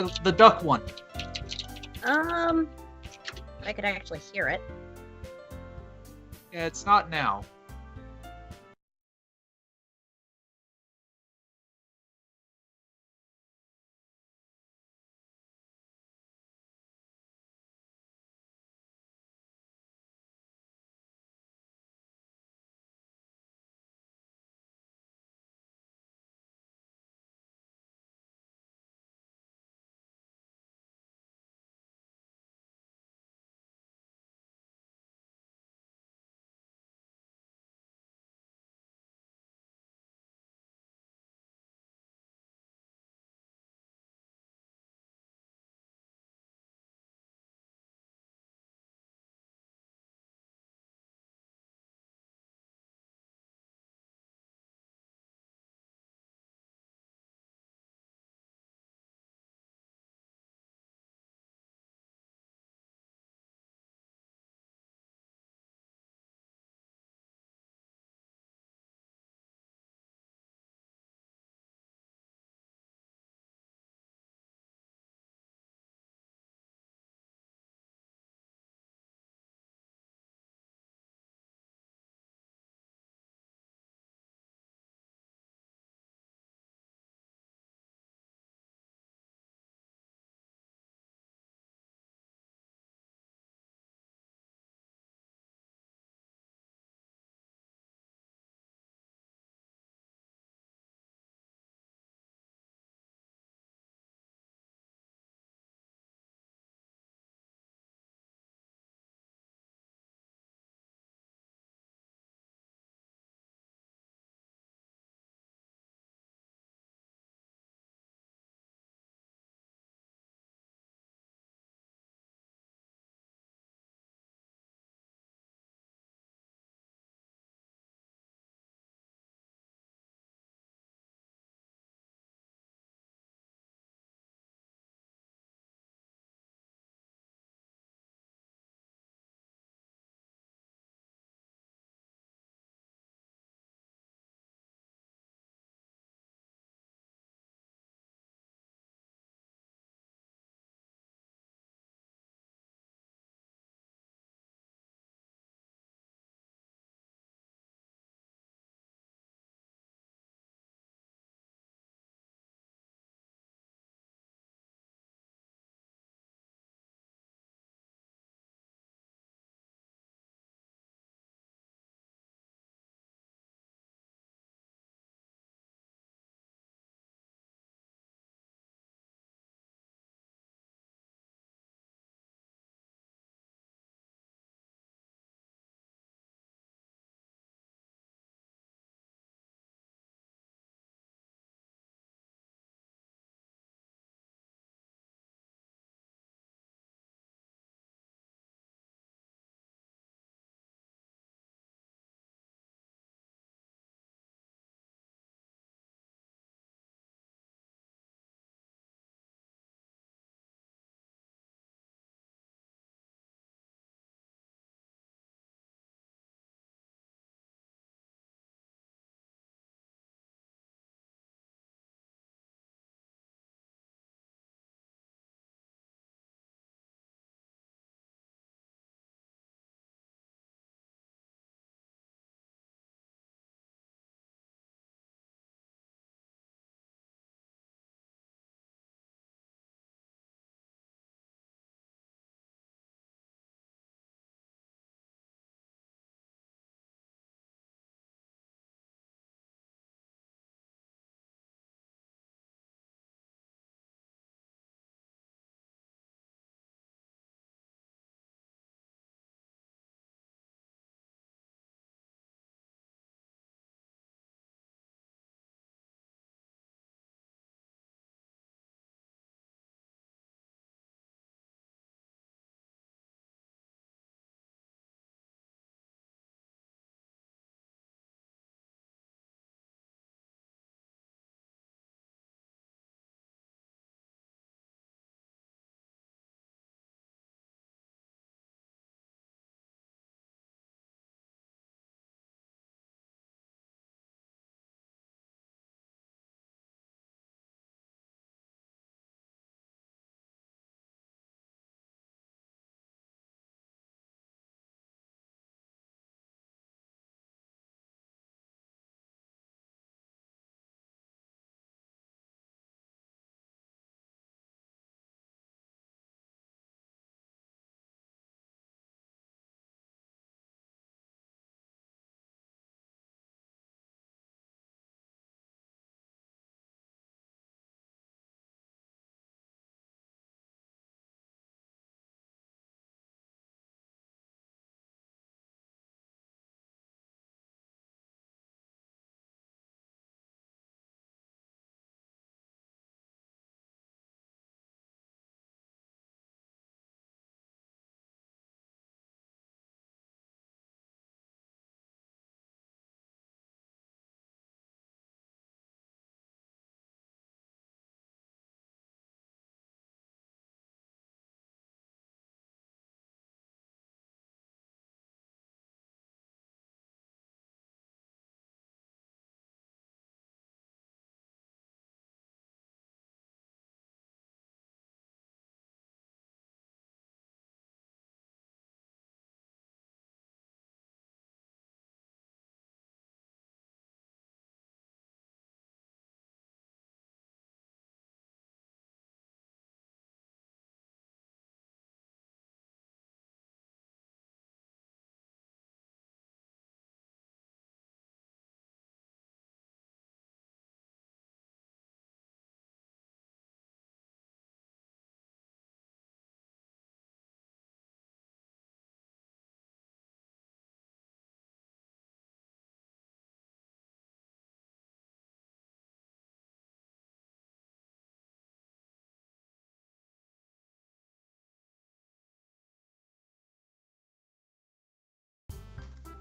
The duck one. I could actually hear it. Yeah, it's not now.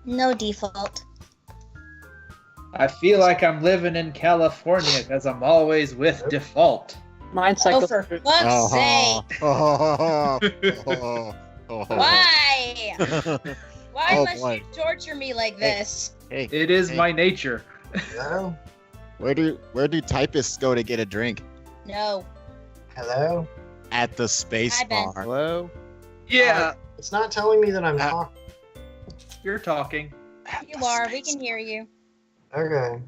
No default. I feel like I'm living in California because I'm always with default. Mine's Oh, cycle. for fuck's sake! Why? Why Oh, must boy. you torture me like this? Hey, It is hey, my nature. Hello? Where do typists go to get a drink? No. Hello? At the space Hi, Ben. bar. Hello? Yeah, It's not telling me that I'm Uh, talking. you're talking. At You the are. We space can hear you. Okay.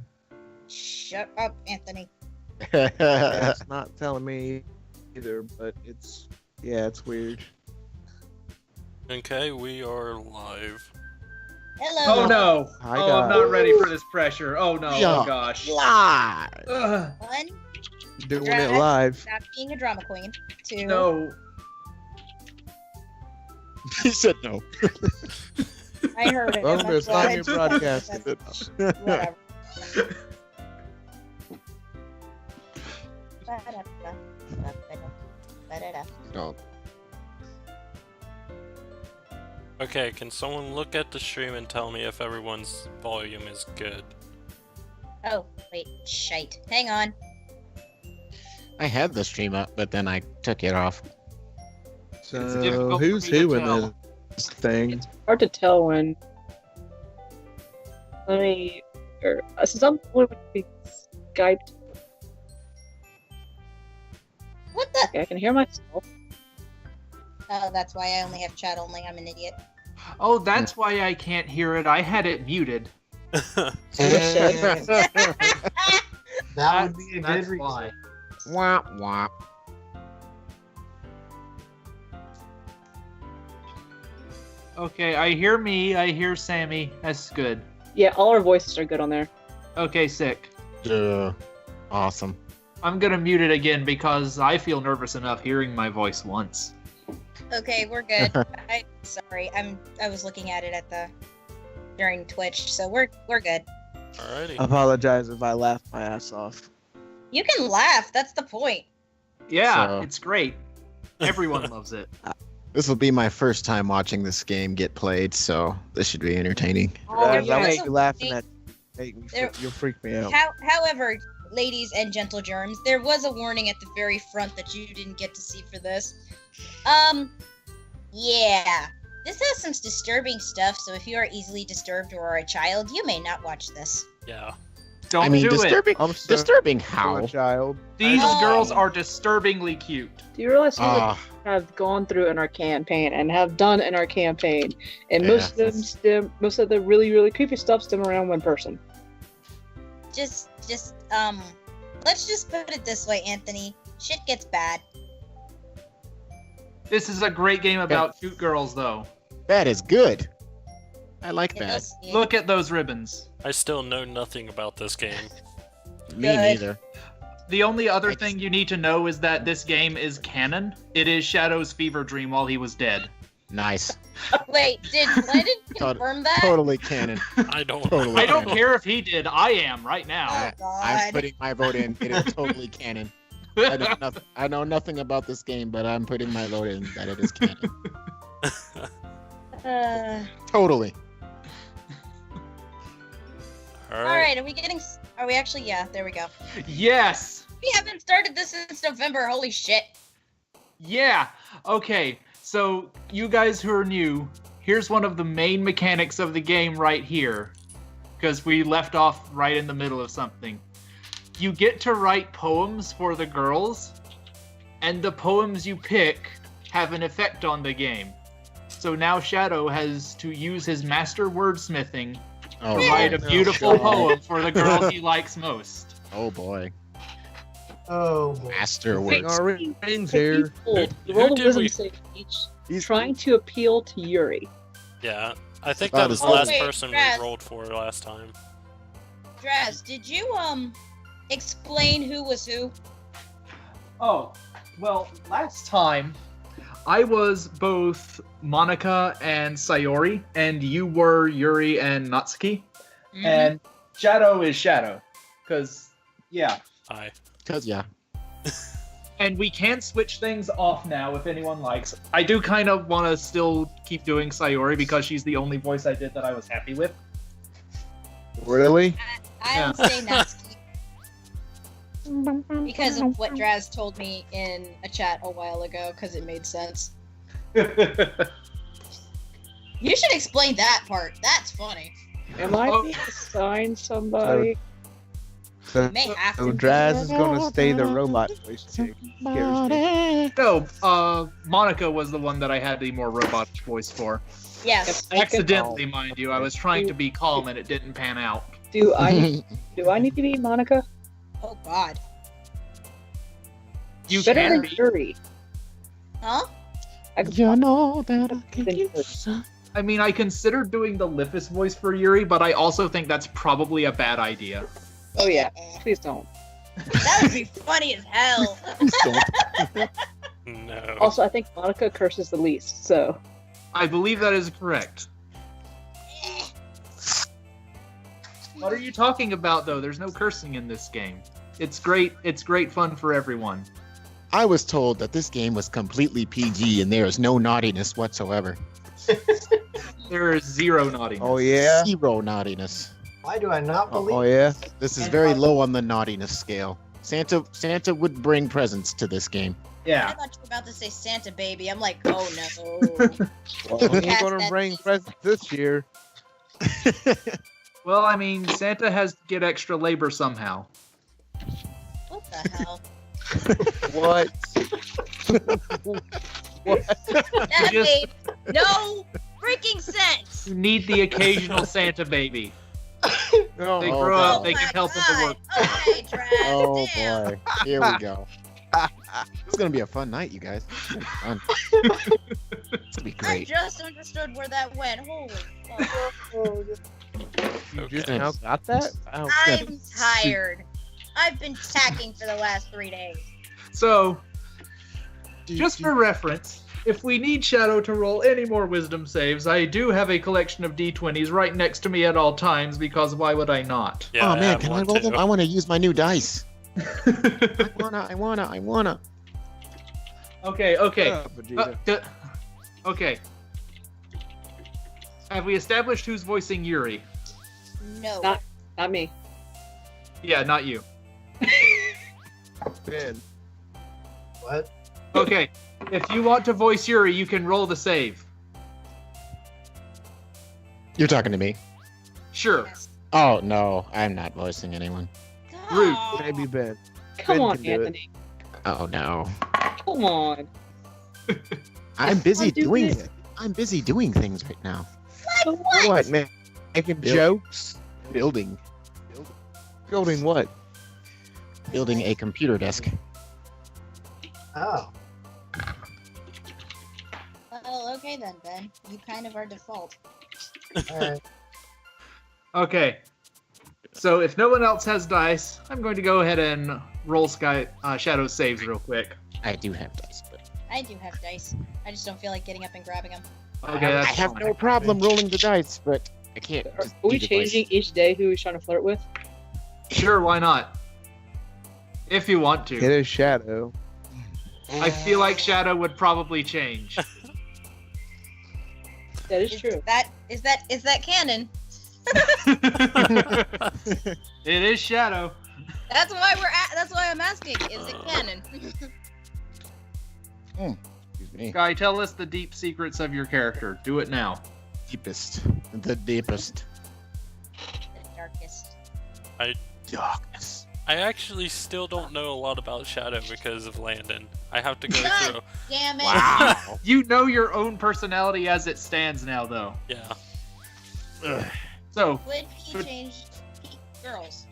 Shut up, Anthony. bar. Yeah, it's not telling me either, but it's weird. Okay, we are live. Hello. Oh no! Hi, Oh, I'm guys. not ready for this pressure. Oh no! Yeah. Oh gosh! Live. Ugh, One, Doing Dras, it live. stop being a drama queen. Two. no. He said no. I heard it. Well, That's it's why not I being just- broadcasted. that's- Whatever. Ba-da-da-da. No. Okay, can someone look at the stream and tell me if everyone's volume is good? Oh, wait. Shite. Hang on. I had the stream up, but then I took it off. So difficult for who's me to who in tell. this thing? It's hard to tell when. Let me. Since I'm would be Skyped. What the? Okay, I can hear myself. Oh, that's why I only have chat only. I'm an idiot. Oh, that's why I can't hear it. I had it muted. That would be a good That's reason. why. Womp womp. Okay, I hear me. I hear Sammy. That's good. Yeah, all our voices are good on there. Okay, sick. Awesome. I'm gonna mute it again because I feel nervous enough hearing my voice once. Okay, we're good. Sorry, I was looking at it during Twitch, so we're good. Alrighty. Apologize if I laughed my ass off. You can laugh. That's the point. Yeah, So- it's great. Everyone loves it. This will be my first time watching this game get played, so this should be entertaining. Oh, Guys, yeah. I was want a you laughing warning. at. Make me There- you'll freak me out. However, ladies and gentle germs, there was a warning at the very front that you didn't get to see for this. Yeah. This has some disturbing stuff, so if you are easily disturbed or are a child, you may not watch this. Yeah. Don't I mean, do it. disturbing. I'm so Disturbing for how? a child. These Oh. girls are disturbingly cute. Do you realize who Ah, have gone through in our campaign and have done in our campaign? And Yeah, most of the really, really creepy stuff stem around one person. Just, let's just put it this way, Anthony. Shit gets bad. This is a great game about cute girls, though. that is good. I like It that. does- it- Look at those ribbons. I still know nothing about this game. Me Good. neither. The only other Thanks. thing you need to know is that this game is canon. It is Shadow's fever dream while he was dead. Nice. Wait, did Glennon Tot- confirm that? Totally canon. I don't Totally. know. I don't care if he did. I am right now. Oh, God. I'm putting my vote in. It is totally canon. I know nothing about this game, but I'm putting my vote in that it is canon. Totally. Alright. Alright, are we actually, yeah, there we go. Yes! We haven't started this since November, holy shit. Yeah! Okay, so you guys who are new, here's one of the main mechanics of the game right here. Because we left off right in the middle of something. You get to write poems for the girls, and the poems you pick have an effect on the game. So now Shadow has to use his master wordsmithing Oh, to write a boy. beautiful God. poem for the girl he likes most. Oh boy. Oh, boy. Master Wait, words. Our Rain's here. Who Roll a did wisdom we- save each. He's Trying to appeal to Yuri. Yeah. I think About that was the as last good. person Draz. we rolled for last time. Draz, did you, explain who was who? Oh, well, last time I was both Monica and Sayori, and you were Yuri and Natsuki. Mhm. And Shadow is Shadow. Because, yeah. Hi. Cause yeah. And we can switch things off now if anyone likes. I do kind of want to still keep doing Sayori because she's the only voice I did that I was happy with. Really? I would say Natsuki. Because of what Draz told me in a chat a while ago, because it made sense. You should explain that part. That's funny. Am I Oh. being assigned somebody? So, May have so to. Draz is gonna stay the robot voice chick. Scares me. No, Monica was the one that I had the more robotic voice for. Yes. Accidentally, mind you. I was trying to be calm and it didn't pan out. Do I need to be Monica? Oh God. You Better can than be. Yuri. Huh? I could You know that I can Then give Yuri. some. I mean, I considered doing the Lippis voice for Yuri, but I also think that's probably a bad idea. Oh yeah, please don't. That would be funny as hell. No. Also, I think Monica curses the least, so I believe that is correct. What are you talking about, though? There's no cursing in this game. It's great. It's great fun for everyone. I was told that this game was completely PG and there is no naughtiness whatsoever. There is zero naughtiness. Oh yeah. Zero naughtiness. Why do I not believe? Oh yeah. This is very low on the naughtiness scale. Santa would bring presents to this game. I Yeah. thought you were about to say Santa baby. I'm like, oh no. Well, he's Pass gonna that bring piece. presents this year. Well, I mean, Santa has to get extra labor somehow. What the hell? What? What? That just- made no freaking sense. You need the occasional Santa baby. No. They Oh, grow God. up, they can my help in the God. work. Okay, Draz. Oh damn. boy. Here we go. It's gonna be a fun night, you guys. Fun. It's gonna be I great. just understood where that went. Holy fuck. You just Okay. now got that? Wow. I'm tired. I've been tacking for the last 3 days. So, just for reference, if we need Shadow to roll any more wisdom saves, I do have a collection of d20s right next to me at all times, because why would I not? Yeah, Oh man, have can I one roll them? too. I want to use my new dice. I wanna. Okay. Ah, Vegeta. Okay. Have we established who's voicing Yuri? No. not me. Yeah, not you. Ben. What? Okay. If you want to voice Yuri, you can roll the save. You're talking to me. Sure. Yes. Oh no, I'm not voicing anyone. Rude. God. Maybe Ben. Come Ben on, can do it. Anthony. Oh no. Come on. I'm busy do doing this. it. I'm busy doing things right now. What? What, man? Making Bill. jokes? Building Building what? building a computer desk. Oh. Well, okay then, Ben. You kind of are default. Alright. Okay. So if no one else has dice, I'm going to go ahead and roll Shadow saves real quick. I do have dice, but I do have dice. I just don't feel like getting up and grabbing them. Okay, I that's have fine. no problem rolling the dice, but I can't. Are just we do the dice. changing each day who he's trying to flirt with? Sure, why not? If you want Get to. a shadow. I feel like Shadow would probably change. That is true. Is that canon? It is Shadow. That's why I'm asking. Is it canon? Excuse me. Guy, tell us the deep secrets of your character. Do it now. Deepest. The deepest. The darkest. Darkness. I actually still don't know a lot about Shadow because of Landon. I have to go through. Damn it. Wow. You know your own personality as it stands now, though. Yeah. So, Would he change girls?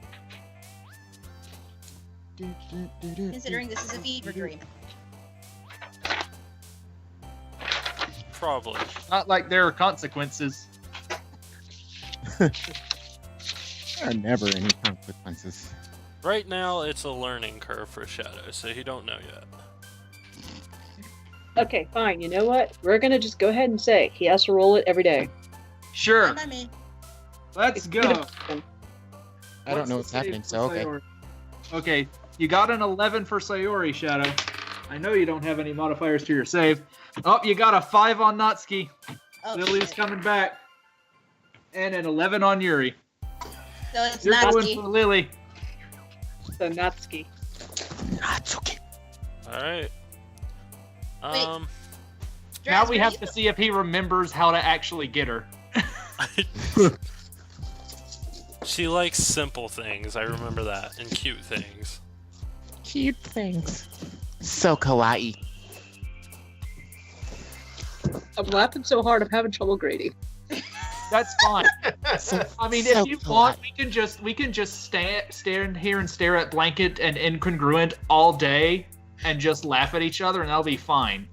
Considering this is a fever dream. Probably. not like there are consequences. There are never any consequences. Right now, it's a learning curve for Shadow, so you don't know yet. Okay, fine. You know what? We're gonna just go ahead and say he has to roll it every day. Sure, Not me. let's go. I don't know what's happening, so okay. Okay, you got an 11 for Sayori, Shadow. I know you don't have any modifiers to your save. Oh, you got a 5 on Natsuki. Oh, Lily's shit. coming back. And an 11 on Yuri. So it's You're going Natsuki. for Lily. So Natsuki. Natsuki. Alright. Now Dras, we were have you- to see if he remembers how to actually get her. She likes simple things, I remember that, and cute things. Cute things. So kawaii. I'm laughing so hard I'm having trouble grading. That's fine. I mean, So if you want, we can just stand here and stare at Blanket and Incongruent all day and just laugh at each other, and that'll be fine.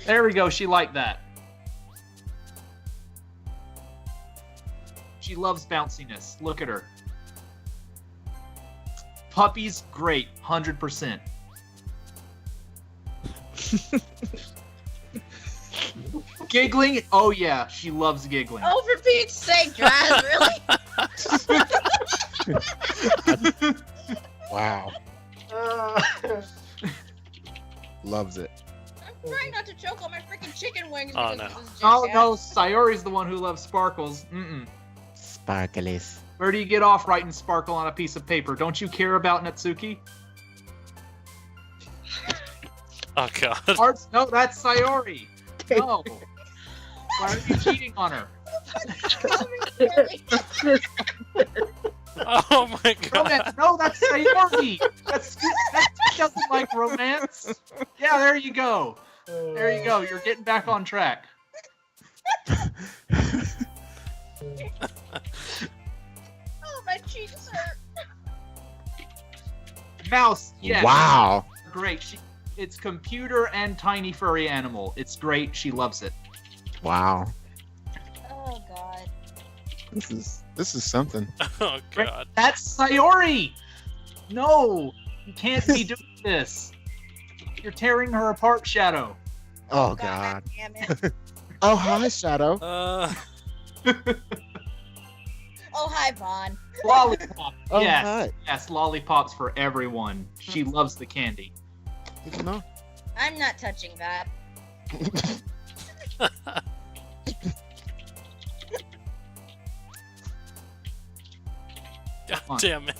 There we go. She liked that. She loves bounciness. Look at her. Puppy's great, 100%. Giggling? Oh yeah, she loves giggling. Oh, for Pete's sake, Dras, really? Wow. Uh, Loves it. I'm trying not to choke on my freaking chicken wings. Oh, because no. of this Oh jackass. no, Sayori's the one who loves sparkles. Sparkles. Where do you get off writing sparkle on a piece of paper? Don't you care about Natsuki? Oh god. Arts? No, that's Sayori. No. Why are you cheating on her? Oh my god. Romance? No, that's Sayori. That doesn't like romance. Yeah, there you go. There you go. You're getting back on track. Oh, my cheeks hurt. Mouse. Yes. Wow. Great. It's computer and tiny furry animal. It's great. She loves it. Wow. Oh, God. This is something. Oh god. That's Sayori. No, you can't be doing this. You're tearing her apart, Shadow. Oh god. Damn it. Oh hi, Shadow. Oh, hi, Vaughn. Lollipop. Oh yes. hi. Yes, lollipops for everyone. She loves the candy. No. I'm not touching that. God damn it.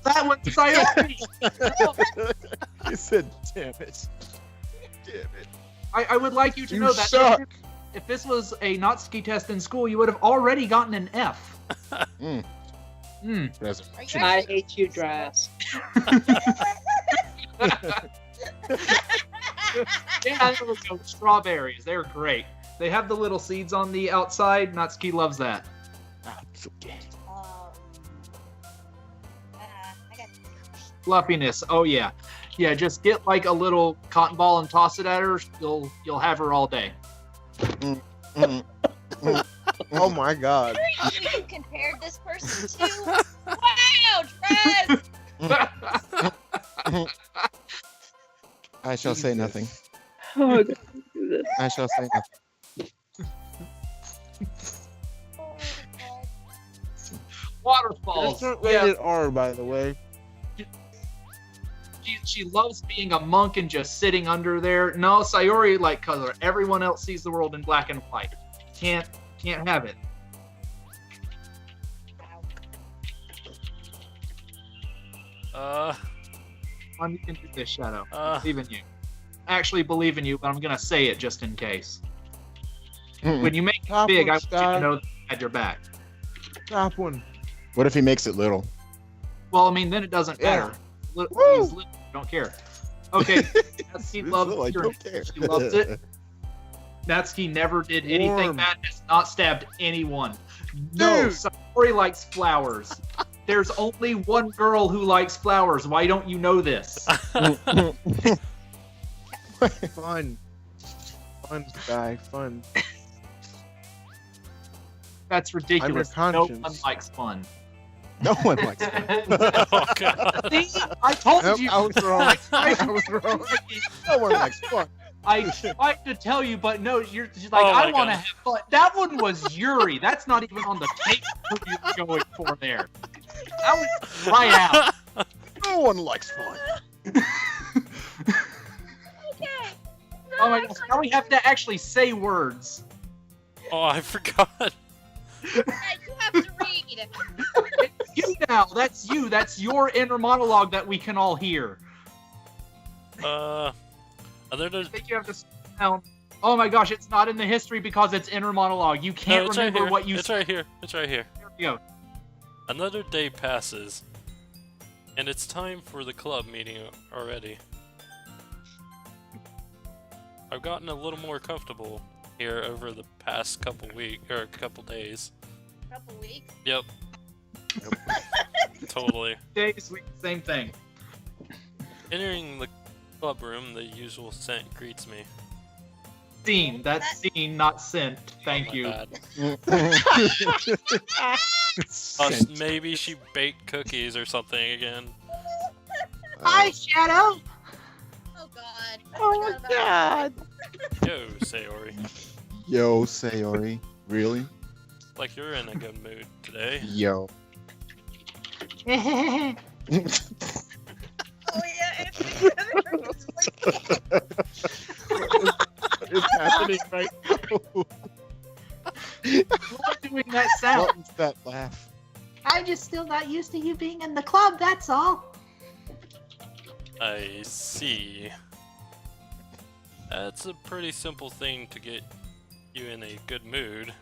That one's Sayori. You said, damn it. Damn it. I would like you to You know that suck. if this was a Natsuki test in school, you would have already gotten an F. Mm. Present. Are you I actually- hate you, Dras. Yeah, there we go. Strawberries. They're great. They have the little seeds on the outside. Natsuki loves that. Natsuki. I got Fluffiness. Oh yeah. Yeah, just get like a little cotton ball and toss it at her. You'll have her all day. Mm. Oh my god. who you compared this person to? Wow, Draz! I shall say nothing. Oh, God, do this. I shall say nothing. Oh, God. Waterfalls. That's not Yeah, rated R, by the way. she loves being a monk and just sitting under there. No, Sayori like color. Everyone else sees the world in black and white. Can't have it. You can do this, Shadow. I believe in you. I actually believe in you, but I'm gonna say it just in case. When you make it Top big, one, I want you to Sky. know that I had your back. Top one. What if he makes it little? Well, I mean, then it doesn't Yeah. matter. Woo! He's little, don't care. Okay, Natsuki It's loves little, I your- don't care. She loves it. Natsuki never did anything Warm. bad. Has not stabbed anyone. No, Dude. Sayori likes flowers. There's only one girl who likes flowers. Why don't you know this? Fun. Fun, Sky. Fun. That's ridiculous. Under No conscience. one likes fun. No one likes it. Oh god. See, I told Nope, you. I was wrong. I was wrong. No one likes fun. I tried to tell you, but no, you're just like, Oh my I want to God. have fun. That one was Yuri. That's not even on the tape who you're going for there. That was right out. No one likes fun. Oh my gosh, now we have to actually say words. Oh, I forgot. Yeah, you have to read. It's you now. That's you. That's your inner monologue that we can all hear. Another. I think you have to slow down. Oh my gosh, it's not in the history because it's inner monologue. You can't it's remember right here. what you It's said. right here. It's right here. There we go. Another day passes, and it's time for the club meeting already. I've gotten a little more comfortable here over the past couple days. Couple weeks. Yep. Totally. Days, same thing. Entering the club room, the usual scent greets me. Scene. That's scene, not sent. Thank My you. bad. Scent. Maybe she baked cookies or something again. Hi, Shadow. Oh God. I Oh forgot about God. Yo, Sayori. Yo, Sayori. Really? Like you're in a good mood today. Yo. that. Oh yeah. What is happening right now? You're doing that sound. What was that laugh? I'm just still not used to you being in the club, that's all. I see. That's a pretty simple thing to get you in a good mood.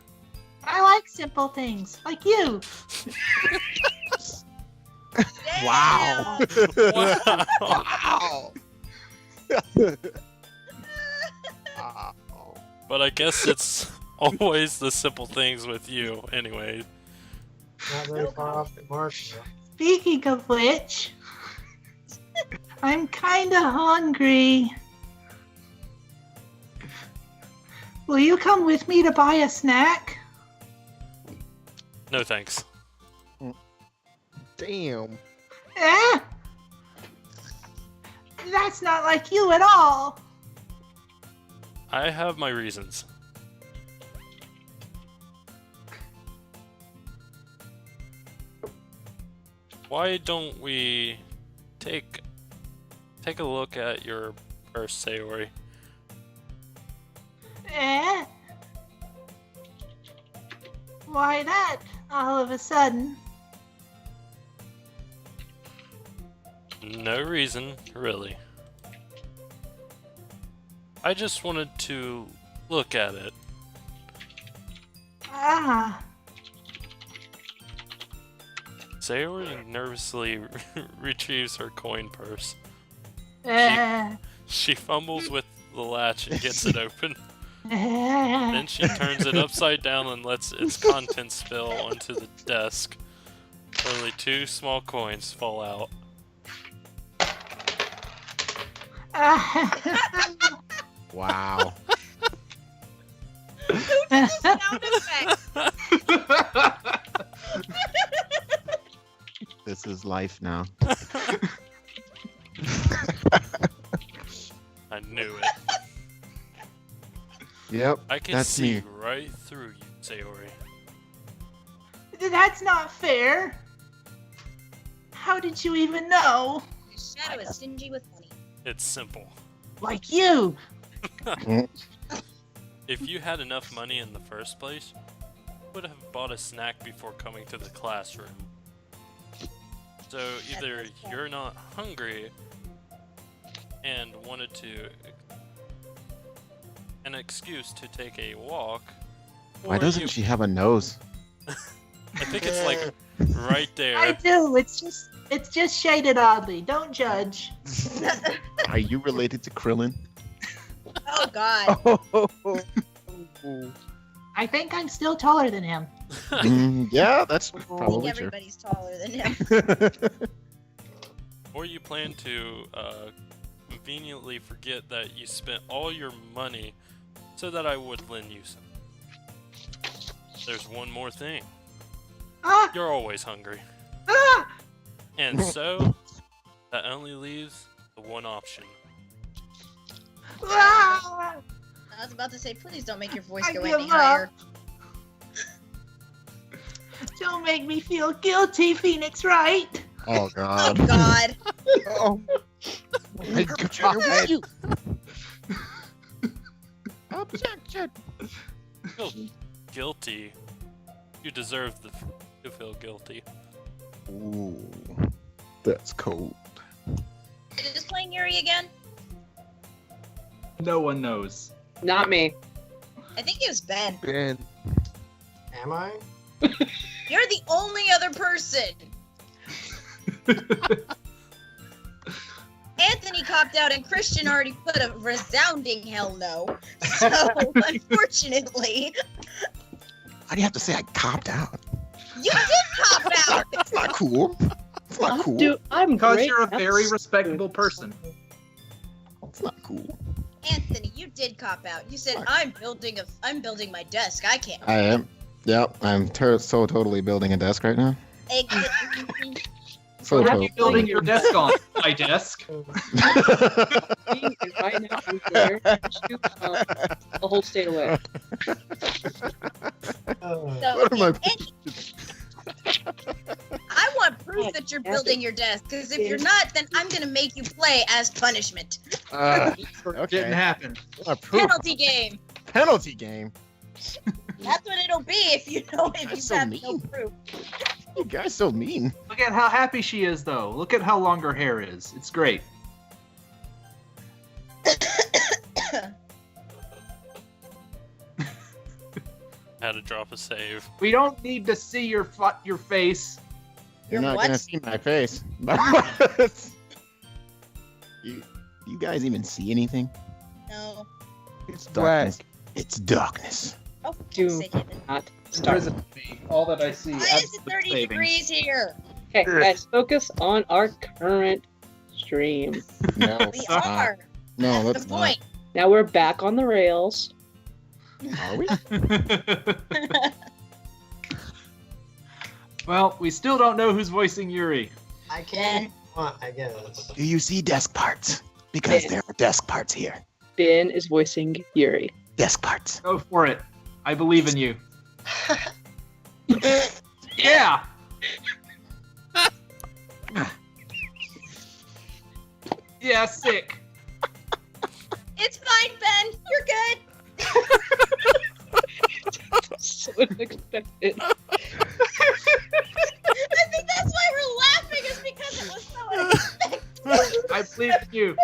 I like simple things, like you. Wow. Wow. Wow. Wow. But I guess it's always the simple things with you, anyway. Not very far off the mark. though. Speaking of which, I'm kinda hungry. Will you come with me to buy a snack? No thanks. Damn. Eh? That's not like you at all. I have my reasons. Why don't we take a look at your purse, Sayori? Eh? Why that, all of a sudden? No reason, really. I just wanted to look at it. Ah, Sayori nervously retrieves her coin purse. eh, She fumbles with the latch and gets it open. eh. Then she turns it upside down and lets its contents spill onto the desk. Only 2 small coins fall out. Wow. Sound effect. This is life now. I knew it. Yep. I can That's see me. right through you, Sayori. That's not fair. How did you even know? The shadow is stingy with money. It's simple. Like you. If you had enough money in the first place, you would have bought a snack before coming to the classroom. So either you're not hungry and wanted an excuse to take a walk, Why or doesn't you- she have a nose? I think it's like right there. I do. It's just shaded oddly. Don't judge. Are you related to Krillin? Oh God. I think I'm still taller than him. Yeah, that's I think probably true. everybody's taller than him. Or you plan to conveniently forget that you spent all your money so that I would lend you some. There's one more thing. Ah! You're always hungry. Ah! And so, that only leaves the one option. Ah! I was about to say, please don't make your voice I go give any higher. Don't make me feel guilty, Phoenix Wright. Oh Oh god. God. Oh, My god. Objection. Feel guilty. You deserve to feel guilty. Ooh, that's cold. Is this playing Yuri again? No one knows. Not me. I think it was Ben. Ben, Am I? You're the only other person. Anthony copped out and Christian already put a resounding hell no. So, unfortunately, Why do you have to say I copped out? you did cop out. That's not cool. It's not cool. Dude, I'm Because great. you're a That's very stupid. respectable person. It's not cool. Anthony, you did cop out. You said I'm building my desk. I can't. I am. Yep, I'm so totally building a desk right now. So What are totally. you building your desk on? My desk. And right now, I'm there to the whole state away. Oh. So, What am I- I want proof that you're building your desk, because if you're not, then I'm gonna make you play as punishment. Didn't Okay. happen. Penalty game. Penalty game. That's what it'll be if you That's so have no mean. proof. You guys so mean. Look at how happy she is, though. Look at how long her hair is. It's great. Had to drop a save. We don't need to see your face. You're Your not what? gonna see my face. you guys even see anything? No. It's black. darkness. It's darkness. Oh, for Do- fuck's sake, Ethan. Not start. Prison me. All that I see. Why is it absolute 30 savings. degrees here? Okay, guys, focus on our current stream. No, We it's not. are. No, That's that's the point. Now we're back on the rails. not. Are we? Well, we still don't know who's voicing Yuri. I can't. I guess. Do you see desk parts? Because there are desk parts here. Ben is voicing Yuri. Desk parts. Go for it. I believe in you. Yeah. Yeah, sick. It's fine, Ben. You're good. So unexpected. I think that's why we're laughing, is because it was so unexpected. I believe in you.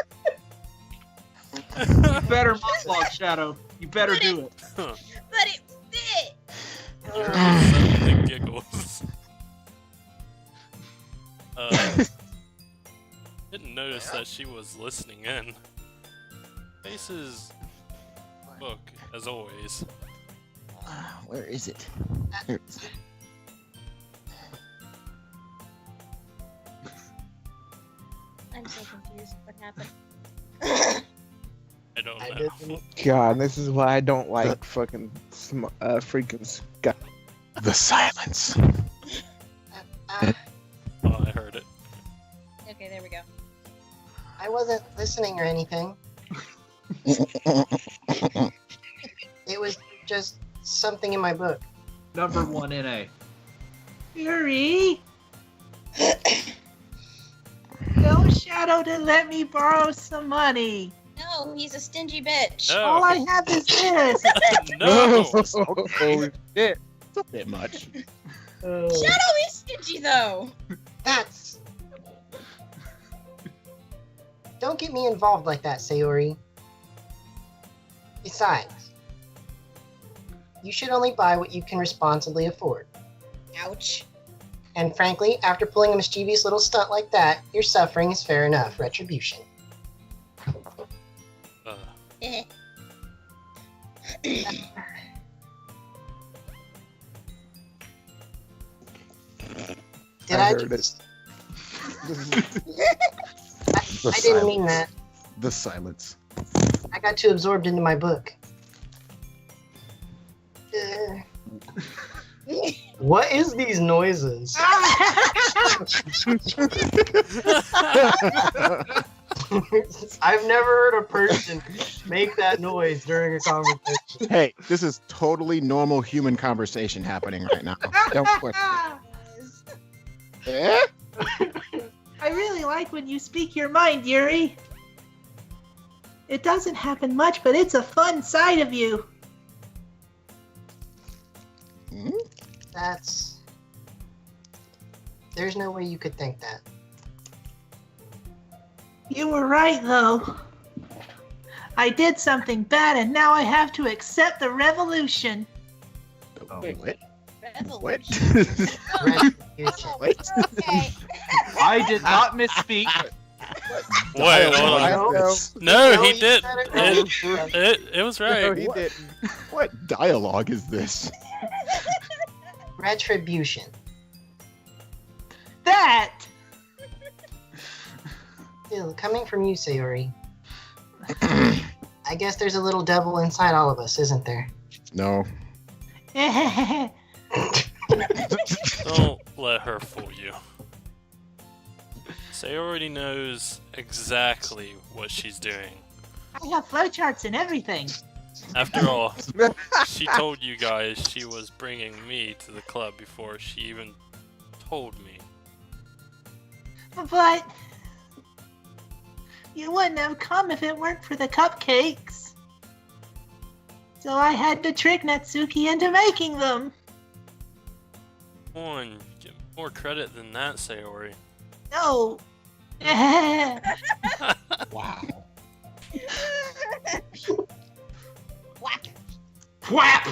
You better monologue, Shadow. You better do it. But it fit. The giggles. Didn't notice that she was listening in. Face's book, as always. Where is it? Here it is. I'm so confused. What happened? I don't I know. didn't. God, this is why I don't like fucking freaking Scott. The silence. Uh, Oh, I heard it. Okay, there we go. I wasn't listening or anything. It was just something in my book. Number 1 NA. Yuri! Tell Shadow to let me borrow some money. No, he's a stingy bitch. No. All I have is this. No! Holy shit. It's a bit much. Oh. Shadow is stingy, though. That's. Don't get me involved like that, Sayori. Besides, you should only buy what you can responsibly afford. Ouch. And frankly, after pulling a mischievous little stunt like that, your suffering is fair enough retribution. Eh. Did I I? heard it. I didn't mean that. The silence. I got too absorbed into my book. Uh, what is these noises? I've never heard a person make that noise during a conversation. Hey, this is totally normal human conversation happening right now. Don't question. Eh? I really like when you speak your mind, Yuri. It doesn't happen much, but it's a fun side of you. Hmm? There's no way you could think that. You were right, though. I did something bad, and now I have to accept the revolution. What? Revolution. Retribution. What? Okay. I did not misspeak. Wait, hold on. Dialogue. No, No, he you did. said it wrong. It was No, right. he What? didn't. What dialogue is this? Retribution. That! Still, coming from you, Sayori. I guess there's a little devil inside all of us, isn't there? No. I Don't let her fool you. Sayori knows exactly what she's doing. have flowcharts and everything. After all, she told you guys she was bringing me to the club before she even told me. But you wouldn't have come if it weren't for the cupcakes. So I had to trick Natsuki into making them. Come on, get more credit than that, Sayori. No. Wow. Whack. Whap!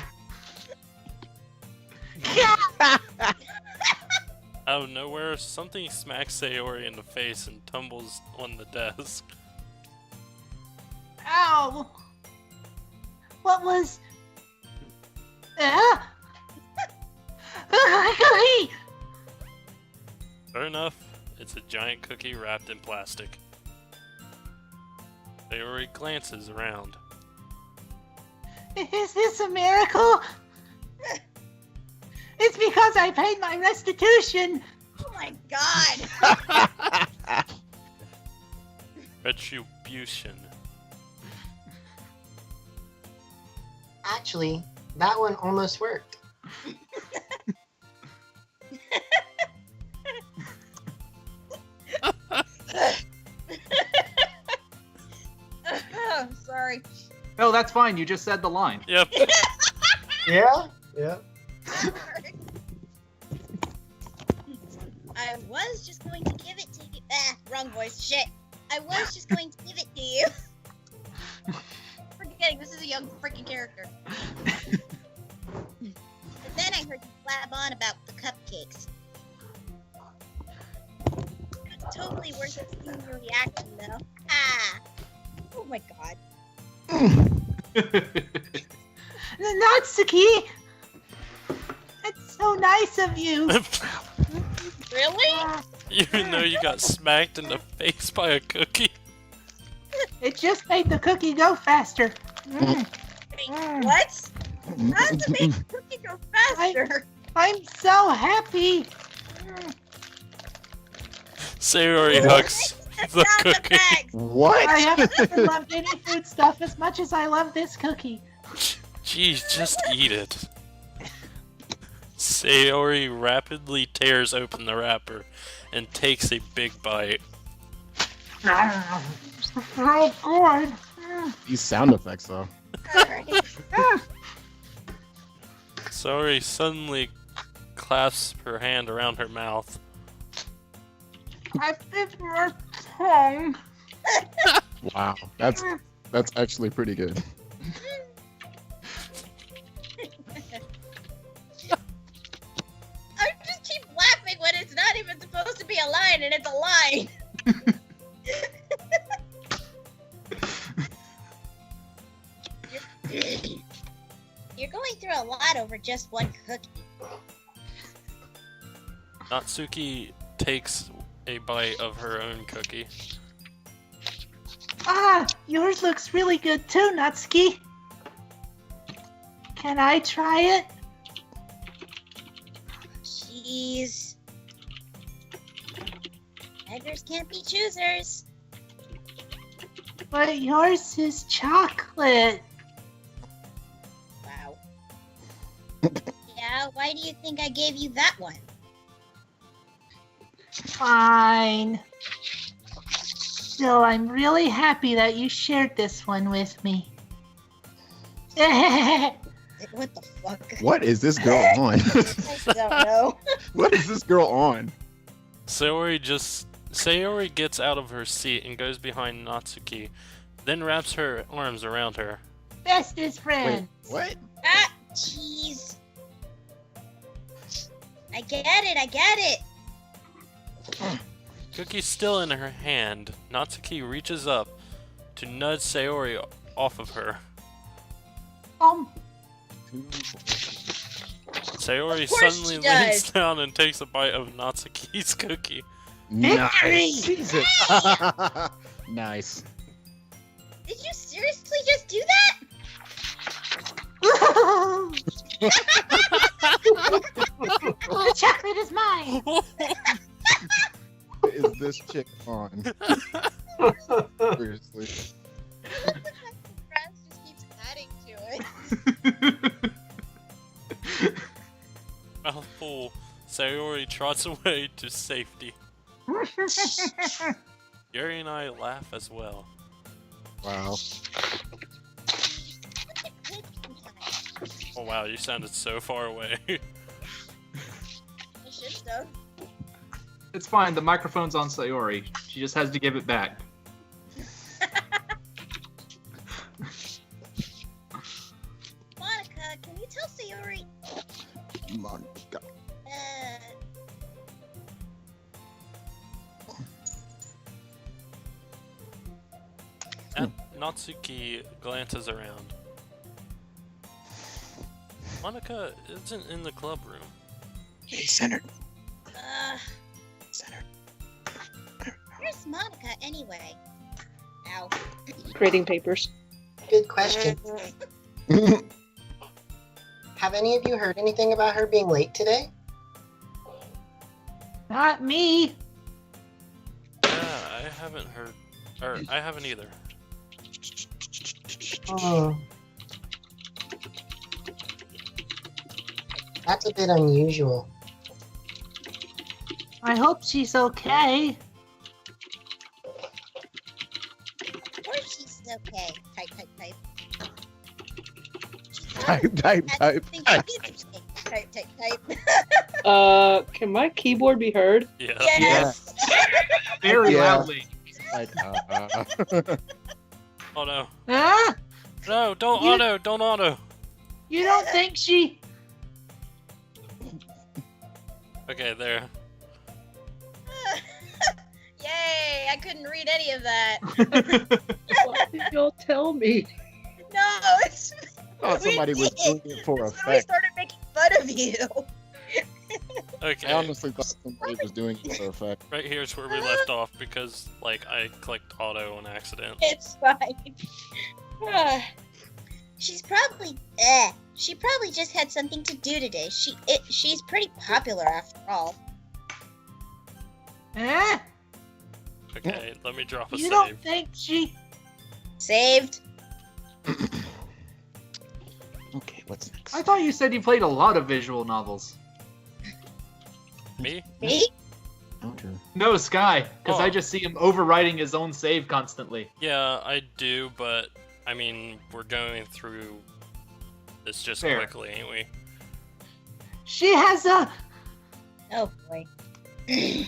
Out of nowhere, something smacks Sayori in the face and tumbles on the desk. Ow. What was... Cookie! Sure enough, it's a giant cookie wrapped in plastic. Sayori glances around. Is this a miracle? It's because I paid my restitution. Oh my god. Retribution. Actually, that one almost worked. Oh, sorry. No, that's fine. You just said the line. Yep. Yeah? Yeah. I was just going to give it to you. Wrong voice. Shit. I was just going to give it to you. Forgetting this is a young freaking character. And then I heard you blab on about the cupcakes. It's totally worth seeing your reaction, though. Ah. Oh my god. Natsuki! That's so nice of you. Really? Even though you got smacked in the face by a cookie. It just made the cookie go faster. Wait, what? How does it make the cookie go faster? I'm so happy. Sayori hugs the Sound cookie. effects. What? I haven't ever loved any food stuff as much as I love this cookie. Jeez, just eat it. Sayori rapidly tears open the wrapper and takes a big bite. Oh, good. These sound effects, though. Alright. Sayori suddenly clasps her hand around her mouth. I bit my tongue. Wow. That's actually pretty good. I just keep laughing when it's not even supposed to be a line and it's a line. You're going through a lot over just one cookie. Natsuki takes a bite of her own cookie. Ah, yours looks really good too, Natsuki. Can I try it? Jeez. Beggars can't be choosers. But yours is chocolate. Wow. Yeah, why do you think I gave you that one? Still, I'm really happy that you shared this one with me. What the fuck? What is this girl on? I don't know. What is this girl on? Sayori gets out of her seat and goes behind Natsuki, then wraps her arms around her. Bestest Wait, friend. what? Ah, jeez. I get it. Cookie's still in her hand. Natsuki reaches up to nudge Sayori off of her. Sayori Of course suddenly she does. leans down and takes a bite of Natsuki's cookie. Victory! Nice. Jesus. Nice. Did you seriously just do The chocolate is mine. Oh, What is this chick on? Seriously. that? Friends just keeps adding to it. Mouthful, Sayori trots away to safety. Yuri and I laugh as well. Wow. Oh wow, you sounded so far away. You should have. It's fine. The microphone's on Sayori. She just has to give it back. Monica, can you tell Sayori? Monica. Natsuki glances around. Monica isn't in the club room. Hey, Senator. Uh, Senator. where's Monica anyway? Ow. Grading papers. Good question. Have any of you heard anything about her being late today? Not me. Yeah, I haven't heard, or I haven't either. Oh. That's a bit unusual. I hope she's okay. Of course she's okay. Type. Type. Type. Can my keyboard be heard? Yeah. Yes. Very Yeah. loudly. Like, Oh no. Huh? No, don't You- auto, don't auto. You don't think she... Okay, there. Yay! I couldn't read any of that. Why did y'all tell me? No, it's. I thought somebody was doing it for That's when we effect. started making fun of you. Okay, I honestly thought somebody was doing it for effect. right here's where we left off because, like, I clicked auto on accident. It's fine. She's probably. She probably just had something to do today. She's pretty popular after all. Huh? Okay, let me drop a You save. don't think she... Saved. Okay, what's next? I thought you said you played a lot of visual novels. Me? Me? Oh, dear. No, Sky, because Oh. I just see him overwriting his own save constantly. Yeah, I do, but I mean, we're going through this just Fair. quickly, ain't we? She has a... Oh boy. She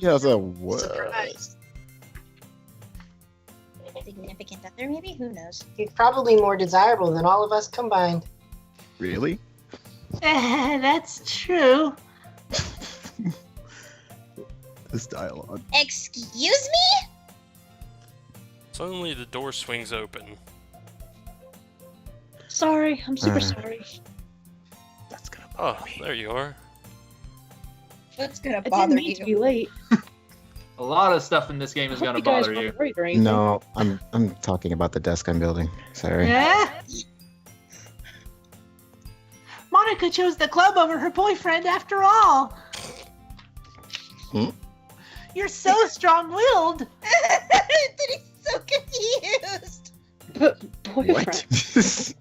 has a what? Surprise. Significant other, maybe? Who knows? He's probably more desirable than all of us combined. Really? That's true. This dialogue. Excuse me? Suddenly the door swings open. Sorry, I'm super Uh. sorry. That's gonna Oh, bother me. there you are. What's gonna I didn't bother mean to be you? late. A lot of stuff in this game I is hope gonna you guys bother you. weren't late or anything. No, I'm talking about the desk I'm building. Sorry. Yeah? Monica chose the club over her boyfriend after all. Hmm? You're so strong-willed. That he's so confused. But boyfriend, What?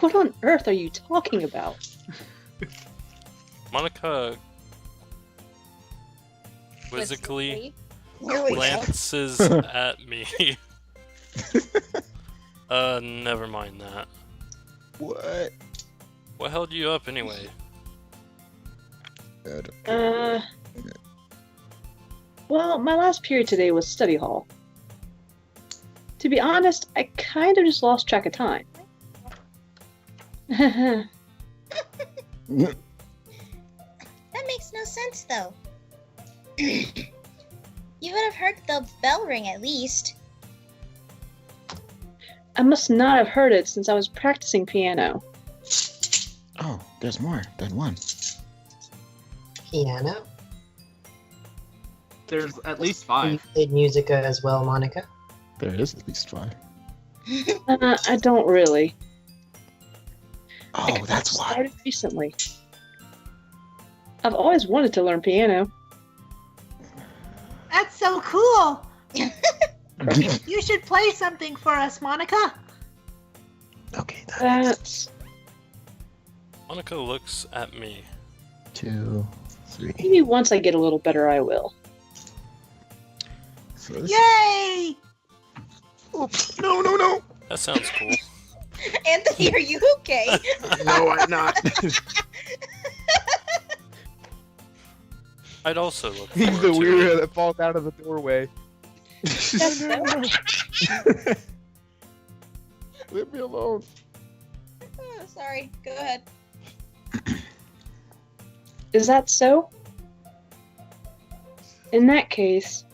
what on earth are you talking about? Monica quizzically Here we go. glances at me. Never mind that. What? What held you up anyway? Well, my last period today was study hall. To be honest, I kind of just lost track of time. That makes no sense, though. You would have heard the bell ring at least. I must not have heard it since I was practicing piano. Oh, there's more than one. Piano? There's at least You 5. played music as well, Monica? There is at least 5. I don't really. Oh, that's why. Started recently. I've always wanted to learn piano. That's so cool. You should play something for us, Monica. Okay, That's Monica looks at me. 2, 3. maybe once I get a little better, I will. So this... Yay! Oops. No. That sounds cool. Anthony, are you okay? No, I'm not. I'd also look He's forward the to weirdo it. that falls out of the doorway. Leave me alone. Oh, sorry. Go ahead. Is that so? In that case,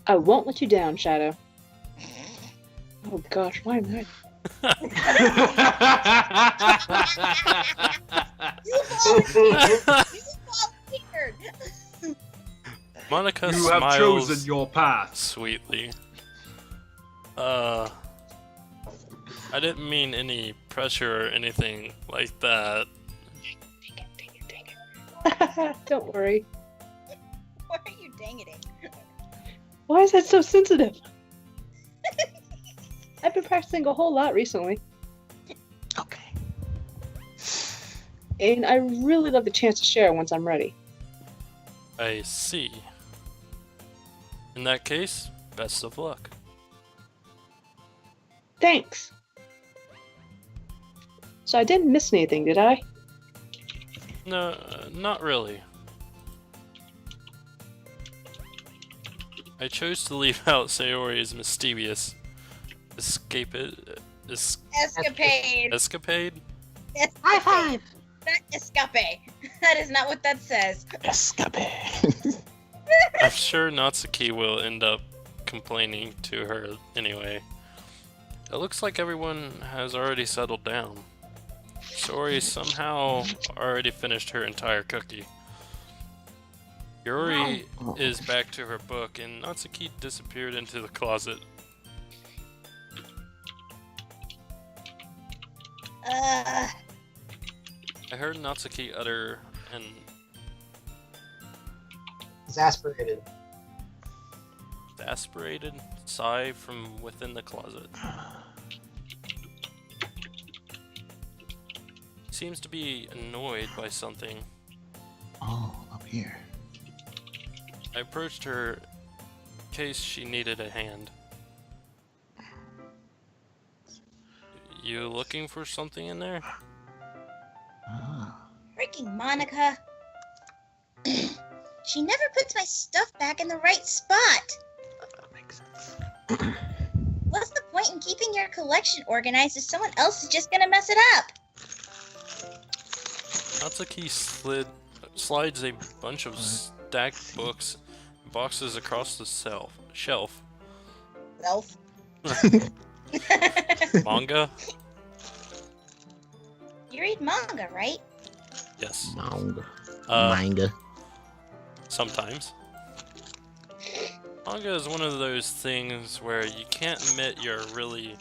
I won't let you down, Shadow. Oh gosh, why am I? You volunteered! Monica You have smiles chosen your path. sweetly. I didn't mean any pressure or anything like that. Don't worry. Why are you dang-it-ing? Why is that so sensitive? I've been practicing a whole lot recently, Okay. and I really love the chance to share once I'm ready. I see. In that case, best of luck. Thanks. So I didn't miss anything, did I? No, not really. I chose to leave out Sayori's mysterious escapade. Escapade. Escapade? High five. Not escape. That is not what that says. Escape. I'm sure Natsuki will end up complaining to her anyway. It looks like everyone has already settled down. Sayori somehow already finished her entire cookie. Yuri is back to her book, and Natsuki disappeared into the closet. I heard Natsuki utter an Exasperated. exasperated sigh from within the closet. Seems to be annoyed by something. Oh, up here. I approached her in case she needed a hand. You looking for something in there? Ah. Freaking Monica. She never puts my stuff back in the right spot. That makes sense. What's the point in keeping your collection organized if someone else is just gonna mess it up? Natsuki slides a bunch of stacked books and boxes across the shelf. Self. Manga? You read manga, right? Yes. Manga. Uh, Manga. Sometimes. Manga is one of those things where you can't admit you're really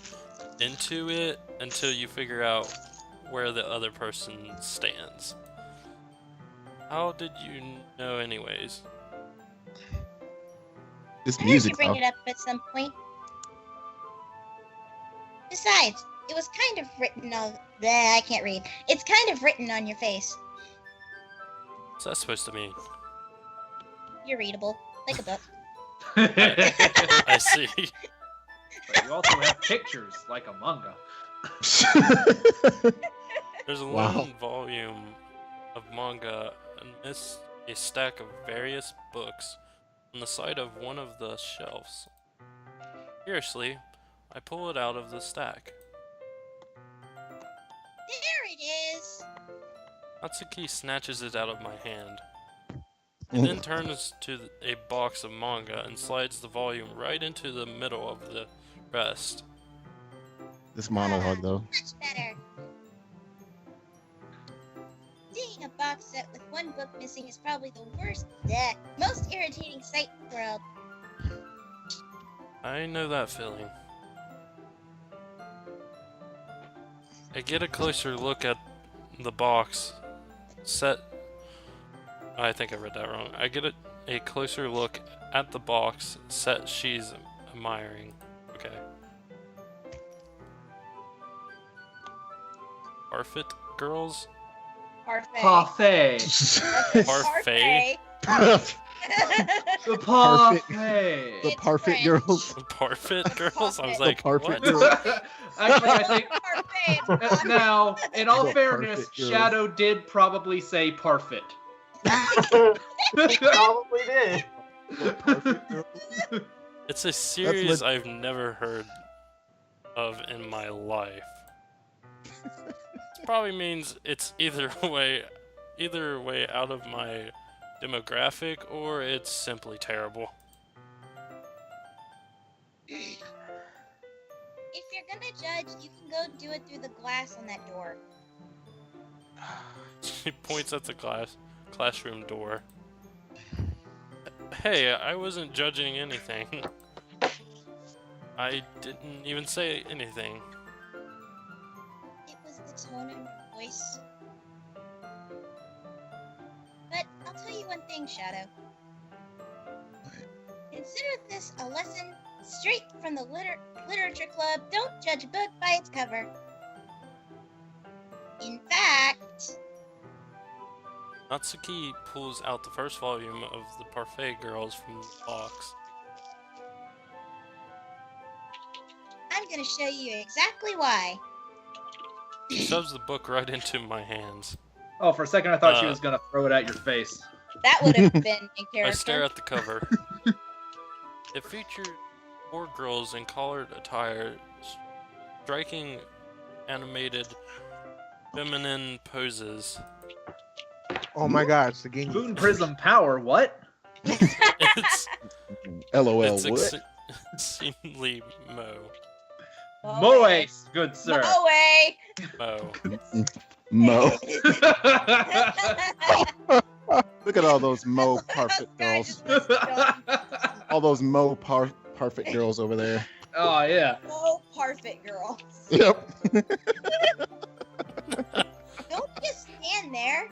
into it until you figure out where the other person stands. How did you know anyways? This I heard you music, bring though. it up at some point. Besides, it was kind of written on... Bleh, I can't read. It's kind of written on your face. What's that supposed to mean? you're readable, like a book. I see. But you also have pictures, like a manga. There's a Wow. lone volume of manga amidst a stack of various books on the side of one of the shelves. Curiously, I pull it out of the stack. There it is. Natsuki snatches it out of my hand. He then turns to a box of manga and slides the volume right into the middle of the rest. This monologue, though. Much better. Seeing a box set with one book missing is probably the most irritating sight in the world. I know that feeling. I get a closer look at the box set. I think I read that wrong. I get a closer look at the box set she's admiring. Okay. Parfait girls? Parfait. Parfait. Parfait? The Perfect. parfait. The It's Parfait French. girls. Parfait girls? I was The like, Parfait what? girls. Actually, I think Parfait. now, in all The fairness, perfect girl. Shadow did probably say parfait. Probably did. The Parfait girls. It's a series lit- I've never heard of in my life. This probably means it's either way out of my demographic, or it's simply terrible. If you're gonna judge, you can go do it through the glass on that door. She points at the classroom door. Hey, I wasn't judging anything. I didn't even say anything. It was the tone of your voice. But I'll tell you one thing, Shadow. Consider this a lesson straight from the literature club. Don't judge a book by its cover. In fact, Natsuki pulls out the first volume of the Parfait Girls from the box. I'm gonna show you exactly why. She shoves the book right into my hands. Oh, for a second I thought she Uh, was gonna throw it at your face. That would have been in character. I stare at the cover. It featured 4 girls in collared attire, striking animated feminine poses. Oh my God, it's the game. Moon Prism Power, what? It's LOL. it's What? exceedingly Moe, good sir. Moe. mo. Mo. Look at all those Mo Parfait girls. All those Mo Parfait girls over there. Oh yeah. Oh, perfect girl. Yep. Don't just stand there.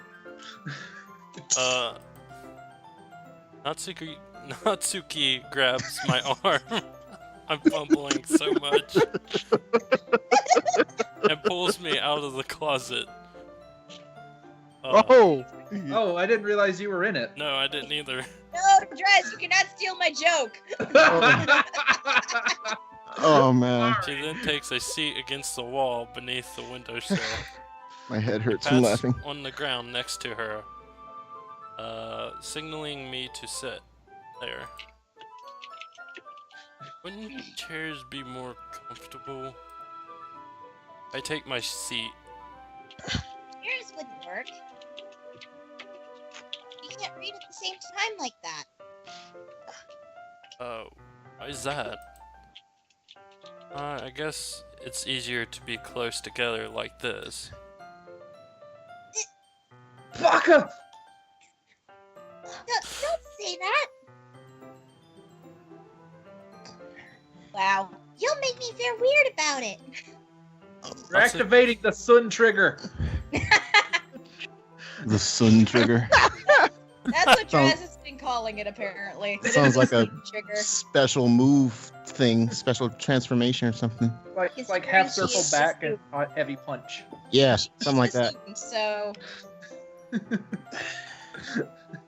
Natsuki grabs my arm. I'm fumbling so much. And pulls me out of the closet. Oh. Oh, I didn't realize you were in it. No, I didn't either. No, Dras, you cannot steal my joke. Oh man, She then takes a seat against the wall beneath the windowsill. my head hurts from Pats laughing. on the ground next to her, signaling me to sit there. Wouldn't chairs be more comfortable? I take my seat. Yours wouldn't work. You can't read at the same time like that. Why is that? I guess it's easier to be close together like this. Baka! Don't say that. Wow. You'll make me feel weird about it. You're activating the Sun trigger. The Sun trigger. That's what Sounds- Draz has been calling it, apparently. Sounds like a trigger. special move thing, special transformation or something. It's like half circle back and heavy punch. Yeah, something like that. So,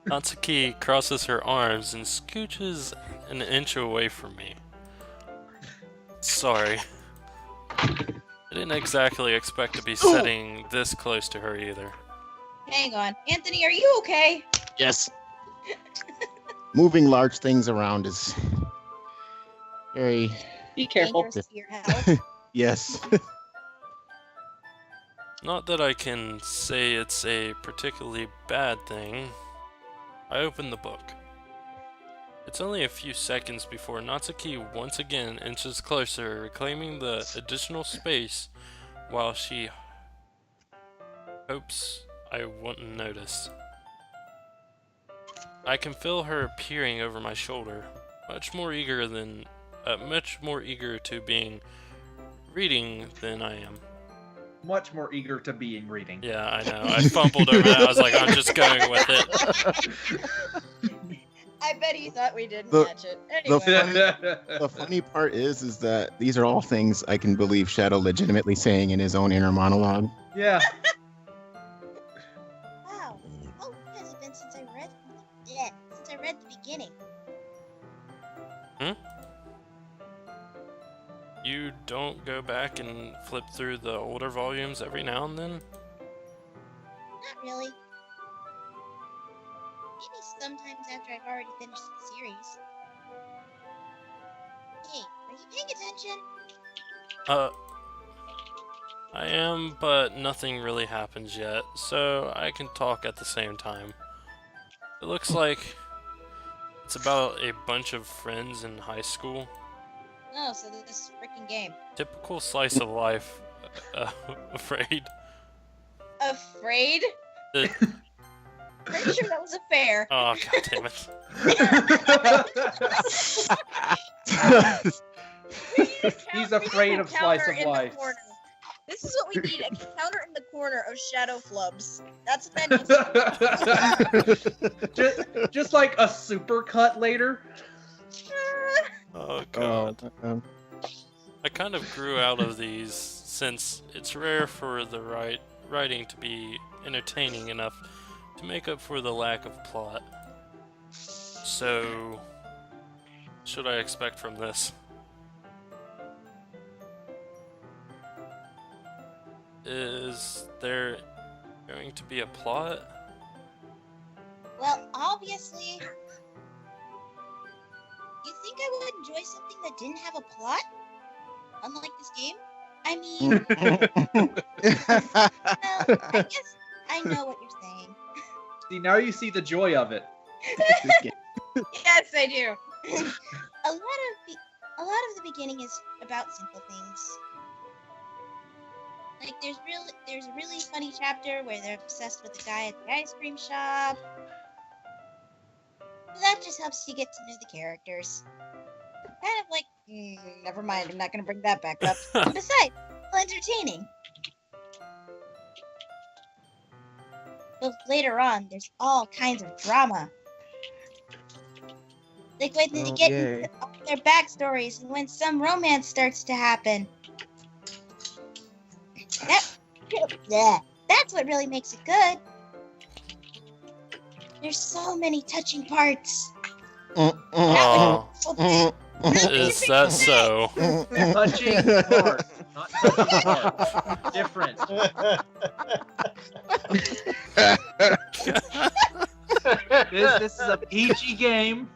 Natsuki crosses her arms and scooches an inch away from me. Sorry. I didn't exactly expect to be sitting this close to her either. Hang on. Anthony, are you okay? Yes. Moving large things around is very Be careful. Dangerous to your health. yes. Not that I can say it's a particularly bad thing. I open the book. It's only a few seconds before Natsuki once again inches closer, reclaiming the additional space while she hopes I wouldn't notice. I can feel her peering over my shoulder, much more eager to being reading than I am. Much more eager to be in reading. Yeah, I know. I fumbled over that. I was like, I'm just going with it. I bet he thought we didn't The- catch it. the Anyway. The funny part is that these are all things I can believe Shadow legitimately saying in his own inner monologue. Yeah. Wow. How long has it been since I read? Yeah, since I read the beginning. You don't go back and flip through the older volumes every now and then? Not really. Maybe sometimes after I've already finished the series. Hey, are you paying attention? I am, but nothing really happens yet, so I can talk at the same time. It looks like it's about a bunch of friends in high school. Oh, so this freaking game. Typical slice of life, afraid. Afraid? The- Pretty sure that was a fair. Oh, god damn it. He's afraid of slice of life. This is what we need, a counter in the corner of shadow flubs. That's what that needs. just like a super cut later. Oh god. I kind of grew out of these since it's rare for the writing to be entertaining enough to make up for the lack of plot. So, what should I expect from this? Is there going to be a plot? Well, obviously. You think I would enjoy something that didn't have a plot? Unlike this game? I mean, well, I guess I know what you're saying. See, now you see the joy of it. Yes, I do. a lot of the beginning is about simple things. Like there's a really funny chapter where they're obsessed with the guy at the ice cream shop. That just helps you get to know the characters. Kind of like, never mind, I'm not gonna bring that back up. Besides, well, entertaining. But later on, there's all kinds of drama. Like when they get into all their backstories and when some romance starts to happen. That's what really makes it good. There's so many touching parts. Oh, is that so? Touching part, not touching part. Different. This is a PG game.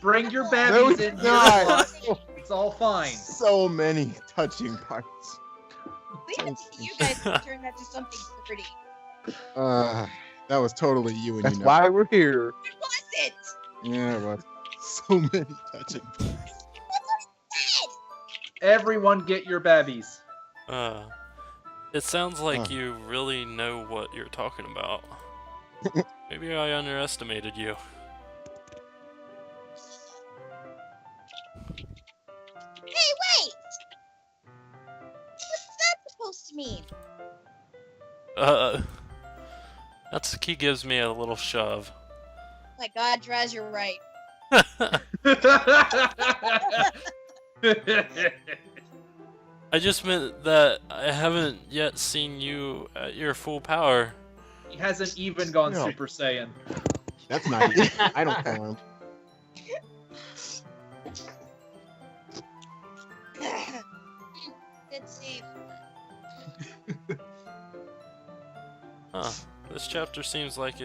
Bring your babbies in here. not. It's all fine. So many touching parts. Leave it to you guys to turn that to something pretty. That was totally you and That's you know. why we're here. It wasn't! Yeah, it was. So many touching parts. Everyone get your babbies. It sounds like you really know what you're talking about. Maybe I underestimated you. Hey, wait! What's that supposed to mean? Natsuki gives me a little shove. My god, Draz, you're right. I just meant that I haven't yet seen you at your full power. He hasn't even gone No. Super Saiyan. That's not even. I don't know him. Good save. Huh. This chapter seems like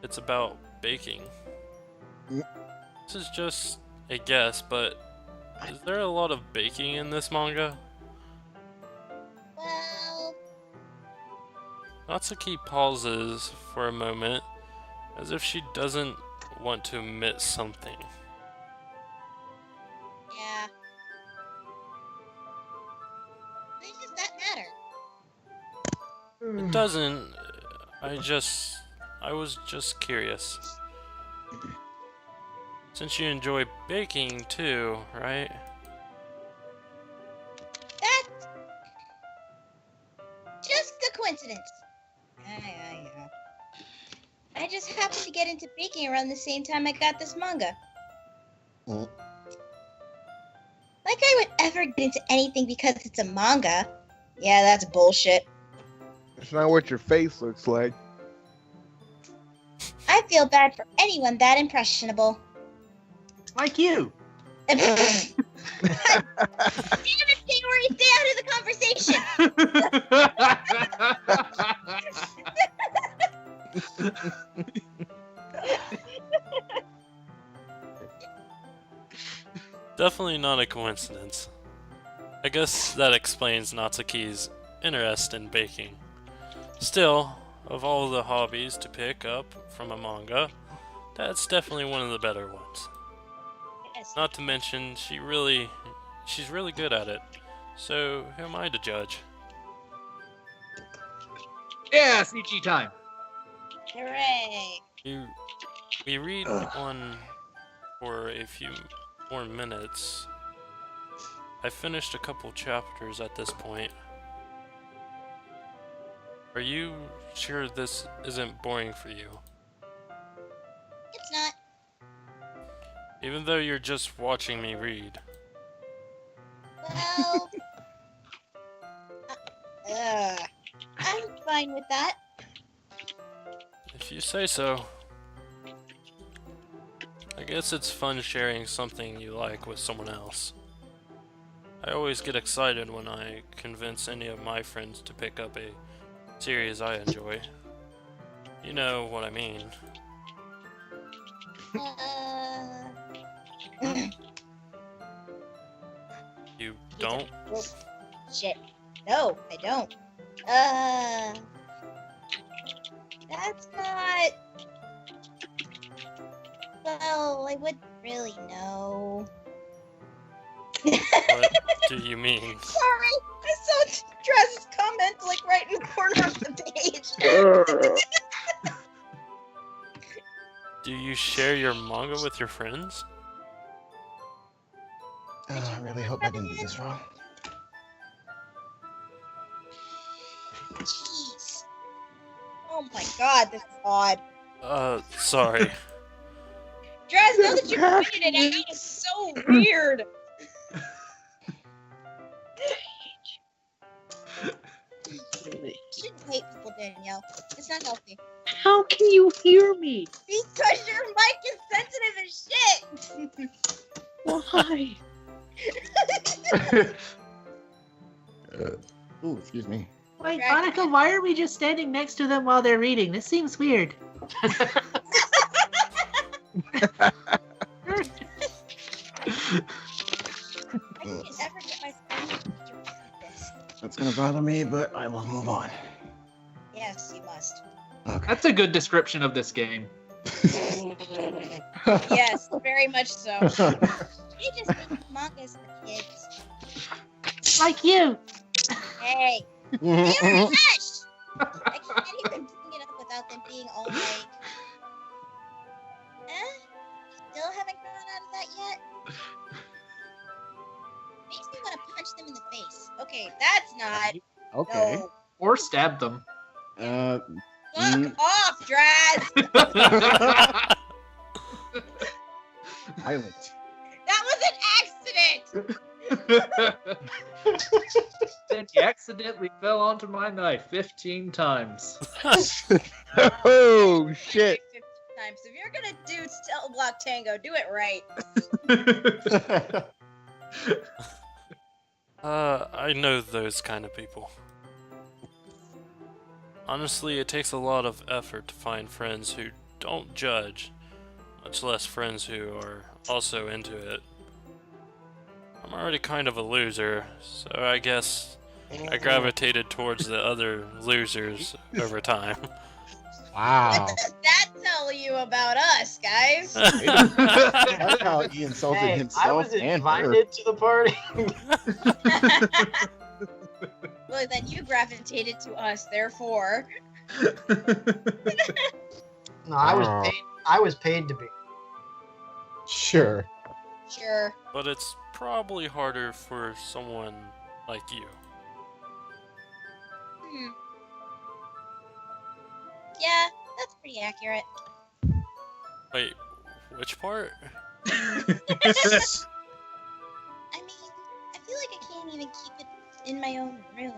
it's about baking. Mm. This is just a guess, but is there a lot of baking in this manga? Well, Natsuki pauses for a moment, as if she doesn't want to admit something. yeah. Why does that matter? It doesn't. I was just curious. Since you enjoy baking too, right? That's just a coincidence. Yeah. I just happened to get into baking around the same time I got this manga. Mm. Like I would ever get into anything because it's a manga. Yeah, that's bullshit. It's not what your face looks like. I feel bad for anyone that impressionable. Like you. Damn it, Sayori, stay out of the conversation. Definitely not a coincidence. I guess that explains Natsuki's interest in baking. Still, of all the hobbies to pick up from a manga, that's definitely one of the better ones. Yes. Not to mention, she's really good at it. So, who am I to judge? Yeah, CG time. Hooray. We read on for a few more minutes. I finished a couple chapters at this point. Are you sure this isn't boring for you? It's not. Even though you're just watching me read. Well, I'm fine with that. If you say so. I guess it's fun sharing something you like with someone else. I always get excited when I convince any of my friends to pick up a series I enjoy. You know what I mean. You don't? Shit. No, I don't. That's not. Well, I wouldn't really know. What do you mean? Sorry, I saw Dras' comment like right in the corner of the page. Do you share your manga with your friends? I really hope I didn't do this wrong. Jeez. Oh my god, this is odd. Sorry. Dras, now that you pointed it out, it's so weird. You shouldn't hate people, Danielle. It's not healthy. How can you hear me? Because your mic is sensitive as shit. Why? Ooh, excuse me. Wait, Right. Monica, why are we just standing next to them while they're reading? This seems weird. I can't ever get my phone to read this. That's gonna bother me, but I will move on. Yes, you must. Okay. That's a good description of this game. Yes, very much so. They just make mangas for kids. Like you. Hey, you're hush! I can't even bring it up without them being all like, still haven't grown out of that yet? Makes me want to punch them in the face. Okay, that's not. Okay. No. Or stab them. Fuck off, Dras! Violent. That was an accident! Then you accidentally fell onto my knife 15 times. Oh shit! 50 times. If you're gonna do Cell Block Tango, do it right. I know those kind of people. Honestly, it takes a lot of effort to find friends who don't judge, much less friends who are also into it. I'm already kind of a loser, so I guess I gravitated towards the other losers over time. Wow. What does that tell you about us, guys? That's how he insulted Hey, himself I was and her. invited to the party. Well, then you gravitated to us, therefore. No, I was Oh. paid. I was paid to be. Sure. Sure. But it's probably harder for someone like you. Yeah, that's pretty accurate. Wait, which part? I mean, I feel like I can't even keep it in my own room.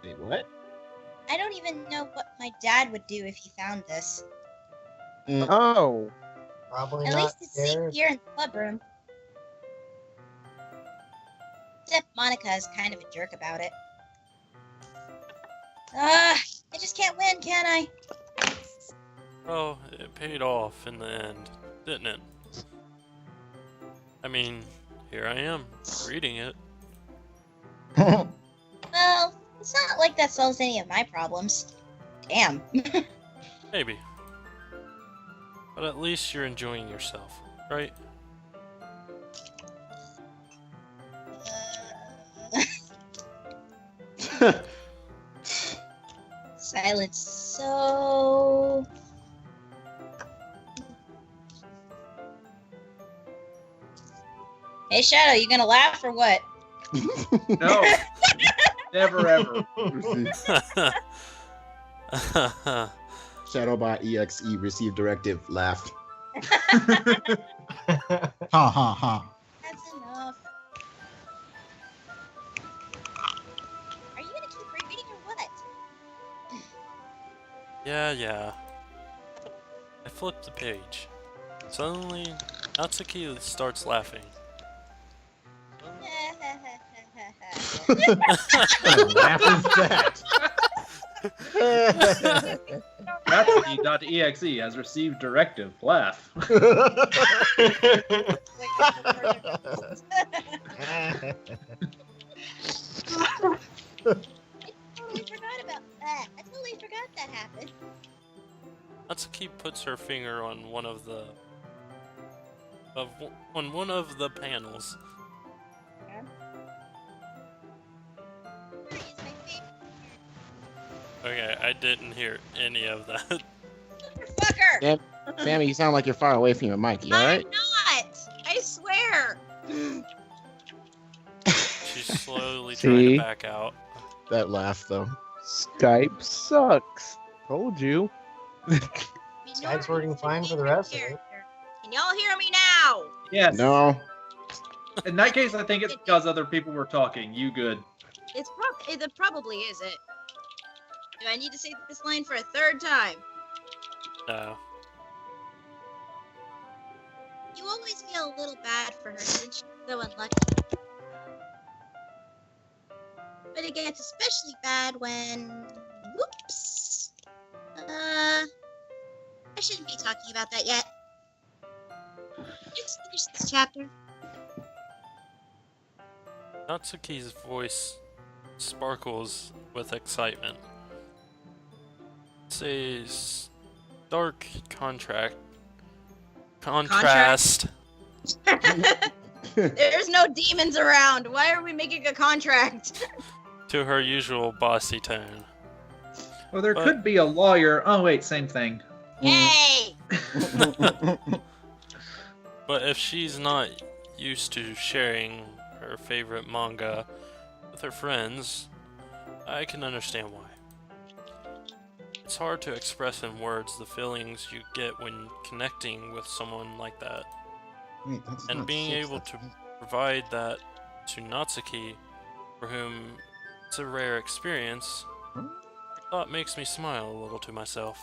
Wait, what? I don't even know what my dad would do if he found this. Oh, Probably At not least it's safe scared. here in the club room. Except Monica is kind of a jerk about it. I just can't win, can I? Well, it paid off in the end, didn't it? I mean, here I am, reading it. Well, it's not like that solves any of my problems. Damn. Maybe. But at least you're enjoying yourself, right? Silence so... Hey, Shadow, you gonna laugh or what? No. Never ever. Shadowbot EXE received directive. Laugh. Ha ha ha. That's enough. Are you gonna keep rereading or what? Yeah. I flipped the page. Suddenly, Natsuki starts laughing. What kind of laugh is that? Natsuki.exe has received directive. Laugh. Totally forgot about that. I totally forgot that happened. Natsuki puts her finger on one of the panels. Where is my favorite Okay, I didn't hear any of that. motherfucker? Yeah. Sammy, you sound like you're far away from your mic. You alright? I'm not. I swear. She's slowly trying See? to back out. That laugh, though. Skype sucks. Told you. Skype's working fine for the rest of it. Can y'all hear me now? Yes. No. In that case, I think it's because other people were talking. You good. It probably is it. Do I need to say this line for a third time? No. You always feel a little bad for her since she's so unlucky. But it gets especially bad when... Whoops! I shouldn't be talking about that yet. Just finish this chapter. Natsuki's voice sparkles with excitement. It's a stark contrast There's no demons around. Why are we making a contract? to her usual bossy tone. Well, there But- could be a lawyer. Oh, wait, same thing. Hey! But if she's not used to sharing her favorite manga with her friends, I can understand why. It's hard to express in words the feelings you get when connecting with someone like that. Wait, that's And not being six, able that's to five. provide that to Natsuki, for whom It's a rare experience. Thought makes me smile a little to myself.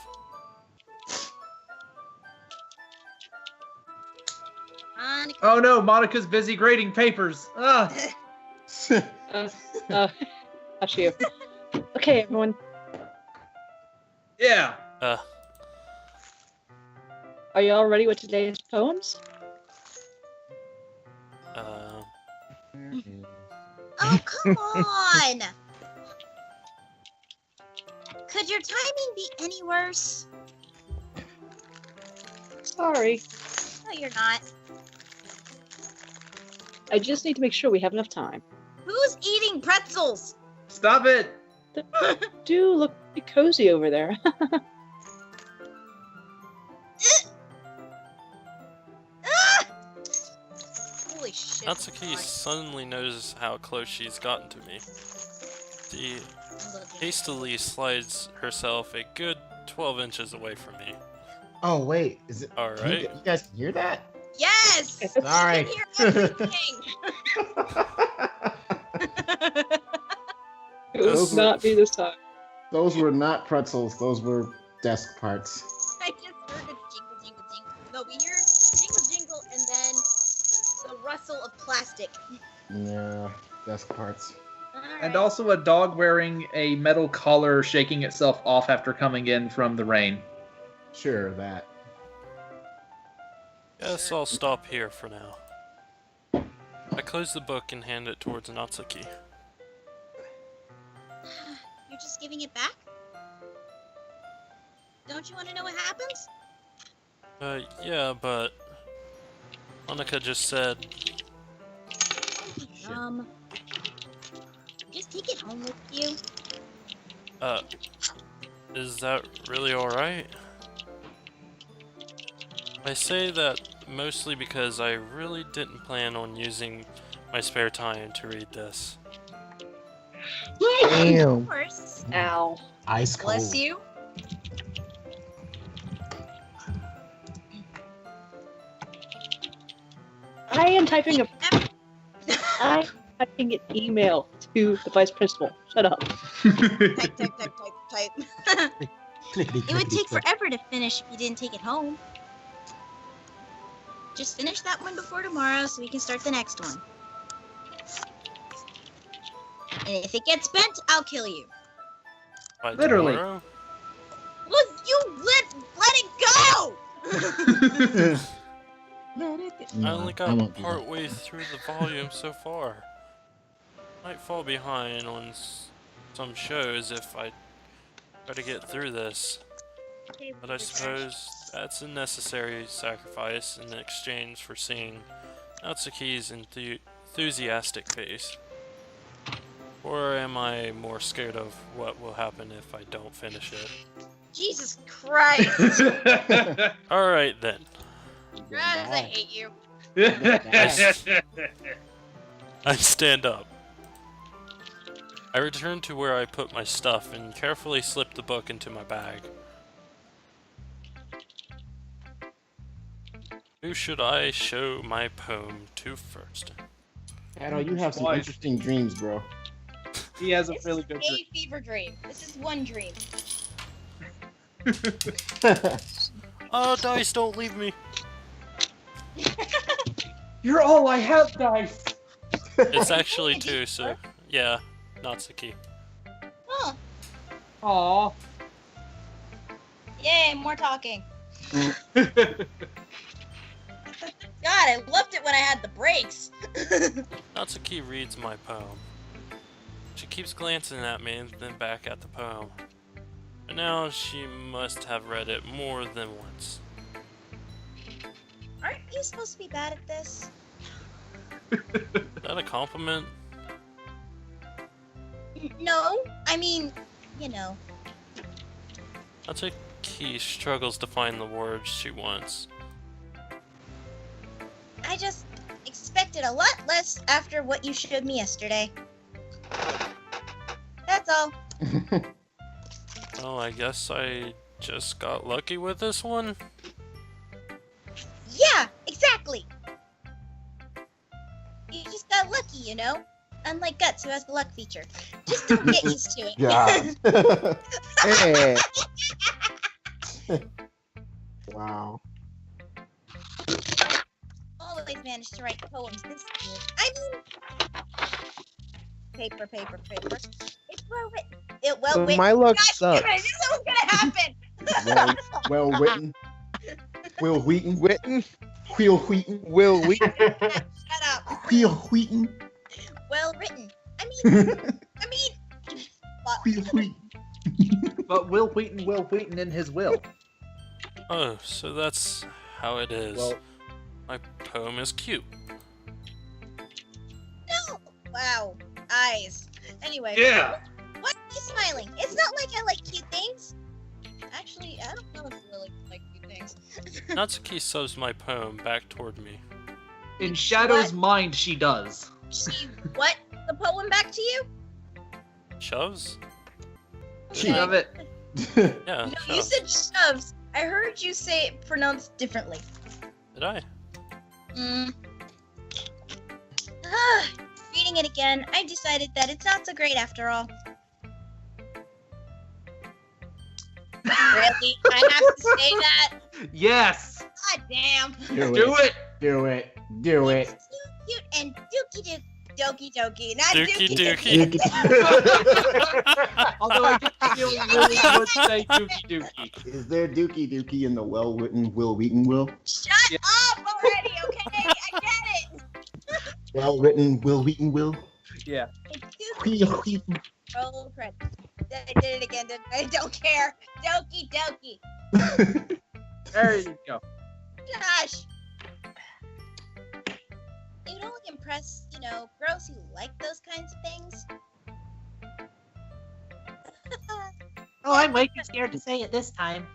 Monica. Oh no, Monica's busy grading papers. Ah. That's you. Okay, everyone. Yeah. Are you all ready with today's poems? Oh, come on! Could your timing be any worse? Sorry. No, you're not. I just need to make sure we have enough time. Who's eating pretzels? Stop it. Do look pretty cozy over there. Holy shit. Natsuki suddenly knows how close she's gotten to me. She hastily slides herself a good 12 inches away from me. Oh wait, is it? All can right. you guys can hear that? Yes! Sorry. I can hear everything. It will Those not be this time. Those were not pretzels. Those were desk parts. I just heard a jingle, jingle, jingle. No, we hear jingle, jingle, and then the rustle of plastic. Yeah, desk parts. And also a dog wearing a metal collar shaking itself off after coming in from the rain. Sure, that. Guess I'll stop here for now. I close the book and hand it towards Natsuki. You're just giving it back? Don't you want to know what happens? Yeah, but Monica just said, Just take it home with you. is that really alright? I say that mostly because I really didn't plan on using my spare time to read this. Of Damn. course. Ow. Ice cold. Bless you. I am typing I'm typing an email to the vice principal. Shut up. Type. It would take forever to finish if you didn't take it home. Just finish that one before tomorrow so we can start the next one. And if it gets bent, I'll kill you. By Literally. tomorrow? Well, you let it go! I only I got won't do that. part way through the volume so far. Might fall behind on some shows if I try to get through this. But I suppose that's a necessary sacrifice in exchange for seeing Natsuki's enthusiastic face. Or am I more scared of what will happen if I don't finish it? Jesus Christ! Alright then. Dras, I hate you. I stand up. I return to where I put my stuff and carefully slip the book into my bag. Who should I show my poem to first? Shadow, you have some Why? interesting dreams, bro. He has a This really is good a fever dream. This is one dream. Oh, dice, don't leave me. You're all I have, dice. It's actually two, so yeah, Natsuki. Huh. Aw. Yay, more talking. God, I loved it when I had the breaks. Natsuki reads my poem. She keeps glancing at me and then back at the poem. But now she must have read it more than once. Aren't you supposed to be bad at this? Is that a compliment? No, I mean, you know. Natsuki struggles to find the words she wants. I just expected a lot less after what you showed me yesterday. That's all. Oh, I guess I just got lucky with this one? Yeah, exactly. You just got lucky, you know? unlike Guts, who has the luck feature. Just don't get used to it. Yeah. Hey. Wow. Always managed to write poems this year. I mean, paper. It's well written. So my luck Gosh, sucks. I knew that was gonna happen. Well written. Will Wheaton. Witten? Will Wheaton. Will we? Shut up. Will Wheaton. Well written. I mean, well, Will Wheaton. But Will Wheaton in his will. Oh, so that's how it is. Well- My poem is cute. no. Wow. Eyes. Anyway. Yeah. Why are you smiling? It's not like I like cute things. Actually, I don't know if you really like cute things. Natsuki shoves my poem back toward me. In Shadow's mind, she does. She what? The poem back to you? Shoves? She love it. Yeah, No, you shoves. said shoves. I heard you say it pronounced differently. Did I? Reading it again, I've decided that it's not so great after all. Really? I have to say that? Yes. God damn. Do it. Do it. Do It's it. so cute and Doki Doki. Not Dookie Dookie Dookie. Although I get the feeling Willie would say Dookie Dookie. Is there Dookie Dookie in the well-written Will Wheaton will? Shut up already, okay? I get it. Well-written Will Wheaton will? Yeah. It's Dookie. Will Wheaton. Roll credits. I did it again. I don't care. Doki Doki. There you go. Gosh. It would only impress, girls who like those kinds of things. Oh, I'm way too scared to say it this time.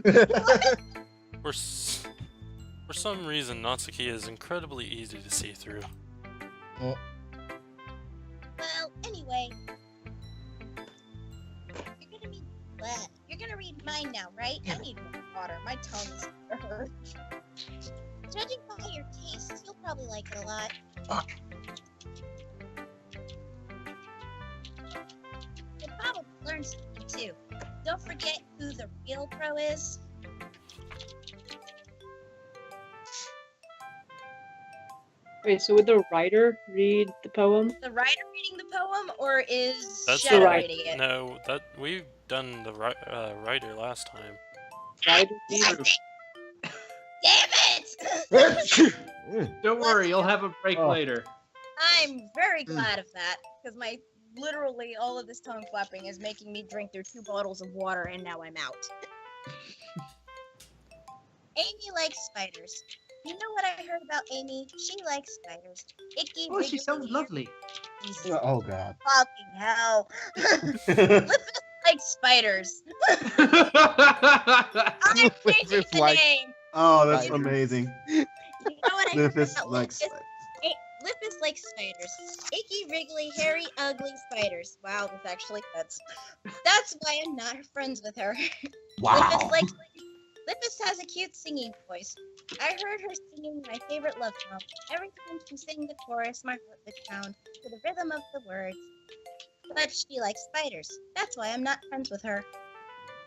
But For some reason, Natsuki is incredibly easy to see through. well, anyway, you're gonna read mine now, right? I need more water. My tongue's hurt. Judging by your tastes, you'll probably like it a lot. You'll probably learn something too. Don't forget who the real pro is. Wait, so would the writer read the poem? The writer reading the poem, or is That's Shadow right. reading it? No, that we've done the writer last time. Writer read? Damn it! Don't worry, you'll have a break later. I'm very glad of that, because literally all of this tongue flapping is making me drink through 2 bottles of water, and now I'm out. Amy likes spiders. You know what I heard about Amy? She likes spiders. Icky, Oh, she wiggly sounds ears. lovely. Jesus Oh god. fucking hell. Lippus likes spiders. I'm changing the likes- name. Oh, that's Spiders. amazing. You know what I heard Lippus about likes Lippus? Lippus likes spiders. Icky, wriggly, hairy, ugly spiders. Wow, this actually fits. That's why I'm not friends with her. Wow. Lippus has a cute singing voice. I heard her singing my favorite love song. Every time she sang the chorus, my heart would pound to the rhythm of the words. But she likes spiders. That's why I'm not friends with her.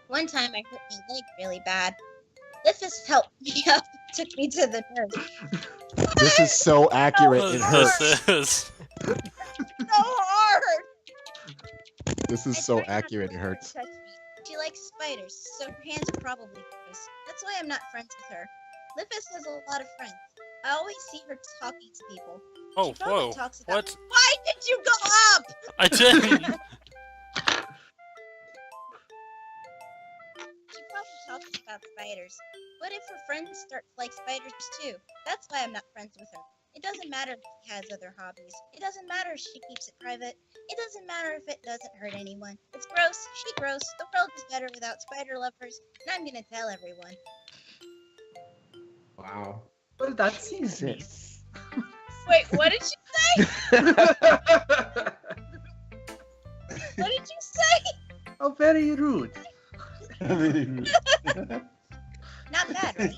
One time I hurt my leg really bad. Lippus helped me up, took me to the nurse. This is so accurate. It hurts. This is. So hard! This is I so tried not to accurate. It let her hurts. touch me. She likes spiders, so her hands are probably gross. That's why I'm not friends with her. Lippus has a lot of friends. I always see her talking to people. Oh, She probably whoa. talks about- What? Why did you go up? I didn't. She probably talks about spiders. What if her friends start to like spiders too? That's why I'm not friends with her. It doesn't matter if she has other hobbies. It doesn't matter if she keeps it private. It doesn't matter if it doesn't hurt anyone. It's gross. She's gross. The world is better without spider lovers, and I'm gonna tell everyone. Wow. Well, that seems neat. Jesus. Wait, what did you say? What did you say? Oh, very rude. Not bad, right?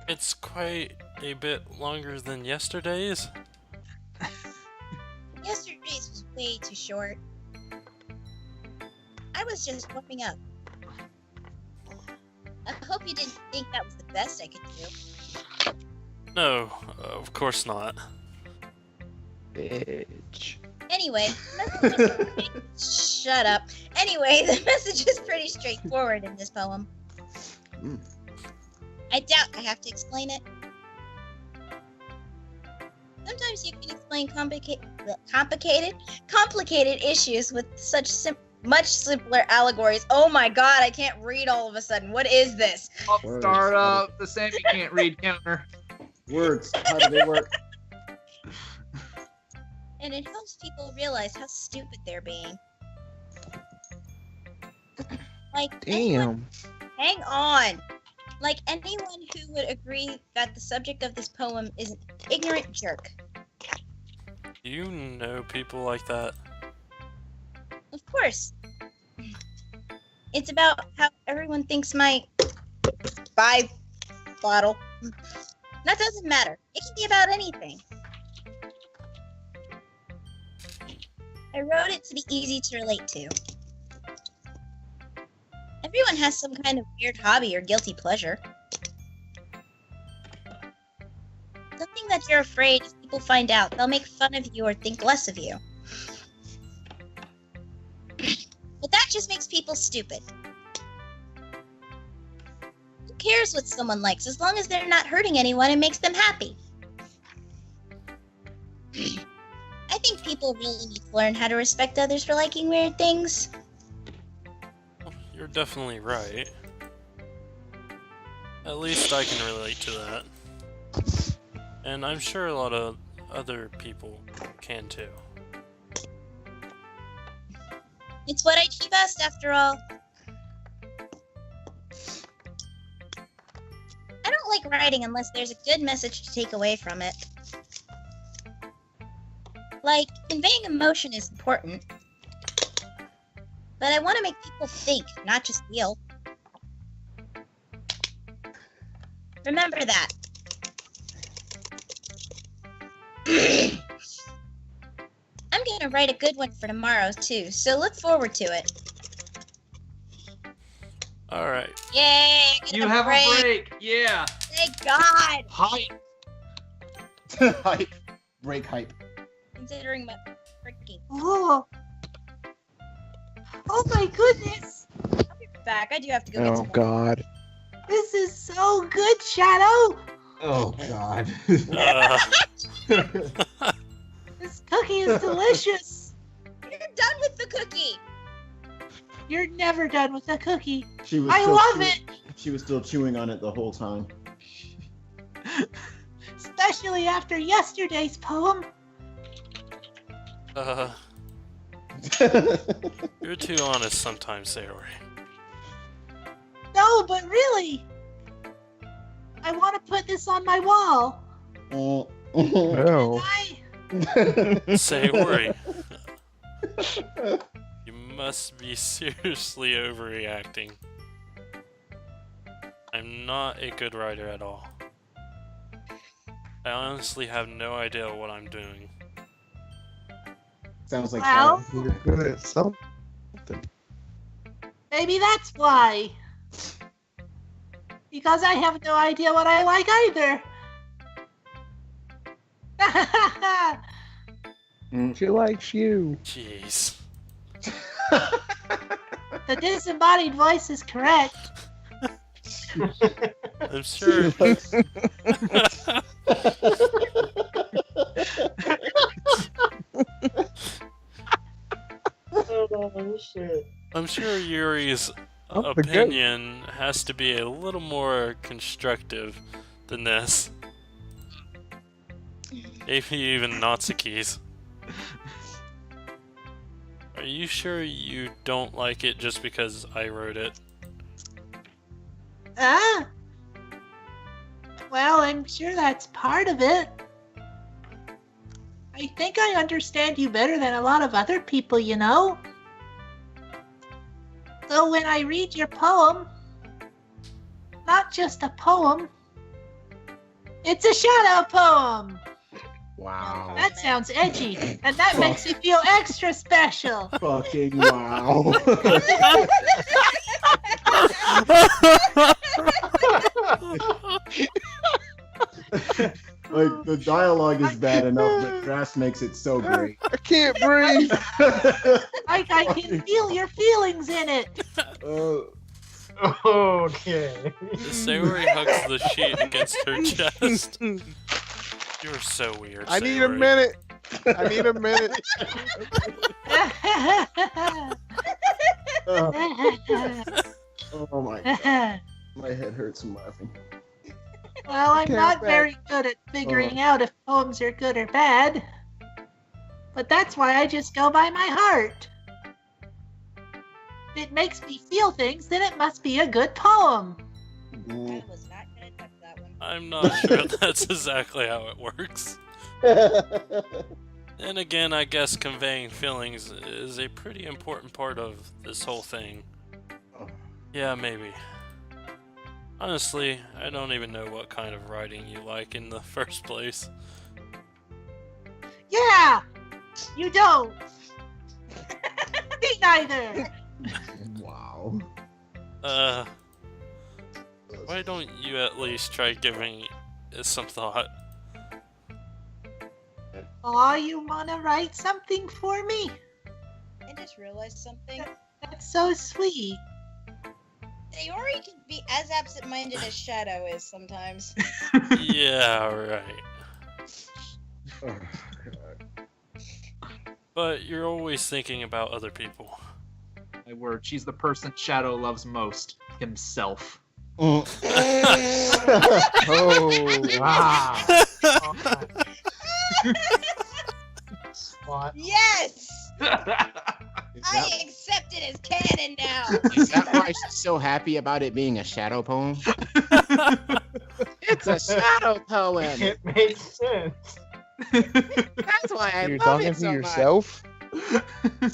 It's quite quite a bit longer than yesterday's. Yesterday's was way too short. I was just warming up. I hope you didn't think that was the best I could do. No, of course not. Bitch. Anyway, shut up. Anyway, the message is pretty straightforward in this poem. Mm. I doubt I have to explain it. Sometimes you can explain complicated issues with such much simpler allegories. Oh my god, I can't read all of a sudden. What is this? Start up the Sammy can't read counter. Words. How do they work? And it helps people realize how stupid they're being. Like, Damn. hang on. Like anyone who would agree that the subject of this poem is an ignorant jerk. Do you know people like that? Of course. It's about how everyone thinks my 5 bottle. That doesn't matter. It can be about anything. I wrote it to be easy to relate to. Everyone has some kind of weird hobby or guilty pleasure. Something that you're afraid if people find out, they'll make fun of you or think less of you. But that just makes people stupid. Who cares what someone likes as long as they're not hurting anyone and makes them happy? I think people really need to learn how to respect others for liking weird things. You're definitely right. At least I can relate to that. And I'm sure a lot of other people can too. It's what I do best, after all. I don't like writing unless there's a good message to take away from it. Like, conveying emotion is important. But I want to make people think, not just feel. Remember that. I'm gonna write a good one for tomorrow, too, so look forward to it. Alright. Yay! I get You have a break. Yeah. Thank God! Hype. Hype. Break hype. Considering my freaking... Oh. Oh my goodness. I'll be right back. I do have to go get Oh some more. god. This is so good, Shadow. Oh God. This cookie is delicious. You're done with the cookie! You're never done with a cookie. She was I still love chewing- it. She was still chewing on it the whole time. Especially after yesterday's poem. You're too honest sometimes, Sayori. No, but really. I want to put this on my wall. Oh. Sayori. You must be seriously overreacting. I'm not a good writer at all. I honestly have no idea what I'm doing. Sounds like Well, Shadow. You're good at something. maybe that's why. Because I have no idea what I like either. She likes you. Jeez. The disembodied voice is correct. I'm sure. Oh, shit. I'm sure Yuri's Oh, the goat. opinion has to be a little more constructive than this. Maybe even Natsuki's. Are you sure you don't like it just because I wrote it? Ah. Well, I'm sure that's part of it. I think I understand you better than a lot of other people, you know? So when I read your poem, not just a poem, It's a shadow poem. Wow. That sounds edgy, and that makes it feel extra special. Fucking wow. Like, the dialogue is bad enough, but Dras makes it so great. I can't breathe. I can feel your feelings in it. Okay. Sayori hugs the sheet against her chest. You're so weird. I need a Sayori. minute. I need a minute. Oh my god. My head hurts from laughing. Well, I'm Okay, not I'm back. very good at figuring out if poems are good or bad. But that's why I just go by my heart. If it makes me feel things, then it must be a good poem. I was not gonna touch that one. I'm not sure that's exactly how it works. And again, I guess conveying feelings is a pretty important part of this whole thing. Yeah, maybe. Honestly, I don't even know what kind of writing you like in the first place. Yeah! You don't! Me neither! Wow. Why don't you at least try giving it some thought? Aw, you wanna write something for me? I just realized something. That's so sweet. Sayori can be as absent-minded as Shadow is sometimes. Yeah, right. Oh, But you're always thinking about other people. My word, she's the person Shadow loves most. Himself. God. Oh, wow. Spot. Yes! Is I that, accept it as canon now! is that why she's so happy about it being a shadow poem? It's a shadow poem. It makes sense. That's why I You're love talking it to so yourself? much.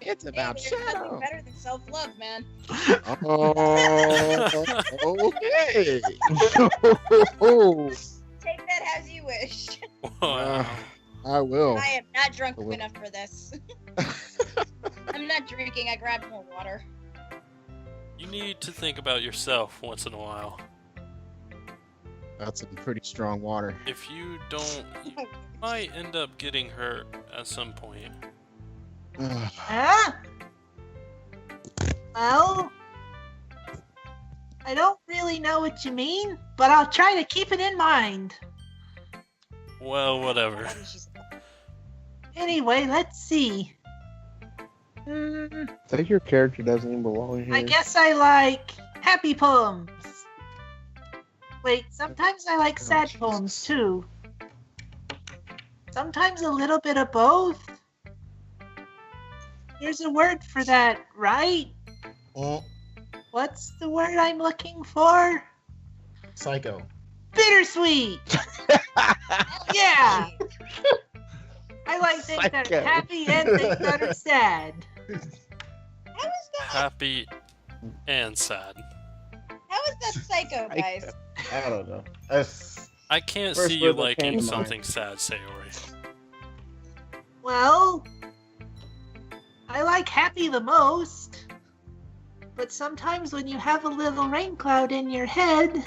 It's about Hey, there's nothing shadow. better than self-love, man. Oh, okay. Take that as you wish. Wow. I will. I am not drunk enough for this. I'm not drinking, I grabbed more water. You need to think about yourself once in a while. That's some pretty strong water. If you don't, you might end up getting hurt at some point. Huh? Well, I don't really know what you mean, but I'll try to keep it in mind. Well, whatever. Anyway, let's see. I think your character doesn't even belong here. I guess I like happy poems. Wait, sometimes I like sad poems too. Sometimes a little bit of both. There's a word for that, right? What's the word I'm looking for? Psycho. Bittersweet! Yeah! I like things that are Psycho. happy and things that are sad. How is that? Happy and sad. How is that psycho, guys? I don't know. I can't First see you word that came liking to mind. something sad, Sayori. Well, I like happy the most. But sometimes when you have a little rain cloud in your head,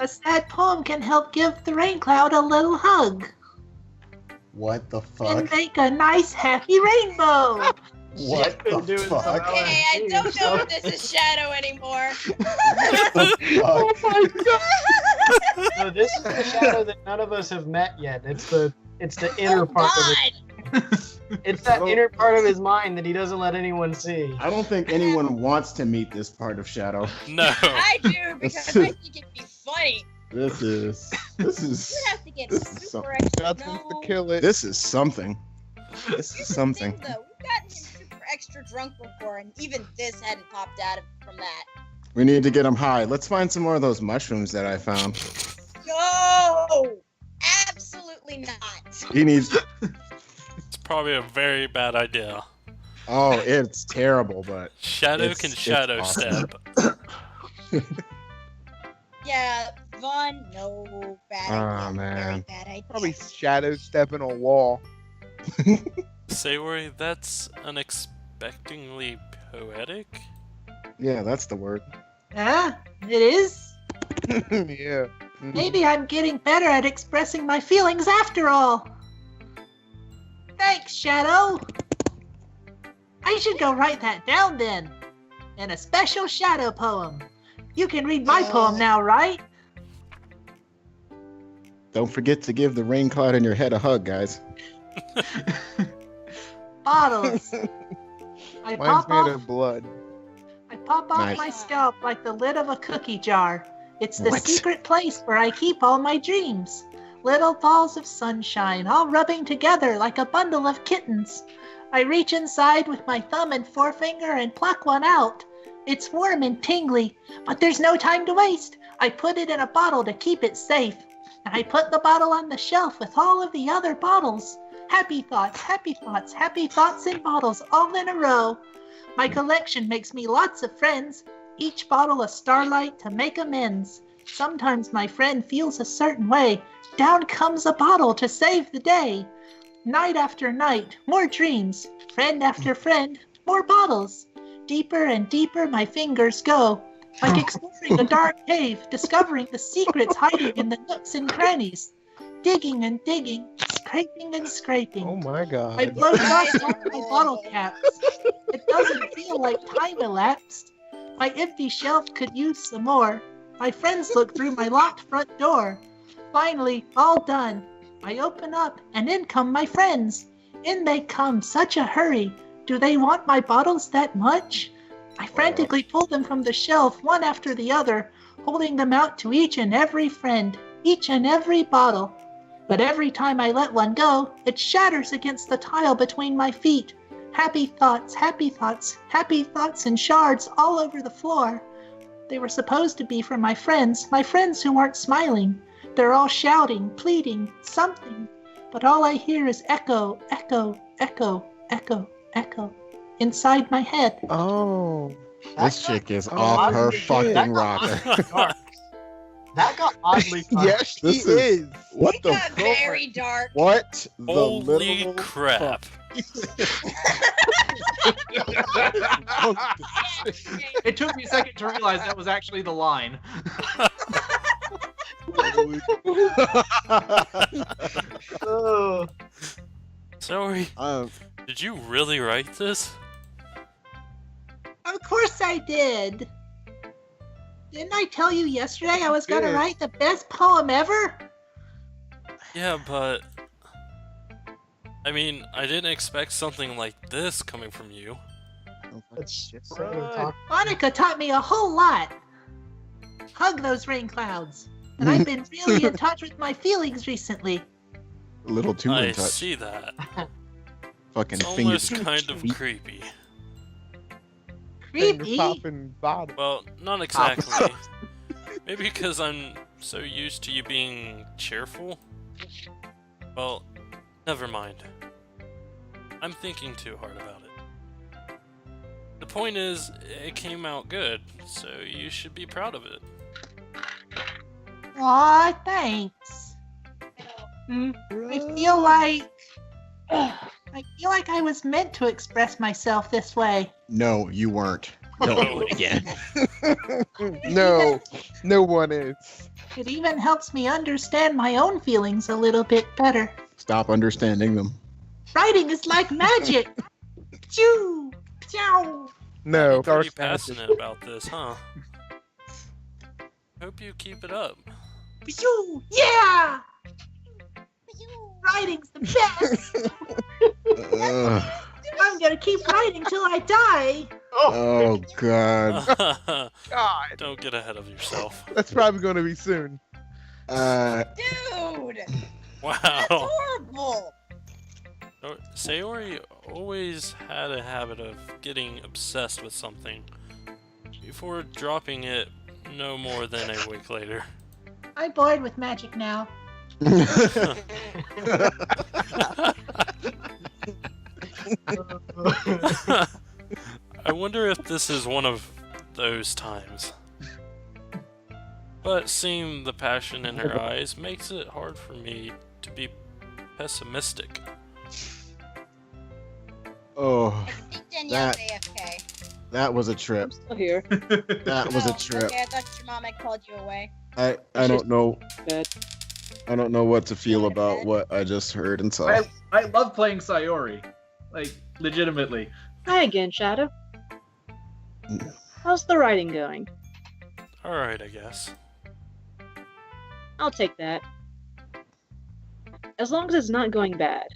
a sad poem can help give the rain cloud a little hug What the and fuck? make a nice happy rainbow. What Been the doing fuck? some- Okay, I don't know if this is Shadow anymore. Oh my god! No, this is the Shadow that none of us have met yet. It's the inner Oh part of it. God! It's that inner part of his mind that he doesn't let anyone see. I don't think anyone wants to meet this part of Shadow. No. I do because I think it'd be funny. This is You have to get This is super something. extra. Nothing No. to kill it. this is something. This Here's is the something. thing, though. We've gotten him super extra drunk before, and even this hadn't popped out from that. We need to get him high. Let's find some more of those mushrooms that I found. No! Absolutely not. He needs. It's probably a very bad idea. Oh, it's terrible, but Shadow It's- can it's shadow awesome. step. Yeah, fun. No, bad Oh, idea. Very man. bad idea. Probably shadow stepping a wall. Sayori, that's unexpectedly poetic. Yeah, that's the word. Ah, it is? Yeah. Maybe I'm getting better at expressing my feelings after all. Thanks, Shadow. I should go write that down then. In a special Shadow poem. You can read my poem now, right? Don't forget to give the rain cloud in your head a hug, guys. Bottles. I Mine's pop made off of blood. Nice. my scalp like the lid of a cookie jar. It's the What? secret place where I keep all my dreams. Little balls of sunshine, all rubbing together like a bundle of kittens. I reach inside with my thumb and forefinger and pluck one out. It's warm and tingly, but there's no time to waste. I put it in a bottle to keep it safe. And I put the bottle on the shelf with all of the other bottles. Happy thoughts, happy thoughts, happy thoughts in bottles all in a row. My collection makes me lots of friends, each bottle a starlight to make amends. Sometimes my friend feels a certain way. Down comes a bottle to save the day. Night after night, more dreams. Friend after friend, more bottles. Deeper and deeper my fingers go, like exploring a dark cave, discovering the secrets hiding in the nooks and crannies. Digging and digging, scraping and scraping. Oh my I god. blow dust off my bottle caps. It doesn't feel like time elapsed. My empty shelf could use some more. My friends look through my locked front door. Finally, all done. I open up, and in come my friends. In they come, such a hurry. Do they want my bottles that much? I frantically pull them from the shelf, one after the other, holding them out to each and every friend, each and every bottle. But every time I let one go, it shatters against the tile between my feet. Happy thoughts, happy thoughts, happy thoughts in shards all over the floor. They were supposed to be for my friends who weren't smiling. They're all shouting, pleading, something. But all I hear is echo, echo, echo, echo, echo, inside my head. Oh. This chick is Oh, off her shit. fucking rocker. That got oddly dark. Yes, she This is. What It the got fuck? very dark. What the Holy literal crap. It took me a second to realize that was actually the line. Oh. Sorry, Um, did you really write this? Of course I did. Didn't I tell you yesterday I was gonna Good. write the best poem ever? Yeah, but... I mean, I didn't expect something like this coming from you. Let's Just sit here and run. talk. Monica taught me a whole lot. Hug those rain clouds. And I've been really in touch with my feelings recently. a little too I in touch. see that. Fucking It's fingers. almost kind of creepy. Finger Creepy. popping bottom. Well, not exactly. Maybe because I'm so used to you being cheerful. Well, never mind. I'm thinking too hard about it. The point is, it came out good, so you should be proud of it. Aw, thanks. I feel like I was meant to express myself this way. No, you weren't. Don't do it again. No, no one is. It even helps me understand my own feelings a little bit better. Stop understanding them. Writing is like magic. Choo, chow. No, Pretty dark magic. passionate about this, huh? Hope you keep it up. Choo, yeah. Writing's the best. Ugh. I'm gonna keep writing till I die. Oh god. God, Don't get ahead of yourself. that's probably going to be soon. Dude, Wow. that's horrible. Sayori always had a habit of getting obsessed with something before dropping it no more than a week later. I'm bored with magic now. I wonder if this is one of those times. But seeing the passion in her eyes makes it hard for me to be pessimistic. Oh, I think Danielle's AFK. that was a trip. I'm still here. That was a Oh, trip. Okay, I thought your mom had called you away. I don't know. Bed. I don't know what to feel about what I just heard and saw. I love playing Sayori. Like, legitimately. Hi again, Shadow. How's the writing going? Alright, I guess. I'll take that. As long as it's not going bad.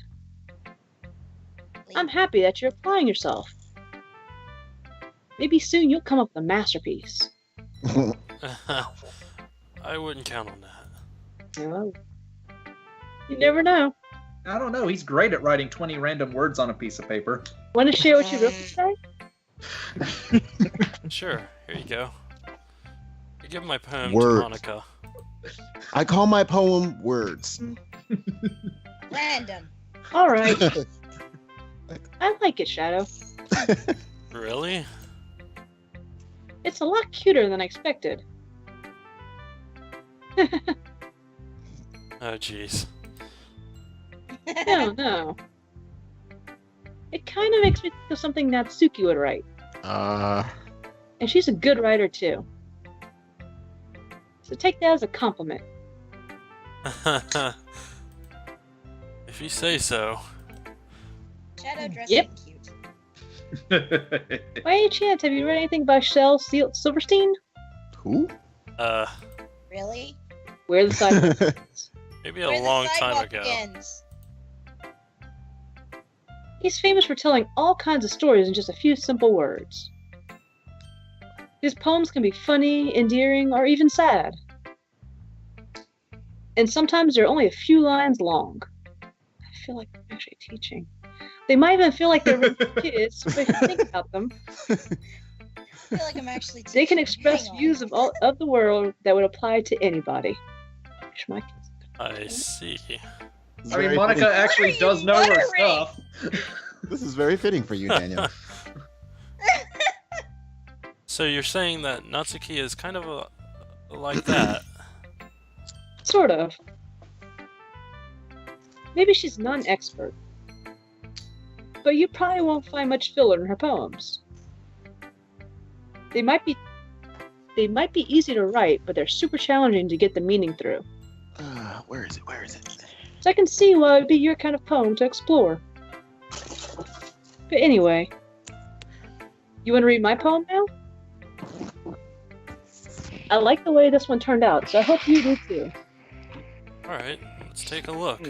I'm happy that you're applying yourself. Maybe soon you'll come up with a masterpiece. I wouldn't count on that. Well, you never know. I don't know. He's great at writing 20 random words on a piece of paper. Want to share what you wrote today? Sure, here you go. I give my poem Words. to Monica. I call my poem words. Random. All right. I like it, Shadow. Really? It's a lot cuter than I expected. Oh, jeez. No. It kind of makes me think of something Natsuki would write. And she's a good writer, too. So take that as a compliment. If you say so. Shadow dressed Yep. cute. By any chance, have you read anything by Shel Silverstein? Who? Really? Where the Sidewalk Maybe a Where the long time sidewalk ago. begins. He's famous for telling all kinds of stories in just a few simple words. His poems can be funny, endearing, or even sad. And sometimes they're only a few lines long. I feel like I'm actually teaching. They might even feel like they're written for kids, but if you think about them, I feel like I'm actually they can teaching. express Hang on. views of the world that would apply to anybody. Wish my kids- I see. I mean, Monica actually you does know her muttering? stuff. This is very fitting for you, Daniel. So you're saying that Natsuki is kind of like that? Sort of. Maybe she's not an expert. But you probably won't find much filler in her poems. They might be easy to write, but they're super challenging to get the meaning through. Where is it? Where is it? So I can see why it would be your kind of poem to explore. But anyway, you want to read my poem now? I like the way this one turned out, so I hope you do too. Alright, let's take a look.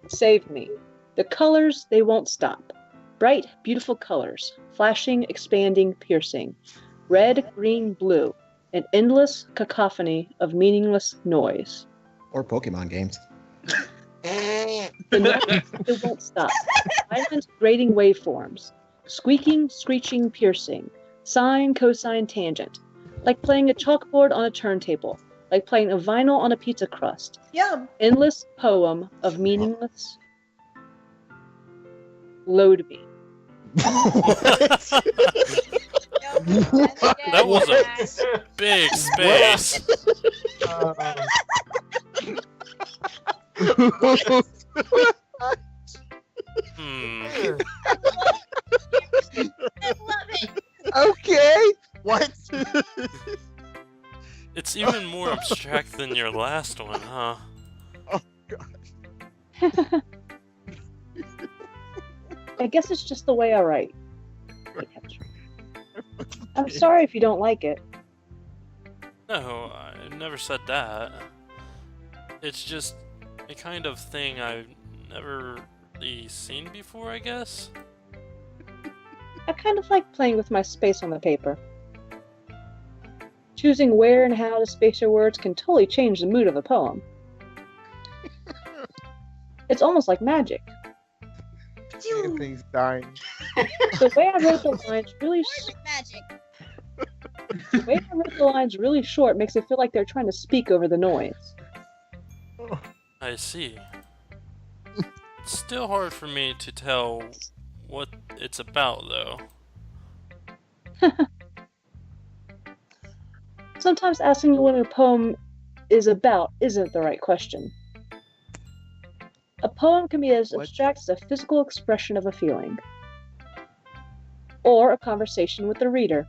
Save me. The colors, they won't stop. Bright, beautiful colors. Flashing, expanding, piercing. Red, green, blue. An endless cacophony of meaningless noise. Or Pokemon games. The noise, it won't stop. Violent, grating waveforms. Squeaking, screeching, piercing. Sine, cosine, tangent. Like playing a chalkboard on a turntable. Like playing a vinyl on a pizza crust. Yum. Endless poem of meaningless. Load me. That was a big space. Hmm. I love it. Okay. What? It's even more abstract than your last one, huh? I guess it's just the way I write. I'm sorry if you don't like it. No, I never said that. It's just a kind of thing I've never really seen before, I guess. I kind of like playing with my space on the paper. Choosing where and how to space your words can totally change the mood of a poem. It's almost like magic. Everything's dying. The way I wrote the lines really Perfect magic. the way I wrote the lines really short makes it feel like they're trying to speak over the noise. I see. It's still hard for me to tell what it's about, though. Sometimes asking what a poem is about isn't the right question. A poem can be as What? abstract as a physical expression of a feeling, or a conversation with the reader.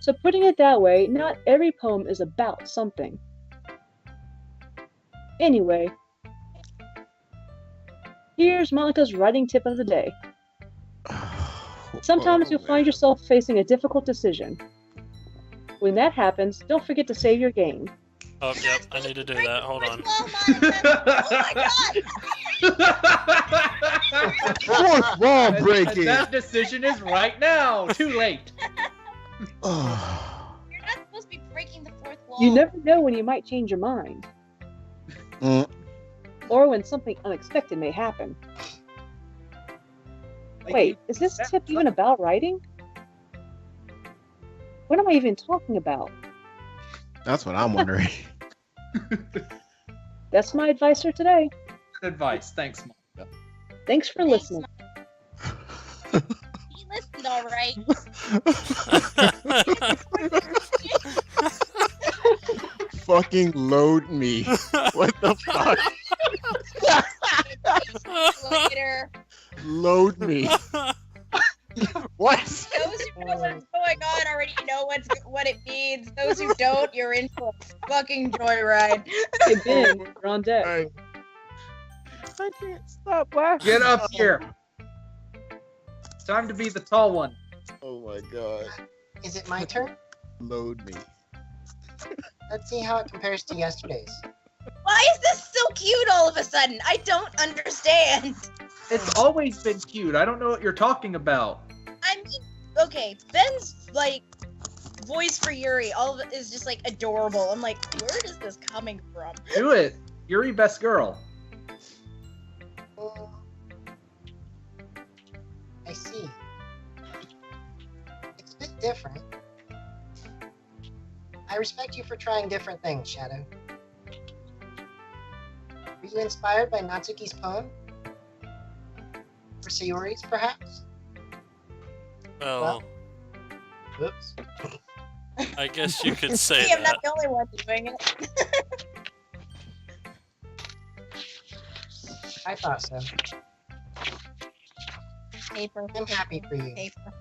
So putting it that way, not every poem is about something. Anyway, here's Monica's writing tip of the day. Sometimes you'll find yourself facing a difficult decision. When that happens, don't forget to save your game. Oh, yep, I need to do that. Hold on. Fourth wall And breaking. that decision is right now. Too late. Oh. You're not supposed to be breaking the fourth wall. You never know when you might change your mind, Mm. or when something unexpected may happen. Wait, is this tip even about writing? What am I even talking about? That's what I'm wondering. That's my advice for today. Good advice. Thanks, Monica. Thanks for listening. He listened all right. Fucking load me. What the fuck? Later. Load me. What? Those who know what's going on already know what it means. Those who don't, you're in for a fucking joyride. Hey Ben, you're on deck. I can't stop laughing. Get up here. It's time to be the tall one. Oh my god. Is it my turn? Load me. Let's see how it compares to yesterday's. Why is this so cute all of a sudden? I don't understand. It's always been cute. I don't know what you're talking about. I mean, okay, Ben's like voice for Yuri, all of it is just like adorable. I'm like, where is this coming from? Do it. Yuri, best girl. I see. It's a bit different. I respect you for trying different things, Shadow. Were you inspired by Natsuki's poem? Or Sayori's, perhaps? Well, Whoops. I guess you could say See, I'm that. not the only one doing it. I thought so. Paper. I'm happy for you. Paper.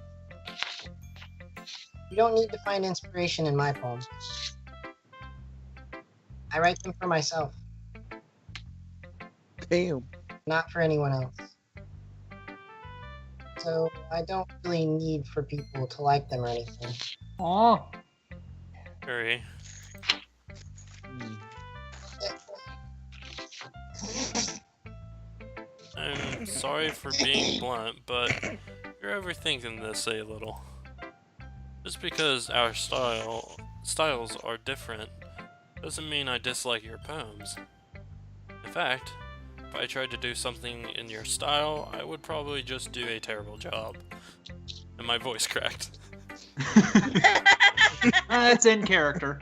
You don't need to find inspiration in my poems. I write them for myself, Damn. not for anyone else. So I don't really need for people to like them or anything. Aw. Yuri. I'm sorry for being blunt, but you're overthinking this a little. Just because our styles are different doesn't mean I dislike your poems. In fact, if I tried to do something in your style, I would probably just do a terrible job. And my voice cracked. It's in character.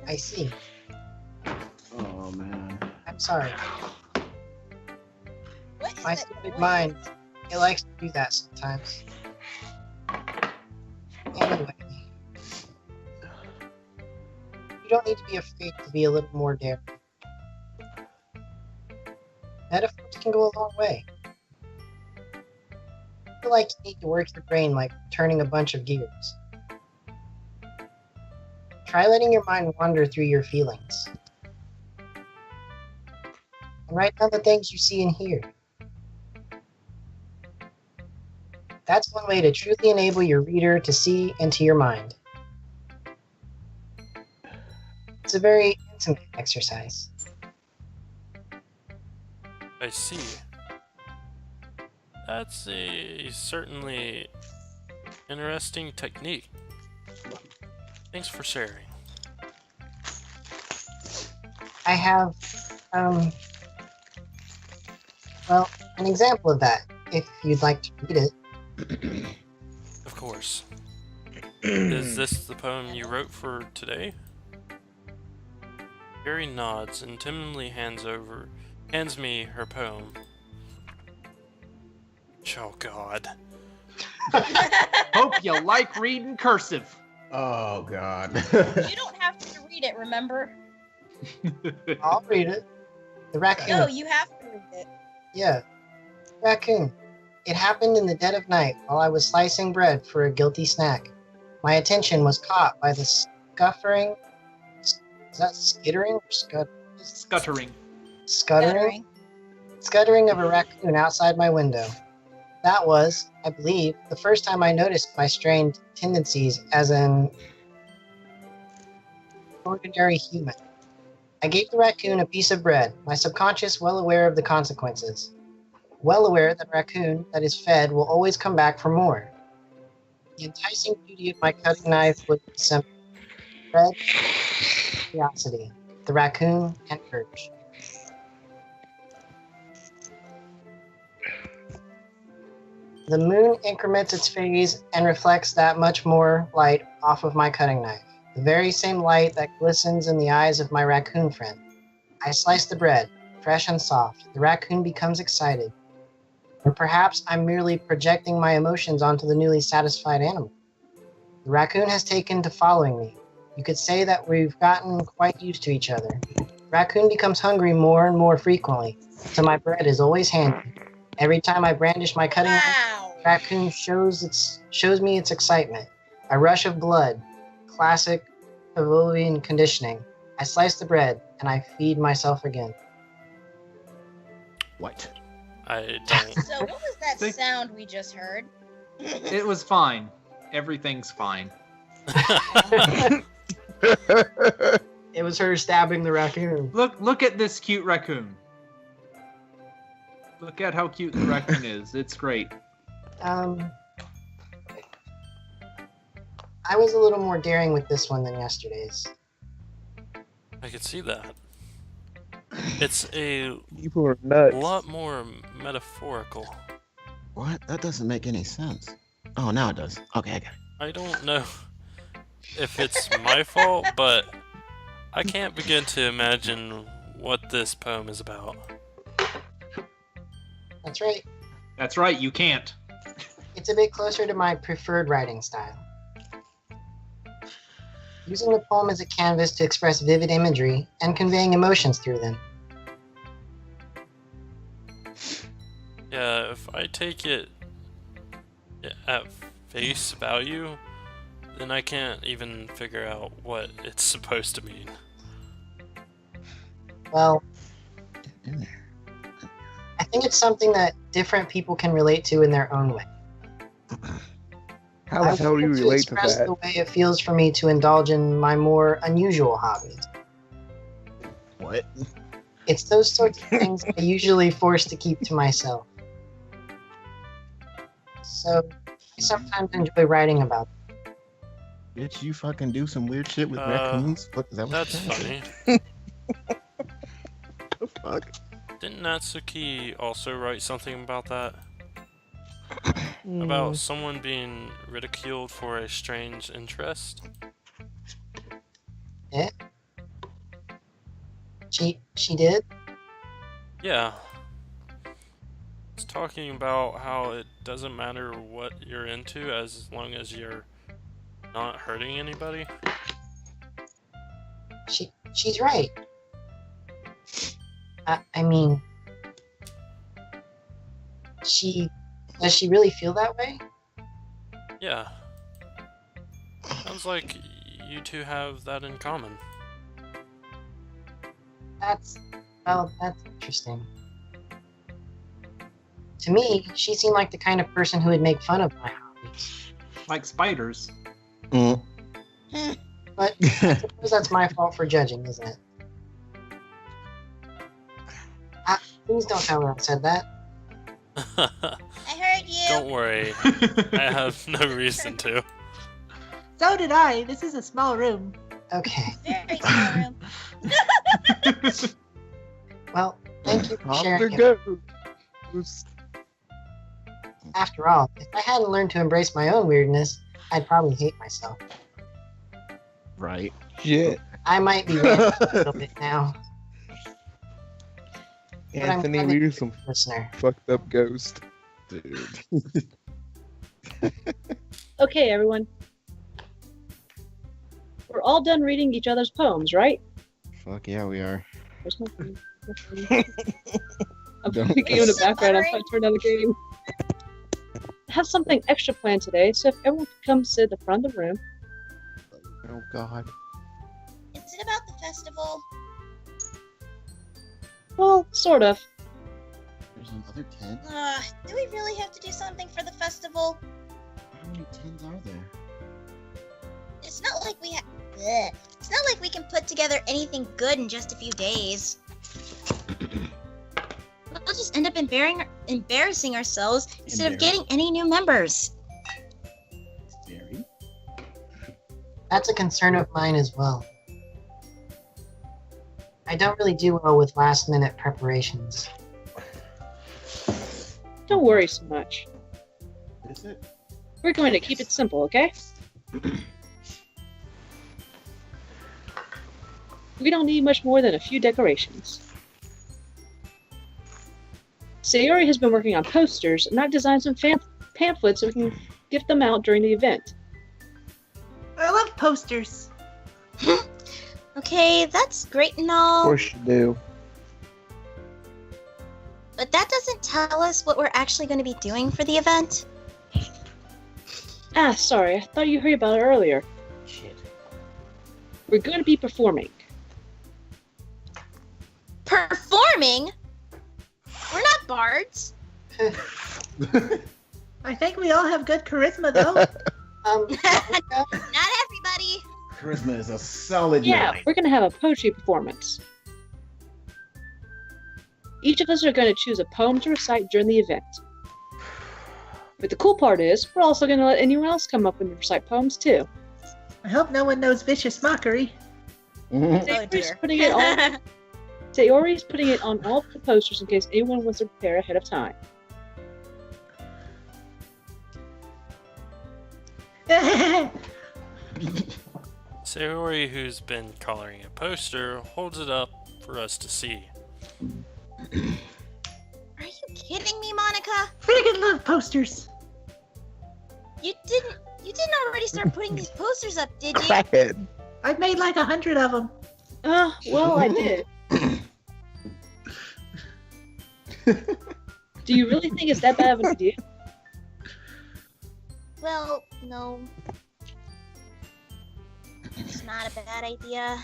I see. Oh man. I'm sorry. What is My that stupid noise? mind, it likes to do that sometimes. Anyway. You don't need to be afraid to be a little more daring. Metaphors can go a long way. I feel like you need to work your brain like turning a bunch of gears. Try letting your mind wander through your feelings. And write down the things you see and hear. That's one way to truly enable your reader to see into your mind. It's a very intimate exercise. I see. That's a certainly interesting technique. Thanks for sharing. I have, well, an example of that, if you'd like to read it. Of course. Is this the poem you wrote for today? Yuri nods and timidly hands over hands me her poem. Oh God. Hope you like reading cursive. Oh God. You don't have to read it, remember? I'll read it. The raccoon. No, you have to read it. Yeah. Raccoon. It happened in the dead of night while I was slicing bread for a guilty snack. My attention was caught by the scuffering. Is that skittering or Scuttering. Scuttering? Scuttering of a raccoon outside my window. That was, I believe, the first time I noticed my strange tendencies as an ordinary human. I gave the raccoon a piece of bread, my subconscious well aware of the consequences. Well aware that a raccoon that is fed will always come back for more. The enticing beauty of my cutting knife was simple. Bread, curiosity, the raccoon, and urge. The moon increments its phase and reflects that much more light off of my cutting knife. The very same light that glistens in the eyes of my raccoon friend. I slice the bread, fresh and soft. The raccoon becomes excited. Or perhaps I'm merely projecting my emotions onto the newly satisfied animal. The raccoon has taken to following me. You could say that we've gotten quite used to each other. The raccoon becomes hungry more and more frequently, so my bread is always handy. Every time I brandish my cutting knife, Wow. the raccoon shows me its excitement. A rush of blood, classic Pavlovian conditioning. I slice the bread and I feed myself again. What? I don't. So what was that See? sound we just heard? It was fine. Everything's fine. It was her stabbing the raccoon. Look at this cute raccoon. Look at how cute the raccoon is. It's great. I was a little more daring with this one than yesterday's. I could see that. It's a People are nuts. lot more metaphorical. What? That doesn't make any sense. Oh, now it does. Okay, I got it. I don't know if it's my fault, but I can't begin to imagine what this poem is about. That's right. That's right, you can't. It's a bit closer to my preferred writing style. Using the poem as a canvas to express vivid imagery and conveying emotions through them. Yeah, if I take it at face value, then I can't even figure out what it's supposed to mean. Well, In there. I think it's something that different people can relate to in their own way. How the hell do you wanted relate to express that? the way it feels for me to indulge in my more unusual hobbies. What? It's those sorts of things I usually force to keep to myself. So I sometimes enjoy writing about them. Bitch, you fucking do some weird shit with Uh, raccoons? What, is that what That's you're saying? funny. The fuck? Didn't Natsuki also write something about that? Mm. About someone being ridiculed for a strange interest? She did? Yeah. It's talking about how it doesn't matter what you're into as long as you're not hurting anybody. She's right. I mean, does she really feel that way? Yeah. Sounds like you two have that in common. That's interesting. To me, she seemed like the kind of person who would make fun of my hobbies. Like spiders. Mm. But I suppose that's my fault for judging, isn't it? Please don't tell her I said that. I heard you. Don't worry, I have no reason to. So did I. This is a small room. Okay. Very small room. Well, thank you for Off sharing the it. goes. After all, if I hadn't learned to embrace my own weirdness, I'd probably hate myself. Right. Shit. I might be ranting a little bit now. I'm Anthony, glad that we're some listener. fucked up ghost. Dude. Okay, everyone. We're all done reading each other's poems, right? Fuck yeah, we are. There's no phone. No phone. I'm Don't- thinking in the Still background. I'm muttering? trying to turn down the game. I have something extra planned today, so if everyone could come sit at the front of the room. Oh god. Is it about the festival? Well, sort of. There's another tent? Do we really have to do something for the festival? How many tents are there? It's not like we It's not like we can put together anything good in just a few days. We'll just end up embarrassing ourselves instead of getting any new members. Scary. That's a concern of mine as well. I don't really do well with last-minute preparations. Don't worry so much. Is it? We're going to keep it simple, okay? We don't need much more than a few decorations. Sayori has been working on posters, and I've designed some pamphlets so we can gift them out during the event. I love posters. Okay, that's great and Of all, course you do. but that doesn't tell us what we're actually going to be doing for the event. Ah, sorry, I thought you heard about it earlier. Shit. We're going to be performing. Performing? We're not bards. I think we all have good charisma, though. Monica? Not everybody. Charisma is a solid Yeah, 9. we're going to have a poetry performance. Each of us are going to choose a poem to recite during the event. But the cool part is, we're also going to let anyone else come up and recite poems too. I hope no one knows vicious mockery. Mhm. Oh dear. Putting it on, Sayori's putting it on all the posters in case anyone wants to prepare ahead of time. Sayori, who's been coloring a poster, holds it up for us to see. Are you kidding me, Monica? Friggin' love posters. You didn't already start putting these posters up, did you? Crackhead. I've made like 100 of them. Well, I did. Do you really think it's that bad of an idea? Well, no. It's not a bad idea.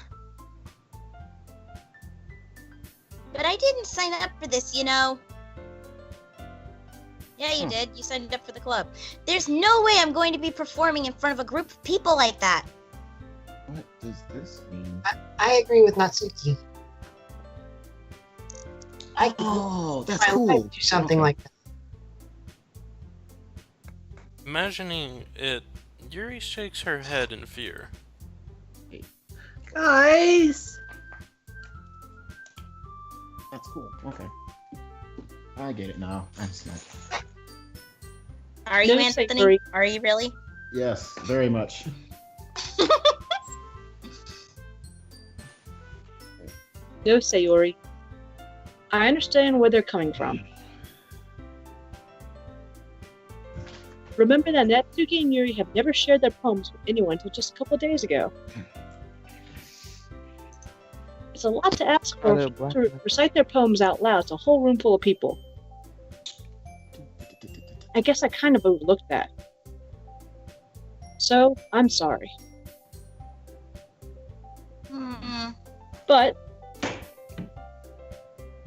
But I didn't sign up for this, you know. Yeah, you did. You signed up for the club. There's no way I'm going to be performing in front of a group of people like that. What does this mean? I agree with Natsuki. Oh, that's I cool. would do something like that. Imagining it, Yuri shakes her head in fear. Guys. That's cool. Okay. I get it now. I understand. Are you, No, Anthony? Sayori. Are you really? Yes, very much. No, Sayori. I understand where they're coming from. Remember that Natsuki and Yuri have never shared their poems with anyone until just a couple of days ago. It's a lot to ask for to recite their poems out loud to a whole room full of people. I guess I kind of overlooked that. So, I'm sorry. Hmm. But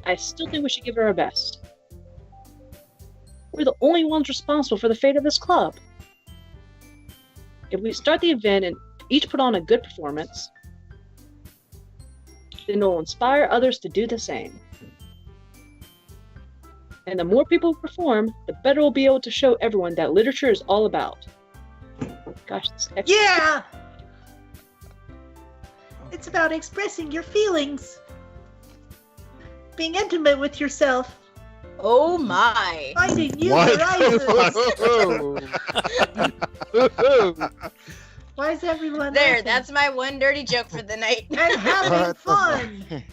I still think we should give it our best. We're the only ones responsible for the fate of this club. If we start the event and each put on a good performance, then it'll inspire others to do the same. And the more people who perform, the better we'll be able to show everyone that literature is all about. Gosh, this extra Yeah. It's about expressing your feelings. Being intimate with yourself. Oh my. Finding new What? horizons. Why is everyone There, laughing? that's my one dirty joke for the night. And having What the fun.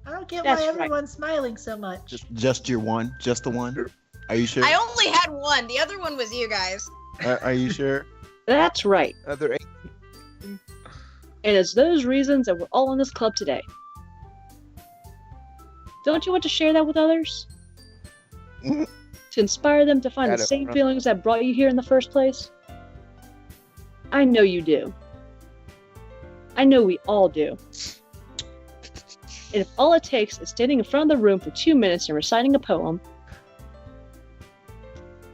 I don't get That's why right. everyone's smiling so much. Just your one? Just the one? Are you sure? I only had one. The other one was you guys. Are you sure? That's right. Other eight. And it's those reasons that we're all in this club today. Don't you want to share that with others? To inspire them to find the Got it, same bro. feelings that brought you here in the first place? I know you do. I know we all do. And if all it takes is standing in front of the room for 2 minutes and reciting a poem,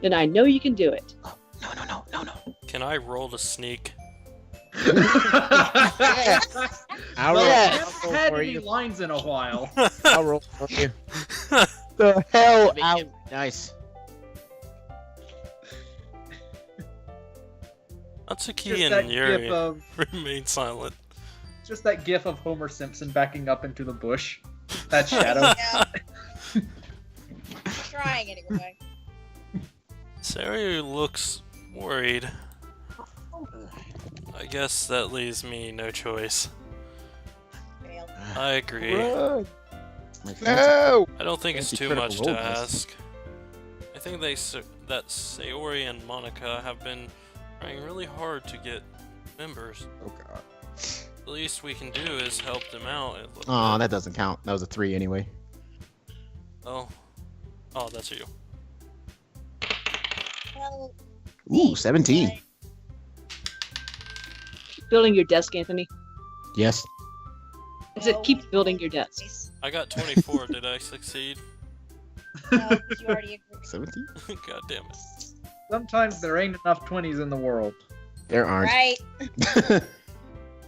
then I know you can do it. No. Can I roll to sneak? I'll Well, roll, I I'll haven't roll had for any you. lines in a while. I'll roll for you. The hell Make out. it nice. Natsuki Just and that Yuri gif of remain silent. just that gif of Homer Simpson backing up into the bush. That shadow. Yeah. Trying anyway. Saru looks worried. I guess that leaves me no choice. Failed. I agree. Run. My fancy- No. I don't think it's Fancy too much critical to role, yes. ask. I think that Sayori and Monica have been trying really hard to get members. Oh god. The least we can do is help them out. A little Aw, bit. that doesn't count. That was a 3 anyway. Oh, that's you. Well, Ooh, 17. Keep building your desk, Anthony. Yes. I said keep building your desk. I got 24. Did I succeed? No, you already agreed. 17? God damn it. Sometimes there ain't enough 20s in the world. There aren't. Right,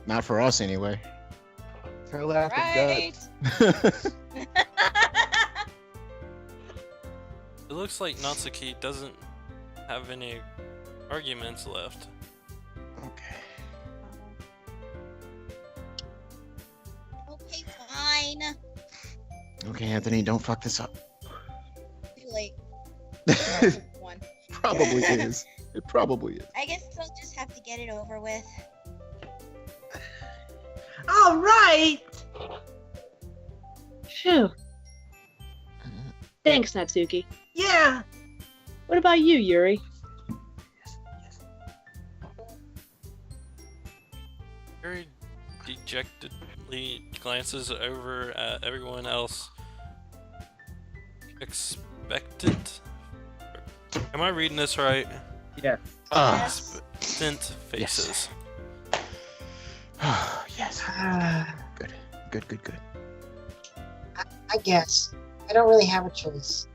Not for us anyway. Tell out the right. guts. It looks like Natsuki doesn't have any arguments left. Okay. Okay, fine. Okay, Anthony, don't fuck this up. Too late. One. Probably is. It probably is. I guess I'll just have to get it over with. All right. Phew. Thanks, Natsuki. Yeah. What about you, Yuri? Very dejectedly glances over at everyone else. Expectant? Am I reading this right? Yeah. Yes. Expectant faces. Yes. Good. I guess. I don't really have a choice.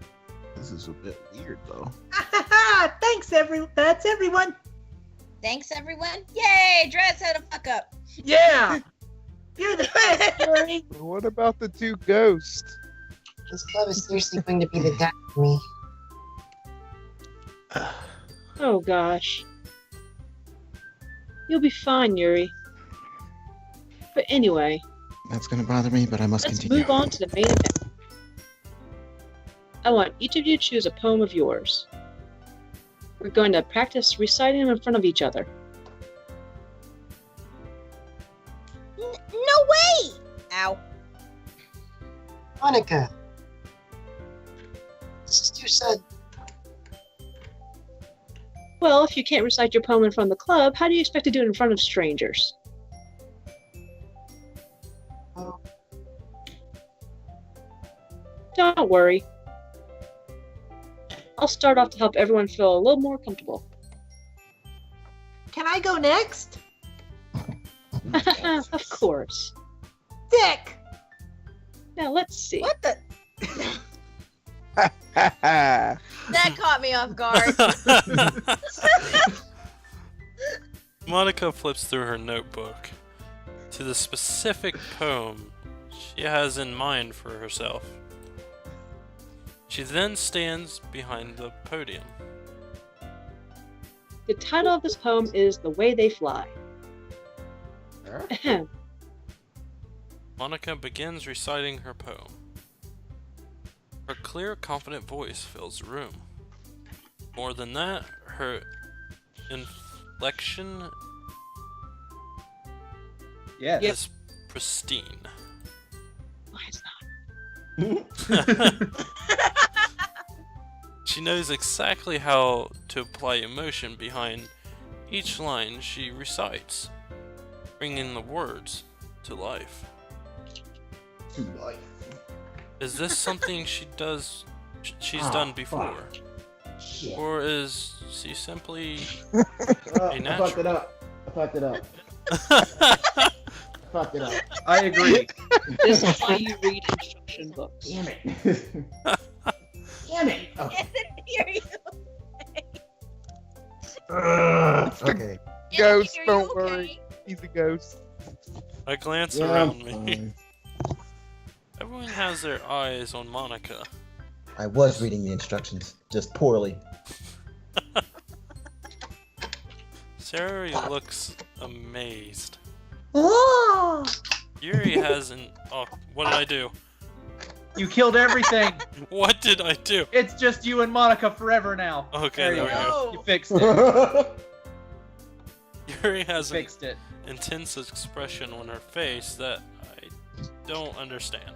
This is a bit weird, though. Thanks, that's everyone. Thanks, everyone. Yay! Dras had a fuck up. Yeah. You're the best, Yuri. What about the two ghosts? This club is seriously going to be the death of me. Oh gosh. You'll be fine, Yuri. But anyway, That's gonna bother me, but I must let's continue. move on to the main event. I want each of you to choose a poem of yours. We're going to practice reciting them in front of each other. No way! Ow. Monica. This is too sudden. Well, if you can't recite your poem in front of the club, how do you expect to do it in front of strangers? Oh, Don't worry. I'll start off to help everyone feel a little more comfortable. Can I go next? Of course. Dick. Now let's see. What the? Ha That caught me off guard. Monica flips through her notebook to the specific poem she has in mind for herself. She then stands behind the podium. The title of this poem is The Way They Fly. Ahem. Monica begins reciting her poem. Her clear, confident voice fills the room. More than that, her inflection Yeah. Yep. is pristine. Why is that? She knows exactly how to apply emotion behind each line she recites, bringing the words to life. To life. Is this something she's done before? Shit. Or is she simply I natural. fucked it up. I fucked it up. Fucked it up. I agree. This is why you read instruction books. Damn it. Damn it. Okay. Okay. Ghost, Are you don't okay? worry. He's a ghost. I glance Yeah, around I'm me. fine. Everyone has their eyes on Monica. I was reading the instructions, just poorly. Sarah looks amazed. Oh! Yuri hasn't. Oh, what did I do? You killed everything. What did I do? It's just you and Monica forever now. Okay, there we go. You fixed it. Yuri has an Fixed it. intense expression on her face that I don't understand.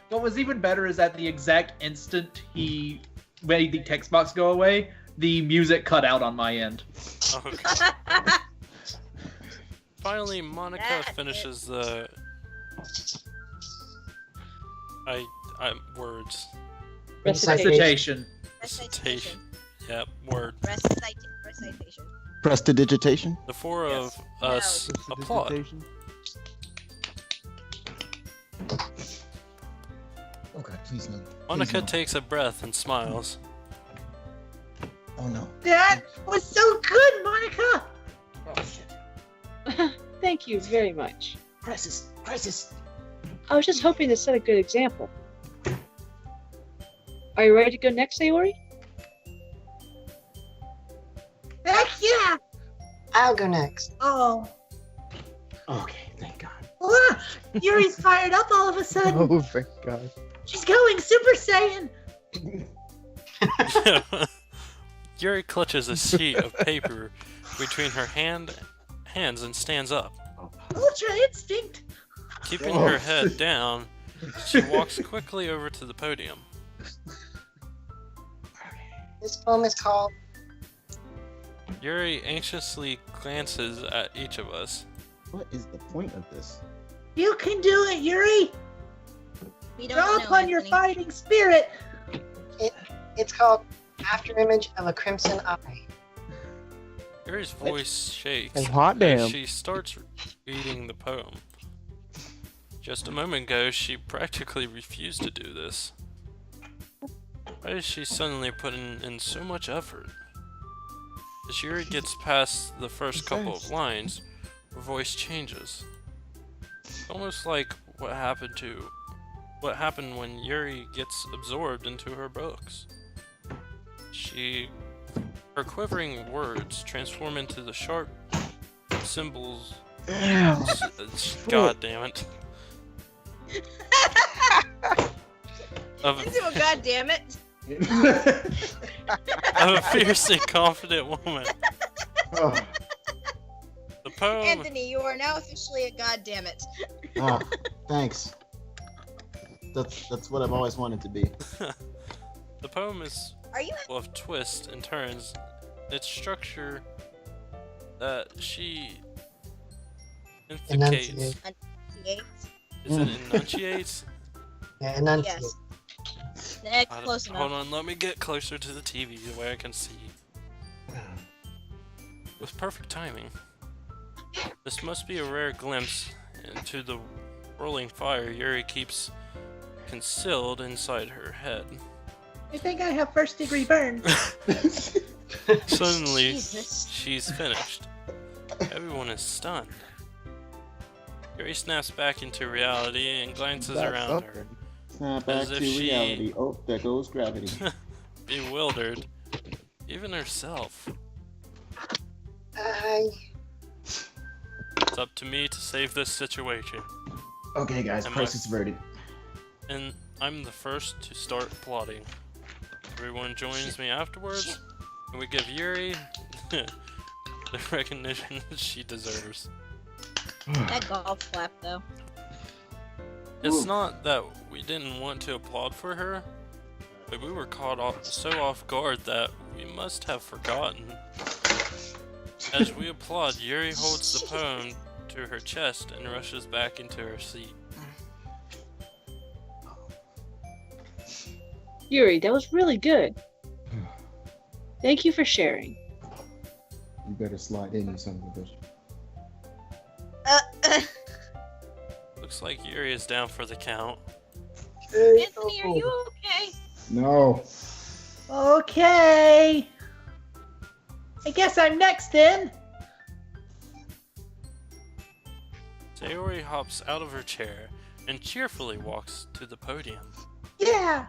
What was even better is at the exact instant he made the text box go away, the music cut out on my end. Okay. Finally, Monica That's finishes the words. Recitation. Recitation. Yep, word. Recitation. Prestidigitation? The four of No. us applaud. Prestidigitation. Oh god, please no. Please Monica no. takes a breath and smiles. Oh no. That was so good, Monica! Oh shit. Thank you very much. Crisis. Crisis. I was just hoping to set a good example. Are you ready to go next, Sayori? Heck yeah! I'll go next. Oh. Okay, thank God. Ah, Yuri's fired up all of a sudden. Oh, thank God. She's going Super Saiyan. Yuri clutches a sheet of paper between her hands and stands up. Ultra Instinct. Keeping her head down, she walks quickly over to the podium. This poem is called Yuri anxiously glances at each of us. What is the point of this? You can do it, Yuri. We don't Draw know, upon your Anthony. fighting spirit. It's called Afterimage of a Crimson Eye. Yuri's voice shakes Oh, hot damn. as she starts reading the poem. Just a moment ago, she practically refused to do this. Why is she suddenly putting in so much effort? As Yuri gets past the first couple of lines, her voice changes. Almost like what happened when Yuri gets absorbed into her books. Her quivering words transform into the sharp symbols. God damn it. Of Into a goddammit. a fiercely confident woman. Oh, The poem Anthony, you are now officially a goddammit. ah, thanks. That's what I've always wanted to be. the poem is Are you? full of twists and turns. Its structure that she Enunciate. indicates. Yes. Is it enunciates? Yeah, enunciate. Yes. Close Hold enough. on, let me get closer to the TV the way I can see. With perfect timing. This must be a rare glimpse into the rolling fire Yuri keeps concealed inside her head. I think I have first-degree burns. Suddenly, Jesus. she's finished. Everyone is stunned. Yuri snaps back into reality and glances That's around her, something. Snap back As to if she- reality. Oh, there goes gravity. bewildered, even herself. It's up to me to save this situation, Okay, guys, Am I- crisis averted. and I'm the first to start plotting. Everyone joins me afterwards, and we give Yuri the recognition she deserves. That golf clap, though. It's not that we didn't want to applaud for her, but we were caught so off guard that we must have forgotten. As we applaud, Yuri holds the poem to her chest and rushes back into her seat. Yuri, that was really good. Thank you for sharing. You better slide in, you son of a bitch. Looks like Yuri is down for the count. Anthony, are you okay? No. Okay. I guess I'm next then. Sayori hops out of her chair and cheerfully walks to the podium. Yeah.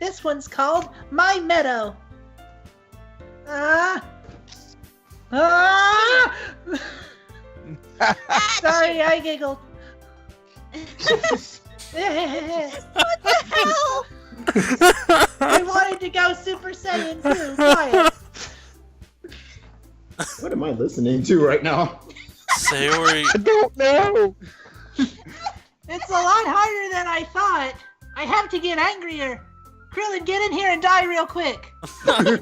This one's called My Meadow. Sorry, I giggled. What the hell? I wanted to go Super Saiyan 2. Quiet. What am I listening to right now? Sayori. I don't know. It's a lot harder than I thought. I have to get angrier. Krillin, get in here and die real quick. Damn.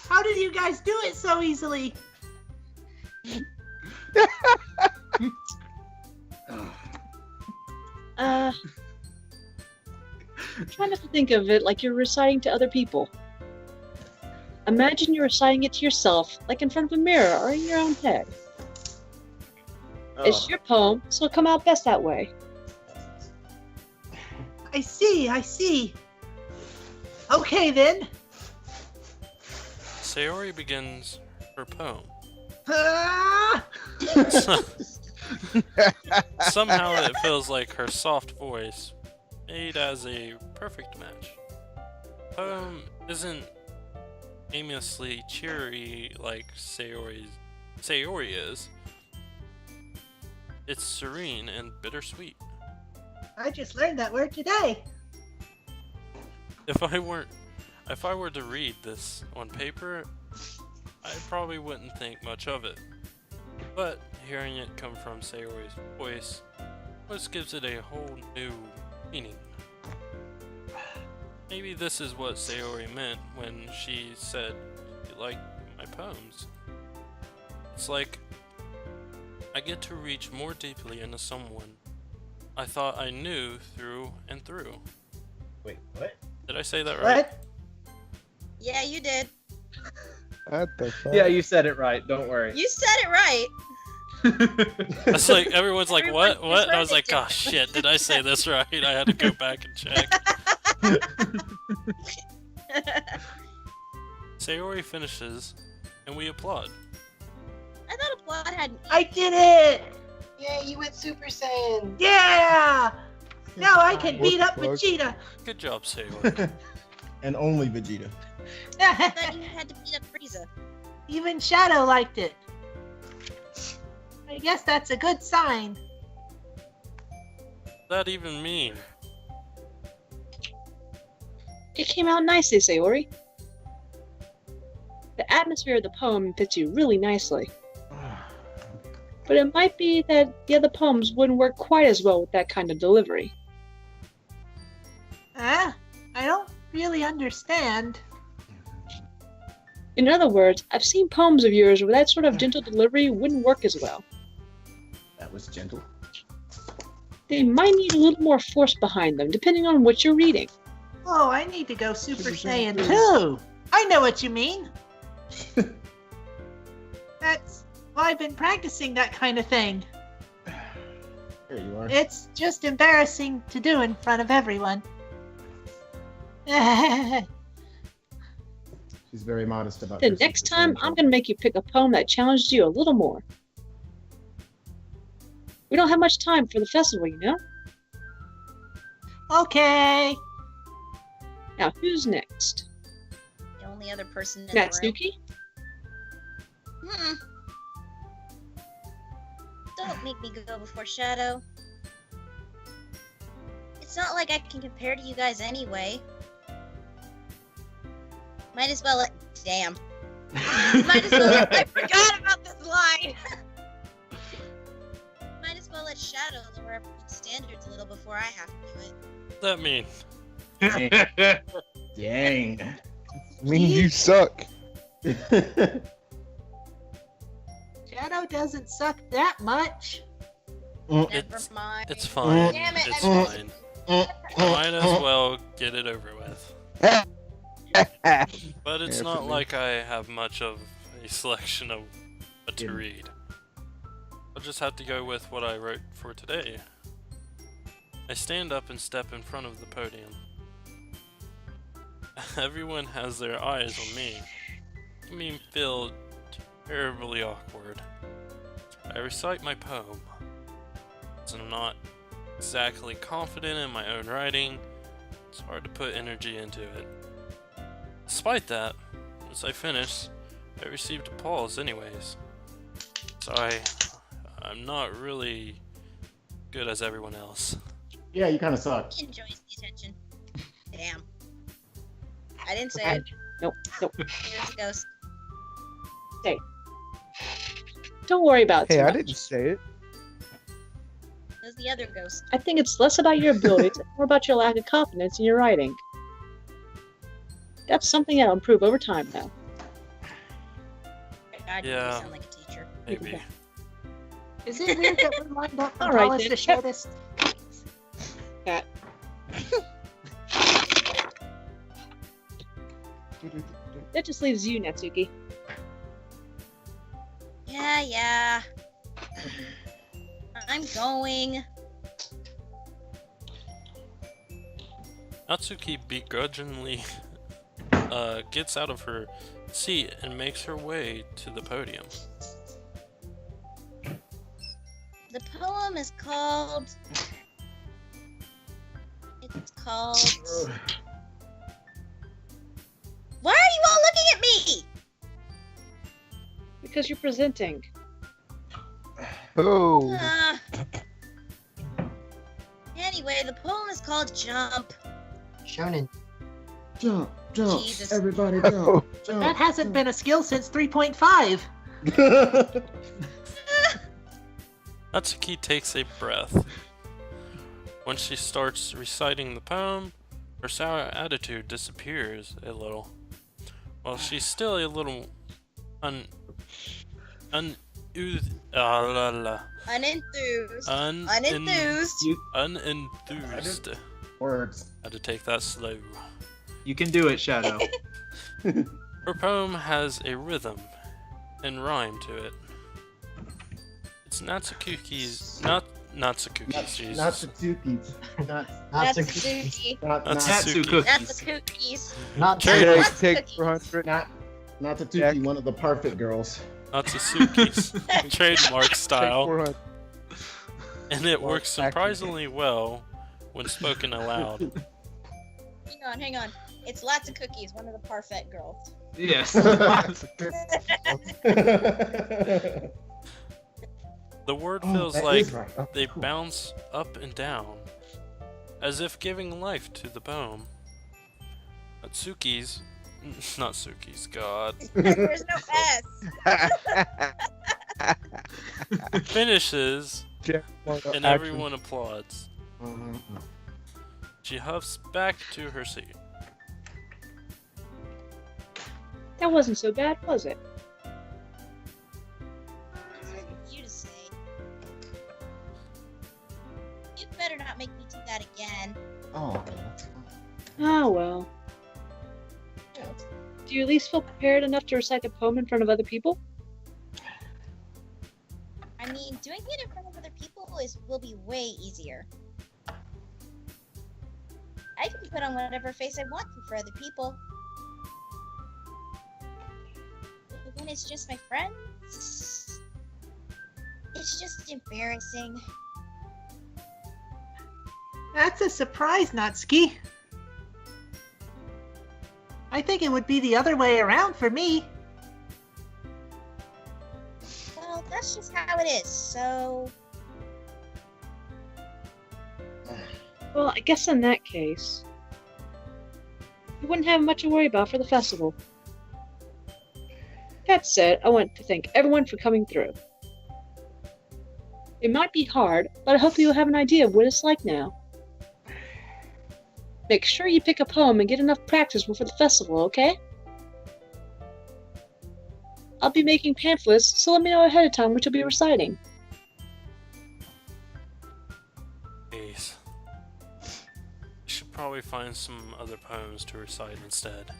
How did you guys do it so easily? Try not to think of it like you're reciting to other people. Imagine you're reciting it to yourself, like in front of a mirror or in your own head. It's your poem, so it'll come out best that way. I see. Okay then. Sayori begins her poem. Ah! Somehow it feels like her soft voice made as a perfect match. Poem isn't aimlessly cheery like Sayori is. It's serene and bittersweet. I just learned that word today. If I were to read this on paper, I probably wouldn't think much of it. But hearing it come from Sayori's voice just gives it a whole new meaning. Maybe this is what Sayori meant when she said she liked my poems. It's like I get to reach more deeply into someone I thought I knew through and through. Wait, what? Did I say that right? What? Yeah, you did. What the fuck? Yeah, you said it right. Don't worry. You said it right. It's like everyone's like, Everyone what? What? And I was heard like, it oh shit, did I say this right? I had to go back and check. Sayori finishes, and we applaud. I thought applaud had. I did it! Yeah, you went Super Saiyan. Yeah! Now I can What beat the up fuck? Vegeta. Good job, Sayori. And only Vegeta. I thought you had to beat up Frieza. Even Shadow liked it. I guess that's a good sign. What does that even mean? It came out nicely, Sayori. The atmosphere of the poem fits you really nicely. But it might be that the other poems wouldn't work quite as well with that kind of delivery. Huh? I don't really understand. In other words, I've seen poems of yours where that sort of gentle delivery wouldn't work as well. That was gentle. They might need a little more force behind them, depending on what you're reading. Oh, I need to go Super Super Saiyan Saiyan 2. I know what you mean. That's why I've been practicing that kind of thing. There you are. It's just embarrassing to do in front of everyone. She's very modest about The her next Super time, Saiyan I'm trait. going to make you pick a poem that challenged you a little more. We don't have much time for the festival, you know? Okay. Now, who's next? The only other person in the room. Natsuki? Don't make me go before Shadow. It's not like I can compare to you guys anyway. Might as well let. Damn. Might as well let. I forgot about this line. Might as well let Shadow lower everyone's standards a little before I have to do it. What's that mean? Dang. I mean, you suck. Shadow doesn't suck that much. Never mind. It's fine. Damn it, It's I'm- fine. Might as well get it over with. But it's not Definitely. like I have much of a selection of what to read. I'll just have to go with what I wrote for today. I stand up and step in front of the podium. Everyone has their eyes on me. I mean, feel terribly awkward. I recite my poem. Since I'm not exactly confident in my own writing, it's hard to put energy into it. Despite that, once I finish, I received applause anyways. So I'm not really good as everyone else. Yeah, you kind of suck. He enjoys the attention. Damn. I didn't say it. Nope. Here's a ghost. Don't worry about it. Hey, too I much. didn't say it. There's the other ghost. I think it's less about your abilities and more about your lack of confidence in your writing. That's something that'll improve over time, though. God, you Yeah. sound like a teacher. Maybe. Is it weird that we're lined up All for right, tallest then. to shortest? That just leaves you, Natsuki. Yeah. I'm going. Natsuki begrudgingly gets out of her seat and makes her way to the podium. The poem is called. It's called. Why are you all looking at me? Because you're presenting. Oh. Anyway, the poem is called Jump. Shonen. Jump, jump, Jesus. everybody jump, jump. That hasn't been a skill since 3.5. Natsuki takes a breath. When she starts reciting the poem, her sour attitude disappears a little. While she's still a little Unenthused. unenthused. Words. Had to take that slow. You can do it, Shadow. Her poem has a rhythm and rhyme to it. It's Natsuki's Jesus. Natsuki's. Natsuki. Natsu Not cookies. Natsuki's. Not Trade Take, What's take cookie? 400. Natsuki, one of the perfect girls. Natsuki's trademark Take style, 400. and it Well, works actually- surprisingly well when spoken aloud. Hang on. It's lots of cookies. One of the parfait girls. Yes. The word Oh, feels that like is right. Oh, they cool. bounce up and down, as if giving life to the poem. Natsuki's, God, There's no S. finishes, Check one up, and action. everyone applauds. Mhm. She huffs back to her seat. That wasn't so bad, was it? It's hard for you to say. You better not make me do that again. Oh, Ah, well. Do you at least feel prepared enough to recite the poem in front of other people? I mean, doing it in front of other people will be way easier. I can put on whatever face I want to for other people. But when it's just my friends, it's just embarrassing. That's a surprise, Natsuki. I think it would be the other way around for me. Well, that's just how it is, so... Well, I guess in that case, you wouldn't have much to worry about for the festival. That said, I want to thank everyone for coming through. It might be hard, but I hope you'll have an idea of what it's like now. Make sure you pick a poem and get enough practice before the festival, okay? I'll be making pamphlets, so let me know ahead of time what you'll be reciting. Jeez. I should probably find some other poems to recite instead.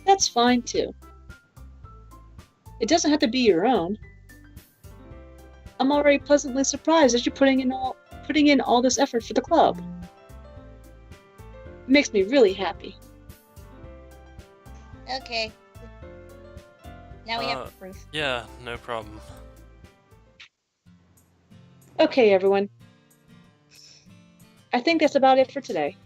That's fine, too. It doesn't have to be your own. I'm already pleasantly surprised that you're putting in all this effort for the club. It makes me really happy. Okay. Now we have proof. Yeah, no problem. Okay, everyone. I think that's about it for today.